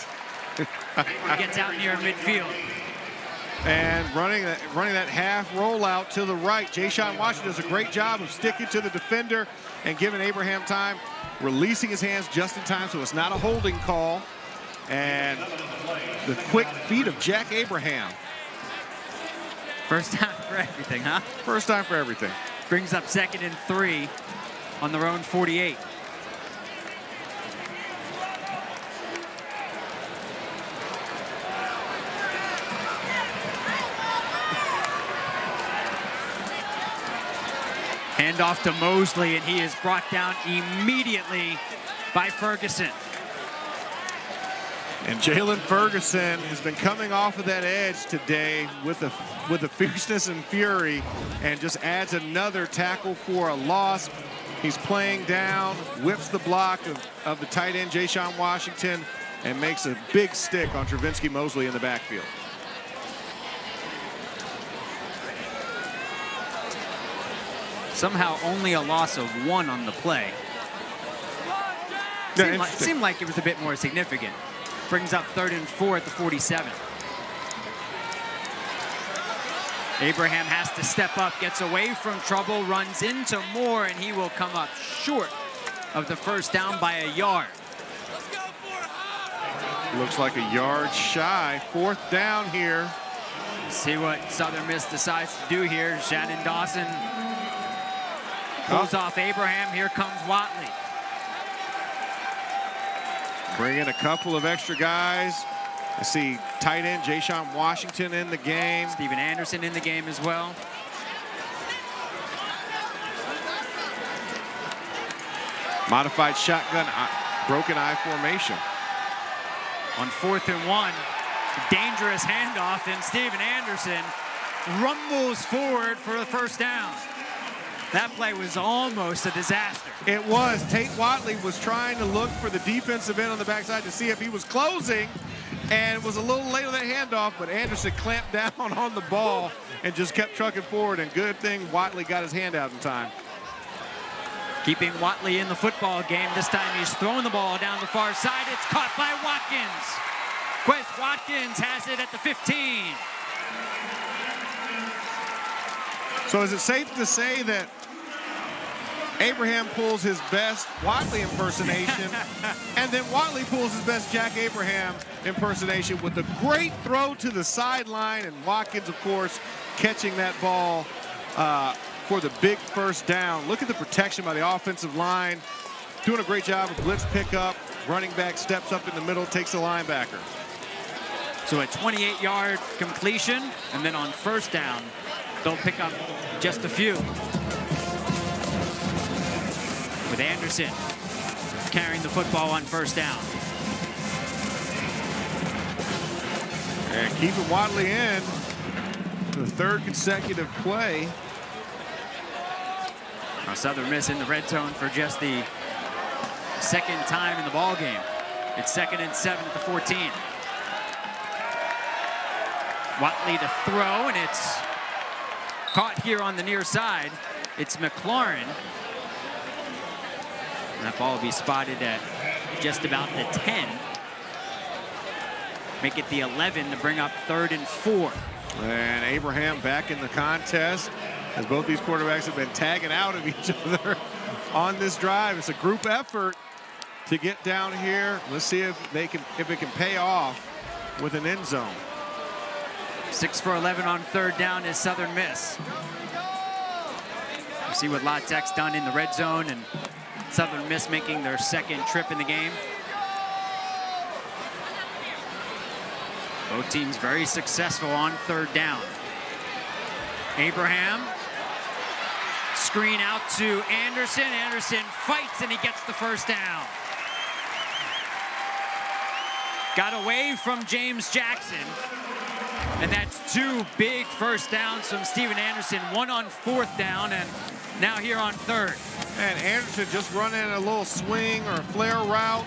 Gets out near midfield. And running that half rollout to the right. Jayshawn Washington does a great job of sticking to the defender and giving Abraham time, releasing his hands just in time so it's not a holding call. And the quick feet of Jack Abraham. First time for everything, huh? First time for everything. Brings up 2nd and 3 on their own 48. Hand off to Mosley, and he is brought down immediately by Ferguson. And Jalen Ferguson has been coming off of that edge today with the fierceness and fury, and just adds another tackle for a loss. He's playing down, whips the block of the tight end Jayshawn Washington, and makes a big stick on Travinsky Mosley in the backfield. Somehow only a loss of 1 on the play. Seemed like it was a bit more significant. Brings up 3rd and 4 at the 47. Abraham has to step up, gets away from trouble, runs into Moore, and he will come up short of the first down by a yard. Looks like a yard shy. 4th down here. See what Southern Miss decides to do here. Shannon Dawson pulls off Abraham. Here comes Watley. Bring in a couple of extra guys. I see tight end Jayshawn Washington in the game. Steven Anderson in the game as well. Modified shotgun, broken eye formation. On 4th and 1, dangerous handoff, and Steven Anderson rumbles forward for the first down. That play was almost a disaster. It was. Tate Watley was trying to look for the defensive end on the backside to see if he was closing, and was a little late on that handoff, but Anderson clamped down on the ball and just kept trucking forward, and good thing Watley got his hand out in time. Keeping Watley in the football game. This time he's throwing the ball down the far side. It's caught by Watkins. Quez Watkins has it at the 15. So is it safe to say that Abraham pulls his best Watley impersonation, and then Watley pulls his best Jack Abraham impersonation with a great throw to the sideline, and Watkins, of course, catching that ball for the big first down. Look at the protection by the offensive line. doing a great job of blitz pickup. Running back steps up in the middle, takes the linebacker. So a 28-yard completion, and then on first down, they'll pick up just a few. With Anderson carrying the football on first down. And keeping Watley in for the third consecutive play. Now Southern Miss in the red zone for just the second time in the ball game. It's 2nd and 7 at the 14. Watley to throw, and it's caught here on the near side. It's McLaurin. And that ball will be spotted at just about the 10. Make it the 11 to bring up 3rd and 4. And Abraham back in the contest, as both these quarterbacks have been tagging out of each other on this drive. It's a group effort to get down here. Let's see if it can pay off with an end zone. 6 for 11 on 3rd down is Southern Miss. You see what La Tech's done in the red zone, and Southern Miss making their 2nd trip in the game. Both teams very successful on 3rd down. Abraham, screen out to Anderson. Anderson fights, and he gets the first down. Got away from James Jackson. And that's 2 big first downs from Steven Anderson. 1 on 4th down, and now here on 3rd. And Anderson just running a little swing or a flare route,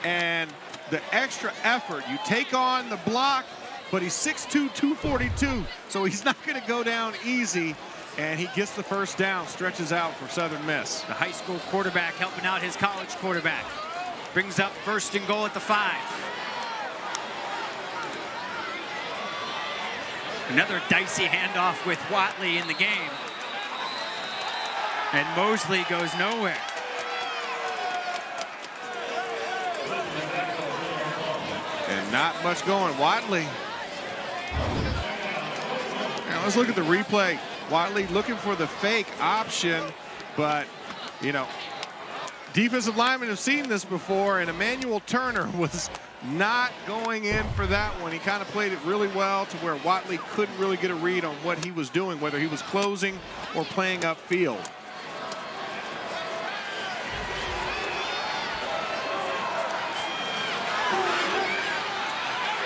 and the extra effort. You take on the block, but he's 6'2", 242, so he's not going to go down easy, and he gets the first down, stretches out for Southern Miss. The high school quarterback helping out his college quarterback. Brings up 1st and goal at the 5. Another dicey handoff with Watley in the game. And Mosley goes nowhere. And not much going. Watley. Now let's look at the replay. Watley looking for the fake option, but, you know, defensive linemen have seen this before, and Emmanuel Turner was not going in for that one. He kind of played it really well to where Watley couldn't really get a read on what he was doing, whether he was closing or playing upfield.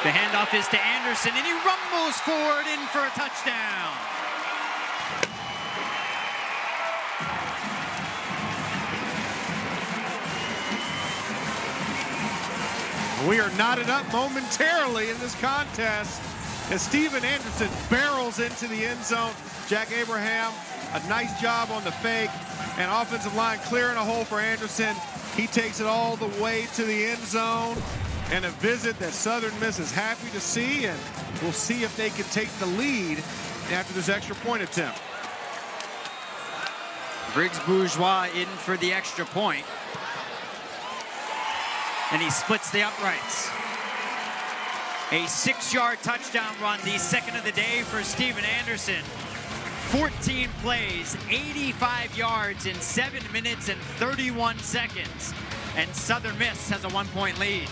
The handoff is to Anderson, and he rumbles forward in for a touchdown. We are knotted up momentarily in this contest as Steven Anderson barrels into the end zone. Jack Abraham, a nice job on the fake, and offensive line clearing a hole for Anderson. He takes it all the way to the end zone, and a visit that Southern Miss is happy to see, and we'll see if they can take the lead after this extra point attempt. Briggs Bourgeois in for the extra point. And he splits the uprights. A 6-yard touchdown run, the 2nd of the day for Steven Anderson. 14 plays, 85 yards in 7 minutes and 31 seconds. And Southern Miss has a 1-point lead.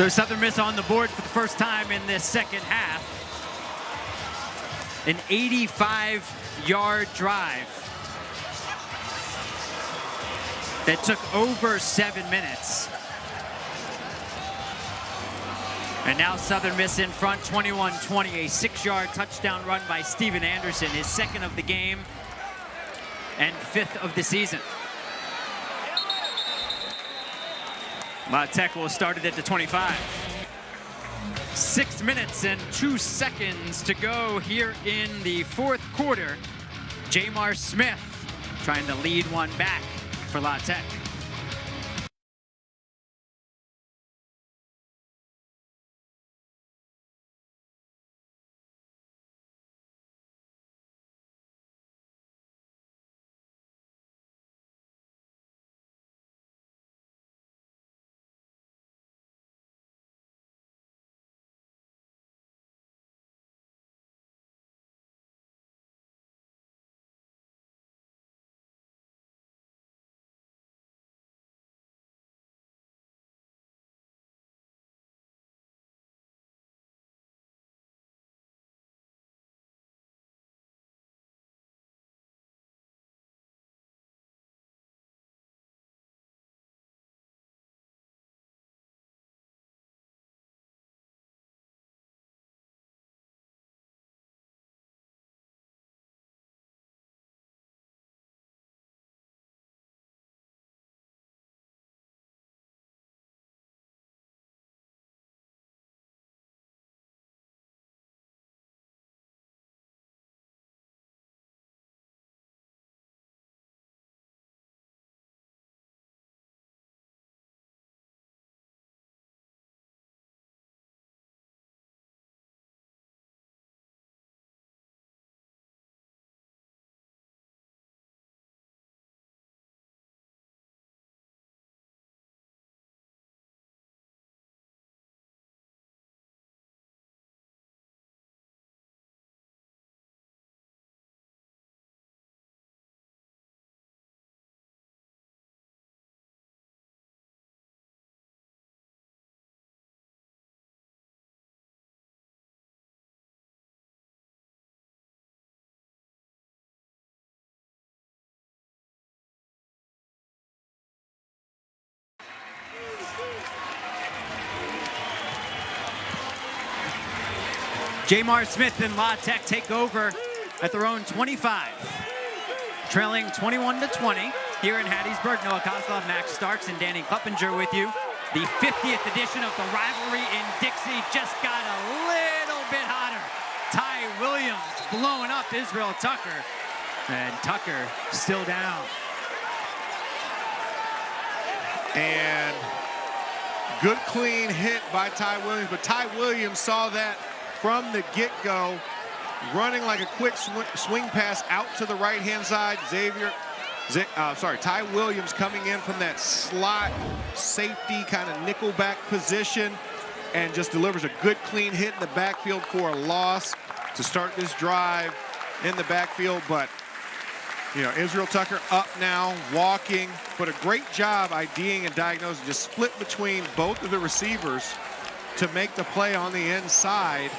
So Southern Miss on the board for the first time in this second half. An 85-yard drive that took over 7 minutes. And now Southern Miss in front, 21-20, a 6-yard touchdown run by Steven Anderson, his second of the game and 5th of the season. La Tech will start it at the 25. 6 minutes and 2 seconds to go here in the fourth quarter. Jamar Smith trying to lead one back for La Tech. Jamar Smith and La Tech take over at their own 25. Trailing 21-20 here in Hattiesburg. Noah Kozlov, Max Starks, and Danny Kluppinger with you. The 50th edition of the rivalry in Dixie just got a little bit hotter. Ty Williams blowing up Israel Tucker. And Tucker still down. And good clean hit by Ty Williams, but Ty Williams saw that from the get-go, running like a quick swing pass out to the right-hand side. Ty Williams coming in from that slot safety kind of nickelback position and just delivers a good clean hit in the backfield for a loss to start this drive in the backfield. But you know, Israel Tucker up now, walking, but a great job IDing and diagnosing, just split between both of the receivers to make the play on the inside.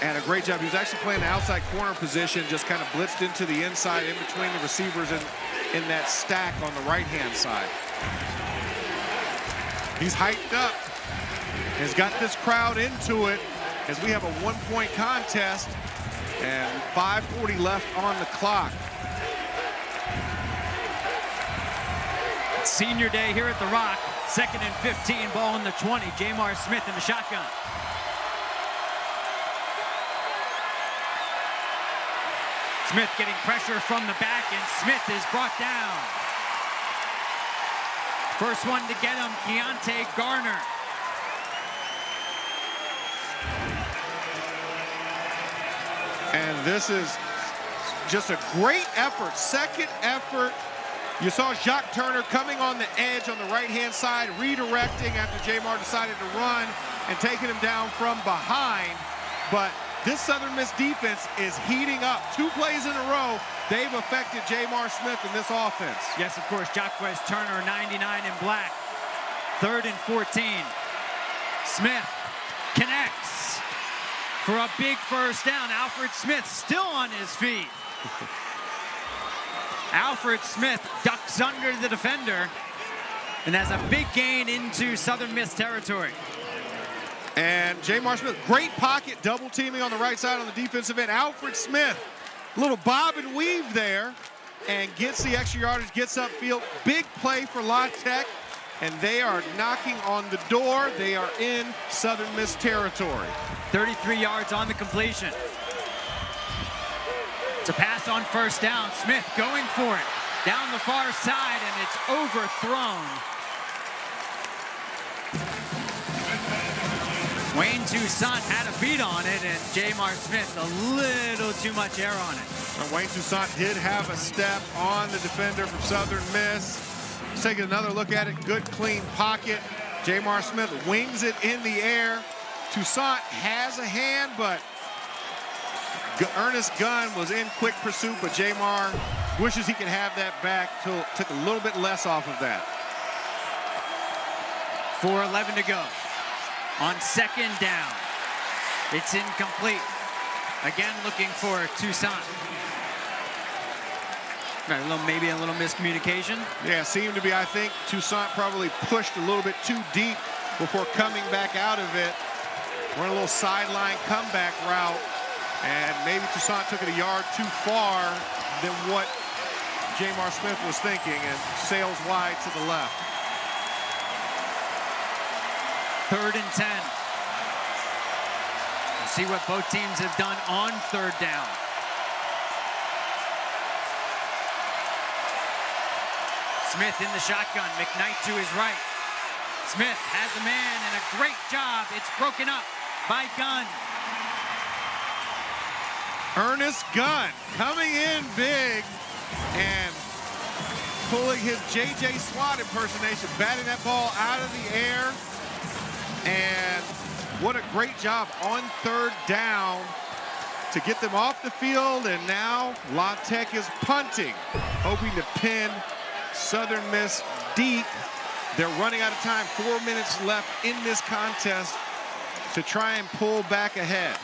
And a great job. He was actually playing the outside corner position, just kind of blitzed into the inside in between the receivers in that stack on the right-hand side. He's hyped up. He's got this crowd into it as we have a one-point contest and 5:40 left on the clock. Senior day here at the Rock. 2nd and 15, ball in the 20. Jamar Smith in the shotgun. Smith getting pressure from the back, and Smith is brought down. First one to get him, Keontae Garner. And this is just a great effort, second effort. You saw Jacques Turner coming on the edge on the right-hand side, redirecting after Jamar decided to run and taking him down from behind. But this Southern Miss defense is heating up. 2 plays in a row, they've affected Jamar Smith in this offense. Yes, of course, Jacques Turner, 99 in black. 3rd and 14. Smith connects for a big first down. Alfred Smith still on his feet. Alfred Smith ducks under the defender and has a big gain into Southern Miss territory. And Jamar Smith, great pocket, double teaming on the right side on the defensive end. Alfred Smith, little bob and weave there, and gets the extra yardage, gets upfield. Big play for La Tech, and they are knocking on the door. They are in Southern Miss territory. 33 yards on the completion. It's a pass on first down. Smith going for it. Down the far side, and it's overthrown. Wayne Toussaint had a beat on it, and Jamar Smith a little too much air on it. Well, Wayne Toussaint did have a step on the defender from Southern Miss. Let's take another look at it. Good, clean pocket. Jamar Smith wings it in the air. Toussaint has a hand, but Ernest Gunn was in quick pursuit, but Jamar wishes he could have that back. Took a little bit less off of that. 4:11 to go. On second down, it's incomplete. Again, looking for Toussaint. Maybe a little miscommunication. Yeah, seemed to be. I think Toussaint probably pushed a little bit too deep before coming back out of it. Run a little sideline comeback route, and maybe Toussaint took it a yard too far than what Jamar Smith was thinking, and sails wide to the left. 3rd and 10. Let's see what both teams have done on 3rd down. Smith in the shotgun, McKnight to his right. Smith has a man and a great job. It's broken up by Gunn. Ernest Gunn coming in big and pulling his J.J. Swat impersonation, batting that ball out of the air. And what a great job on 3rd down to get them off the field. And now La Tech is punting, hoping to pin Southern Miss deep. They're running out of time. 4 minutes left in this contest to try and pull back ahead.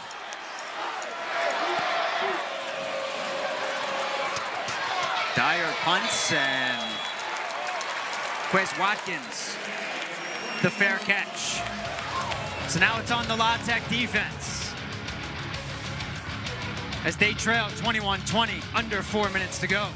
Dyer punts, and Quez Watkins, the fair catch. So now it's on the La Tech defense as they trail 21-20, under 4 minutes to go.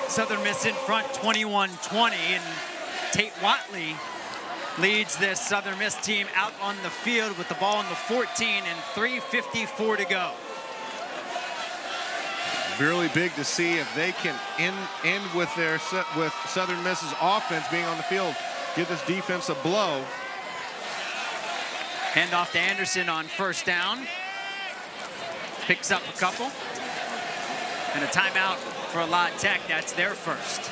Southern Miss in front 21-20, and Tate Watley leads this Southern Miss team out on the field with the ball on the 14 and 3:54 to go. Really big to see if they can end with Southern Miss's offense being on the field, give this defense a blow. Hand off to Anderson on first down. Picks up a couple. And a timeout for La Tech. That's their first.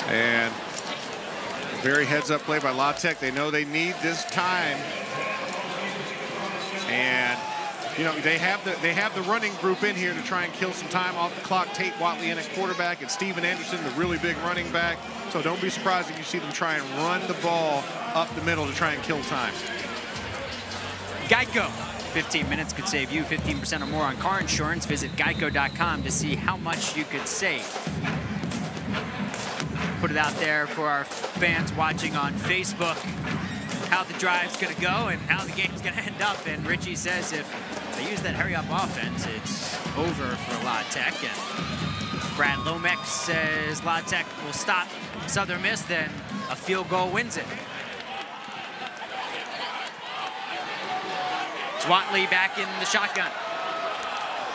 And very heads-up play by La Tech. They know they need this time. And you know, they have the running group in here to try and kill some time off the clock. Tate Watley in at quarterback and Steven Anderson, the really big running back. So don't be surprised if you see them try and run the ball up the middle to try and kill time. Geico. 15 minutes could save you 15% or more on car insurance. Visit geico.com to see how much you could save. Put it out there for our fans watching on Facebook, how the drive's gonna go and how the game's gonna end up. And Richie says if they use that hurry-up offense, it's over for La Tech. And Brad Lomax says La Tech will stop Southern Miss, then a field goal wins it. It's Watley back in the shotgun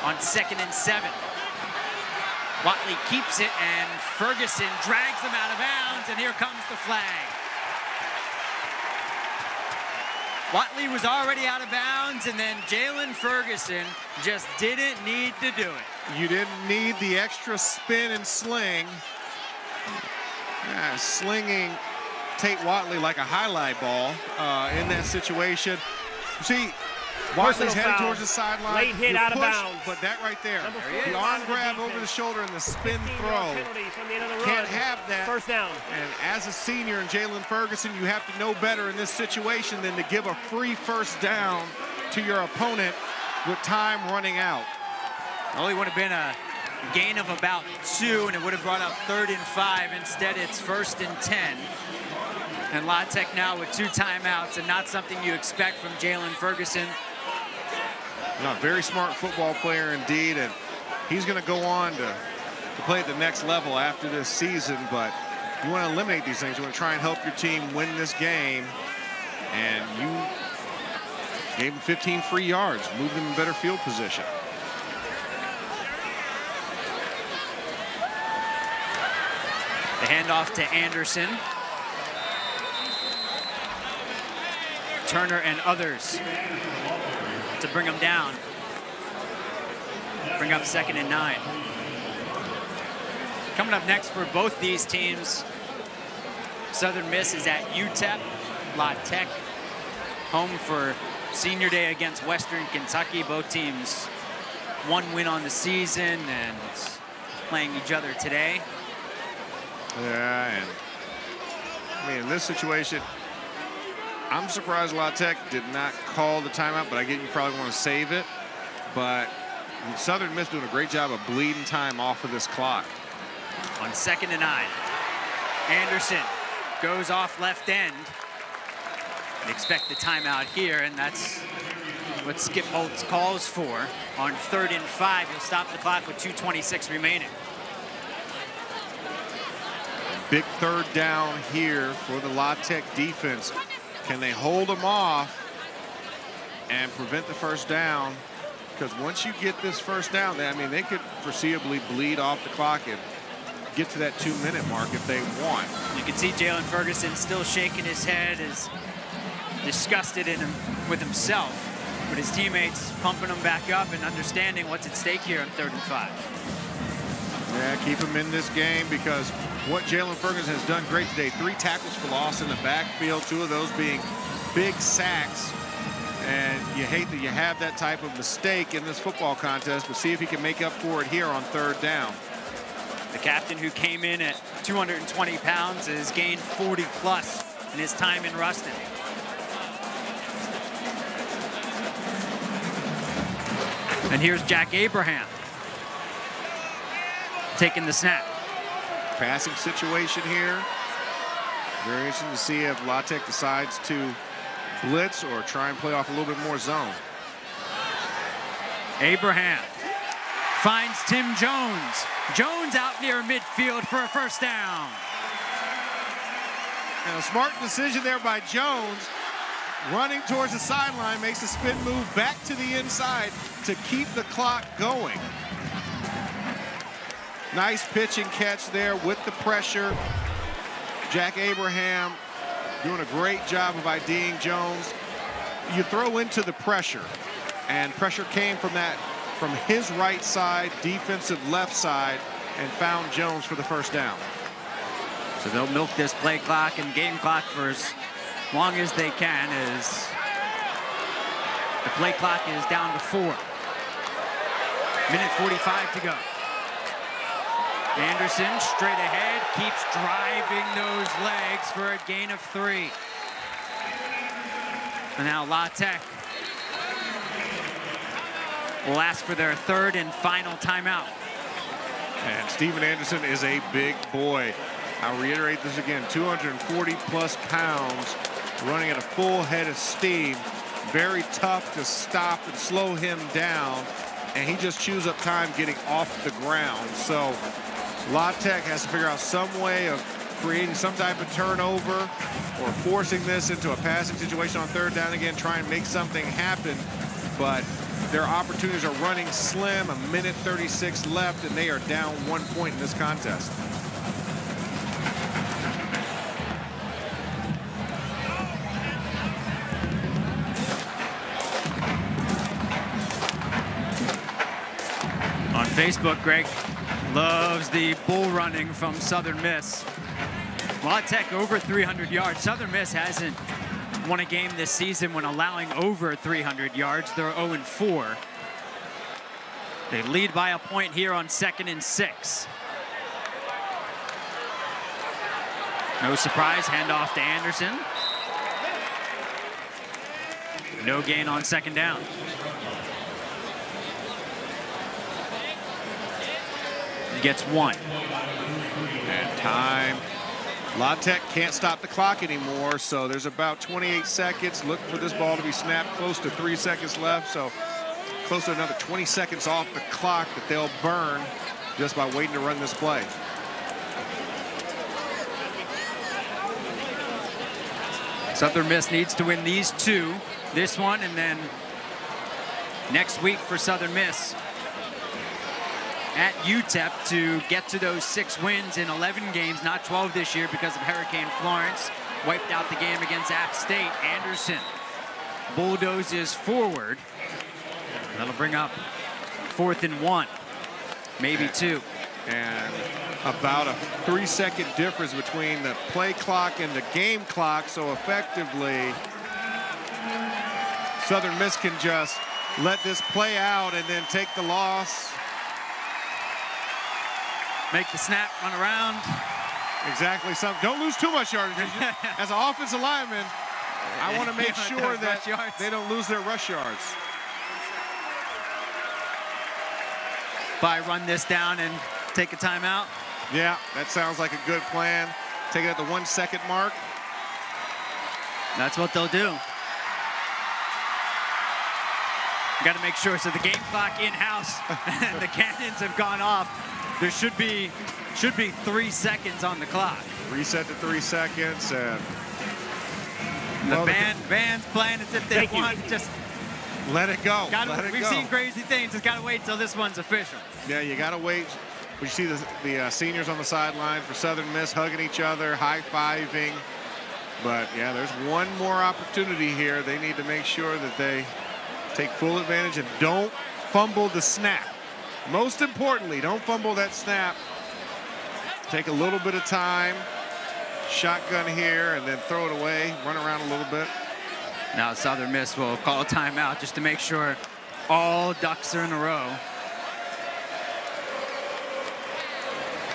on 2nd and 7. Watley keeps it, and Ferguson drags him out of bounds, and here comes the flag. Watley was already out of bounds, and then Jalen Ferguson just didn't need to do it. You didn't need the extra spin and sling. Yeah, slinging Tate Watley like a highlight ball in that situation. See, Watley's headed towards the sideline. Late hit out of bounds. But that right there, There the arm grab over the shoulder and the spin throw. Can't have that. First down. And as a senior in Jalen Ferguson, you have to know better in this situation than to give a free first down to your opponent with time running out. Well, it would have been a gain of about 2, and it would have brought up 3rd and 5. Instead, it's 1st and 10. And La Tech now with 2 timeouts, and not something you expect from Jalen Ferguson. No, very smart football player indeed, and he's going to go on to play at the next level after this season. But you want to eliminate these things. You want to try and help your team win this game, and you gave him 15 free yards, moved him in better field position. The handoff to Anderson. Turner and others to bring them down. Bring up 2nd and 9. Coming up next for both these teams, Southern Miss is at UTEP. La Tech home for senior day against Western Kentucky. Both teams 1 win on the season and playing each other today. Yeah, and I mean, in this situation, I'm surprised La Tech did not call the timeout, but I get you probably want to save it. But Southern Miss doing a great job of bleeding time off of this clock. On 2nd and 9, Anderson goes off left end. They expect the timeout here, and that's what Skip Holtz calls for. On 3rd and 5, he'll stop the clock with 2:26 remaining. Big 3rd down here for the La Tech defense. Can they hold them off and prevent the first down? Because once you get this first down, I mean, they could foreseeably bleed off the clock and get to that 2-minute mark if they want. You can see Jalen Ferguson still shaking his head, as disgusted with himself, but his teammates pumping him back up and understanding what's at stake here on 3rd and 5. Yeah, keep him in this game, because what Jalen Ferguson has done great today. 3 tackles for loss in the backfield, 2 of those being big sacks. And you hate that you have that type of mistake in this football contest, but see if he can make up for it here on 3rd down. The captain, who came in at 220 pounds, has gained 40 plus in his time in Ruston. And here's Jack Abraham taking the snap. Passing situation here. Very interesting to see if La Tech decides to blitz or try and play off a little bit more zone. Abraham finds Tim Jones. Jones out near midfield for a first down. And a smart decision there by Jones. Running towards the sideline, makes a spin move back to the inside to keep the clock going. Nice pitch and catch there with the pressure. Jack Abraham doing a great job of IDing Jones. You throw into the pressure, and pressure came from his right side, defensive left side, and found Jones for the first down. So they'll milk this play clock and game clock for as long as they can, as the play clock is down to 4. Minute 45 to go. Anderson straight ahead, keeps driving those legs for a gain of 3. And now La Tech will ask for their 3rd and final timeout. And Steven Anderson is a big boy. I'll reiterate this again, 240 plus pounds, running at a full head of steam. Very tough to stop and slow him down, and he just chews up time getting off the ground. So La Tech has to figure out some way of creating some type of turnover or forcing this into a passing situation on 3rd down again, try and make something happen. But their opportunities are running slim, a minute 36 left, and they are down 1 point in this contest. On Facebook, Greg loves the bull running from Southern Miss. La Tech over 300 yards. Southern Miss hasn't won a game this season when allowing over 300 yards. They're 0-4. They lead by a point here on 2nd and 6. No surprise, handoff to Anderson. No gain on 2nd down. He gets 1. And time. La Tech can't stop the clock anymore, so there's about 28 seconds. Look for this ball to be snapped, close to 3 seconds left, so close to another 20 seconds off the clock that they'll burn just by waiting to run this play. Southern Miss needs to win these 2, this one, and then next week for Southern Miss at UTEP to get to those 6 wins in 11 games, not 12 this year because of Hurricane Florence. Wiped out the game against App State. Anderson bulldozes forward. That'll bring up 4th and 1, maybe 2. And about a 3-second difference between the play clock and the game clock, so effectively Southern Miss can just let this play out and then take the loss. Make the snap, run around. Exactly. Don't lose too much yardage. As an offensive lineman, I want to make sure that they don't lose their rush yards. By run this down and take a timeout. Yeah, that sounds like a good plan. Take it at the 1 second mark. That's what they'll do. Got to make sure, so the game clock in-house and the cannons have gone off. There should be 3 seconds on the clock. Reset to 3 seconds. And the band's playing as if they want. Just let it go. We've seen crazy things. Just got to wait till this one's official. Yeah, you got to wait. We see the seniors on the sideline for Southern Miss hugging each other, high-fiving. But, yeah, there's one more opportunity here. They need to make sure that they take full advantage and don't fumble the snap. Most importantly, don't fumble that snap. Take a little bit of time, shotgun here, and then throw it away, run around a little bit. Now Southern Miss will call a timeout just to make sure all ducks are in a row.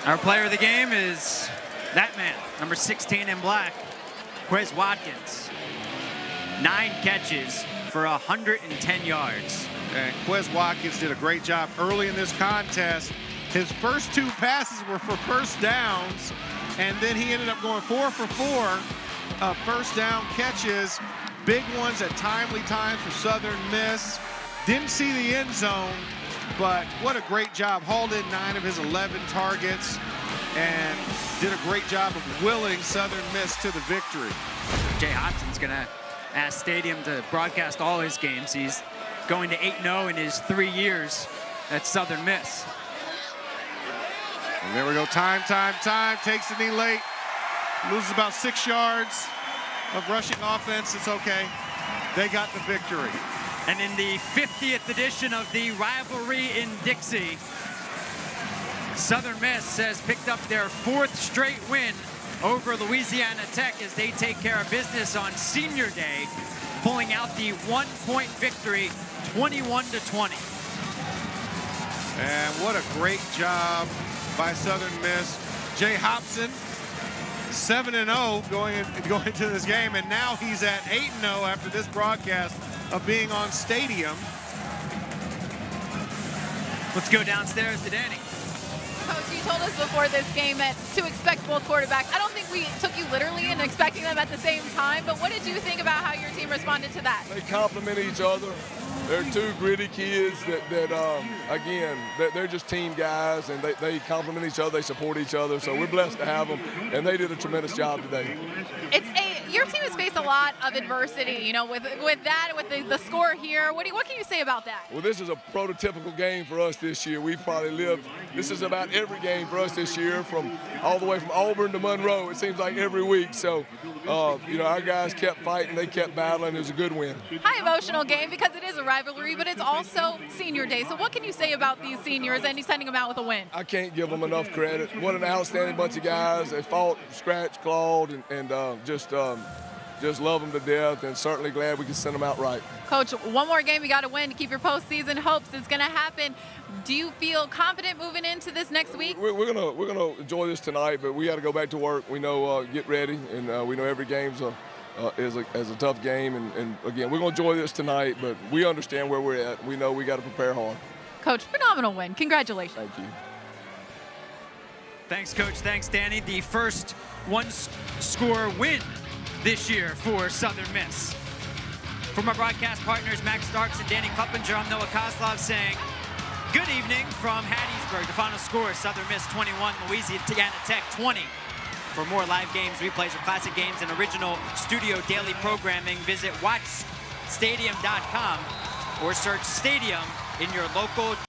Our player of the game is that man, number 16 in black, Quez Watkins. 9 catches for 110 yards. And Quez Watkins did a great job early in this contest. His first 2 passes were for first downs, And then he ended up going 4 for 4 first down catches, big ones at timely times for Southern Miss. Didn't see the end zone, but what a great job. Hauled in 9 of his 11 targets and did a great job of willing Southern Miss to the victory. Jay Hobson's going to ask Stadium to broadcast all his games. He's going to 8-0 in his 3 years at Southern Miss. And there we go, time, takes the knee late, loses about 6 yards of rushing offense. It's okay. They got the victory. And in the 50th edition of the rivalry in Dixie, Southern Miss has picked up their 4th straight win over Louisiana Tech as they take care of business on Senior Day, pulling out the 1-point victory, 21-20. And what a great job by Southern Miss. Jay Hobson, 7-0 going into this game, and now he's at 8-0 after this broadcast of being on Stadium. Let's go downstairs to Danny. Coach, you told us before this game that to expect both quarterbacks. I don't think we took you literally in expecting them at the same time, but what did you think about how your team responded to that? They complement each other. They're 2 gritty kids again, they're just team guys, and they complement each other, they support each other, so we're blessed to have them, and they did a tremendous job today. Your team has faced a lot of adversity, you know, with that, with the score here. What can you say about that? Well, this is a prototypical game for us this year. We've probably lived, this is about every game for us this year, from all the way from Auburn to Monroe. It seems like every week. So, you know, our guys kept fighting, they kept battling. It was a good win. High emotional game because it is a rivalry, but it's also Senior Day. So what can you say about these seniors and sending them out with a win? I can't give them enough credit. What an outstanding bunch of guys. They fought, scratched, clawed, and just love them to death, and certainly glad we can send them out right. Coach, one more game you got to win to keep your postseason hopes. It's going to happen. Do you feel confident moving into this next week? We're gonna enjoy this tonight, but we got to go back to work. We know get ready, and we know every game's is a tough game, and again, we're gonna enjoy this tonight, but we understand where we're at. We know we got to prepare hard. Coach, phenomenal win. Congratulations. Thank you. Thanks, Coach. Thanks, Danny. The first one-score win this year for Southern Miss. From our broadcast partners, Max Starks and Danny Kuppinger, I'm Noah Kozlov saying good evening from Hattiesburg. The final score is Southern Miss 21, Louisiana Tech 20. For more live games, replays of classic games, and original studio daily programming, visit watchstadium.com or search Stadium in your local